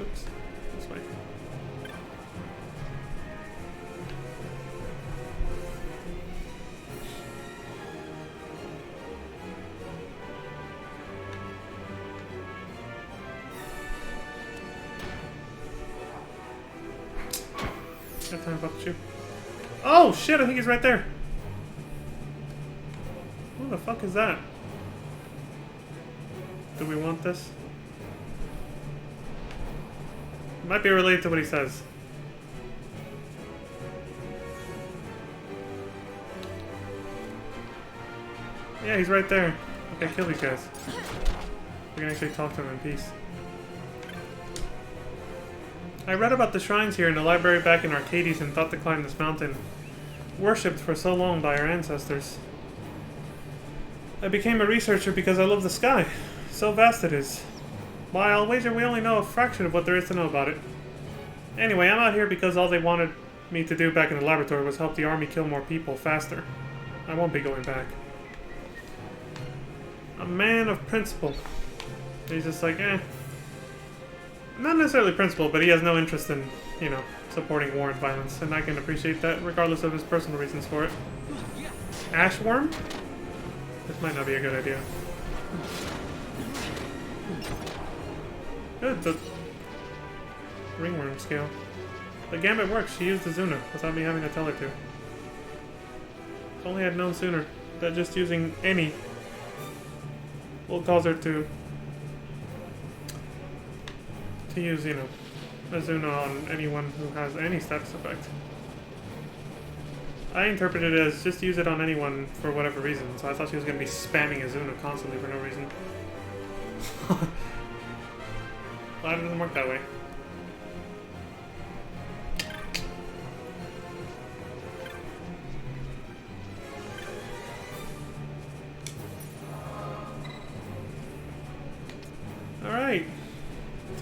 Oops. This way. Got time about you. Oh shit, I think he's right there. Who the fuck is that? Do we want this? It might be related to what he says. Yeah, he's right there. Okay, kill these guys. We can actually talk to him in peace. I read about the shrines here in the library back in Arcades and thought to climb this mountain. Worshipped for so long by our ancestors. I became a researcher because I love the sky. So vast it is. Why, I'll wager we only know a fraction of what there is to know about it. Anyway, I'm out here because all they wanted me to do back in the laboratory was help the army kill more people faster. I won't be going back. A man of principle. He's just like, eh. Not necessarily principle, but he has no interest in, you know, supporting war and violence, and I can appreciate that, regardless of his personal reasons for it. Ashworm? This might not be a good idea. Good, the ringworm scale. The gambit works, she used Azuna, without me having to tell her to. If only I'd known sooner that just using any will cause her to use, you know, Azuna on anyone who has any status effect. I interpreted it as just use it on anyone for whatever reason, so I thought she was going to be spamming Azuna constantly for no reason. Glad it doesn't work that way.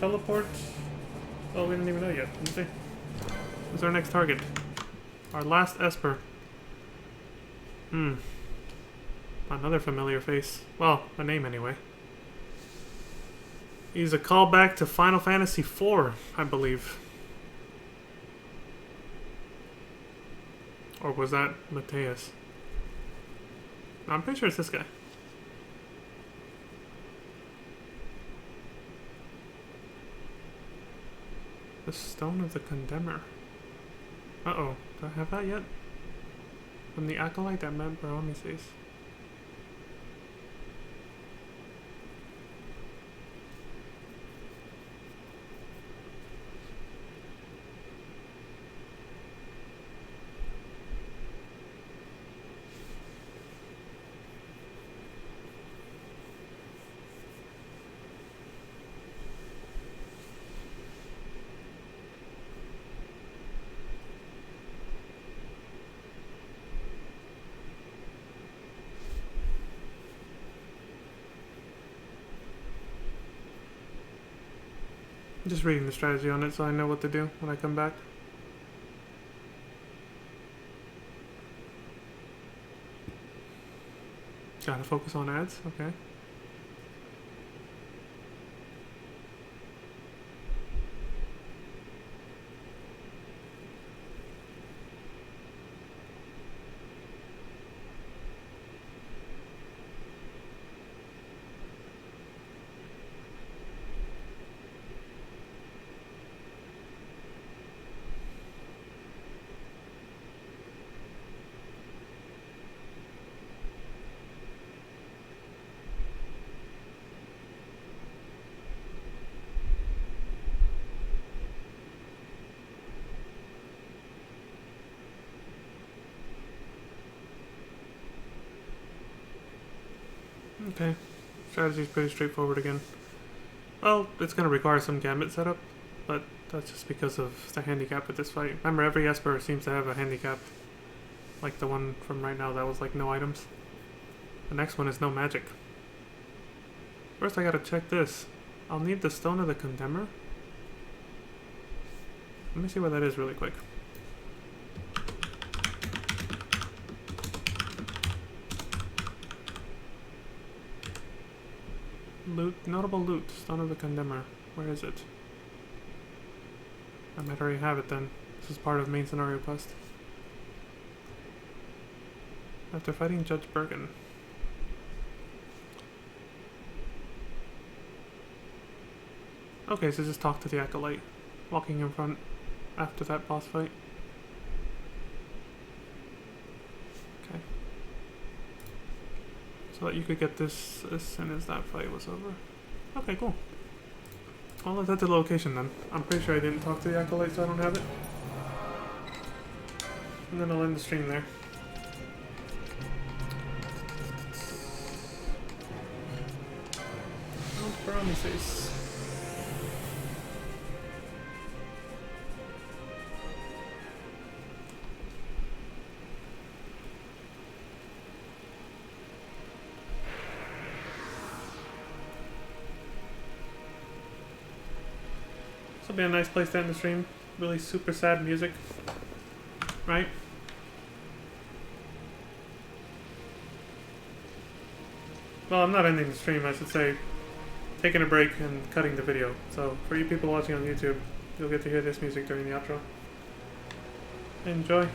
teleport? Oh, we didn't even know yet. Let's see. What's our next target? Our last Esper. Another familiar face. Well, a name anyway. He's a callback to Final Fantasy IV, I believe. Or was that Mateus? No, I'm pretty sure it's this guy. The Stone of the Condemner. Uh-oh. Do I have that yet? From the Acolyte that met Baromeses. I'm just reading the strategy on it so I know what to do when I come back. Gotta focus on ads, okay. Okay, strategy's pretty straightforward again. Well, it's going to require some gambit setup, but that's just because of the handicap with this fight. Remember, every Esper seems to have a handicap. Like the one from right now that was like no items. The next one is no magic. First I gotta check this. I'll need the Stone of the Condemner. Let me see what that is really quick. Loot, notable loot, Stone of the Condemner. Where is it? I might already have it then. This is part of main scenario quest. After fighting Judge Bergen. Okay, so just talk to the Acolyte. Walking in front after that boss fight. Okay. So that you could get this as soon as that fight was over. Okay, cool. Well, let's head to the location then. I'm pretty sure I didn't talk to the Acolyte, so I don't have it. And then I'll end the stream there. Mount Baromeses. This will be a nice place to end the stream. Really super sad music. Right? Well, I'm not ending the stream, I should say. Taking a break and cutting the video. So, for you people watching on YouTube, you'll get to hear this music during the outro. Enjoy.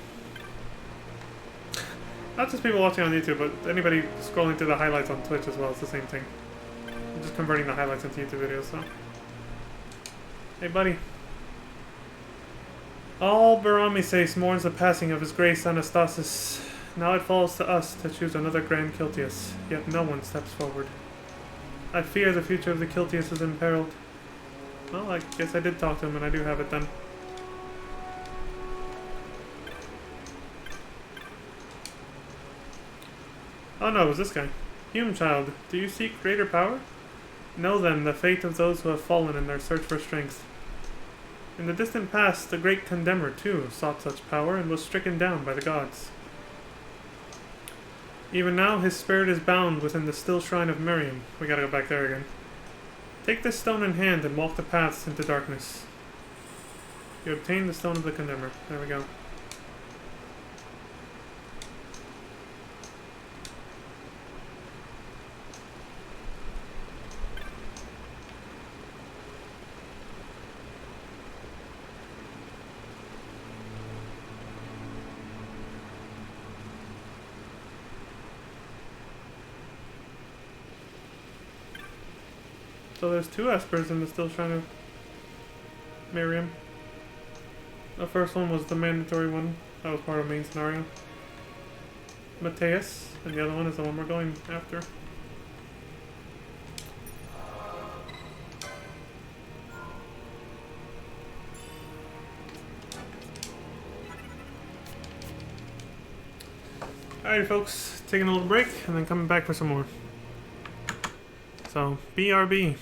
Not just people watching on YouTube, but anybody scrolling through the highlights on Twitch as well. It's the same thing. I'm just converting the highlights into YouTube videos, so. Hey, buddy. All Baromeses mourns the passing of his grace Anastasis. Now it falls to us to choose another Grand Kiltias, yet no one steps forward. I fear the future of the Kiltias is imperiled. Well, I guess I did talk to him, and I do have it then. Oh no, it was this guy. Hume child, do you seek greater power? Know then the fate of those who have fallen in their search for strength. In the distant past, the great Condemner, too, sought such power and was stricken down by the gods. Even now, his spirit is bound within the still shrine of Miriam. We gotta go back there again. Take this stone in hand and walk the paths into darkness. You obtain the Stone of the Condemner. There we go. So there's two Espers and they're still trying to marry him. The first one was the mandatory one. That was part of the main scenario. Mateus, and the other one is the one we're going after. Alright folks, taking a little break and then coming back for some more. So, BRB.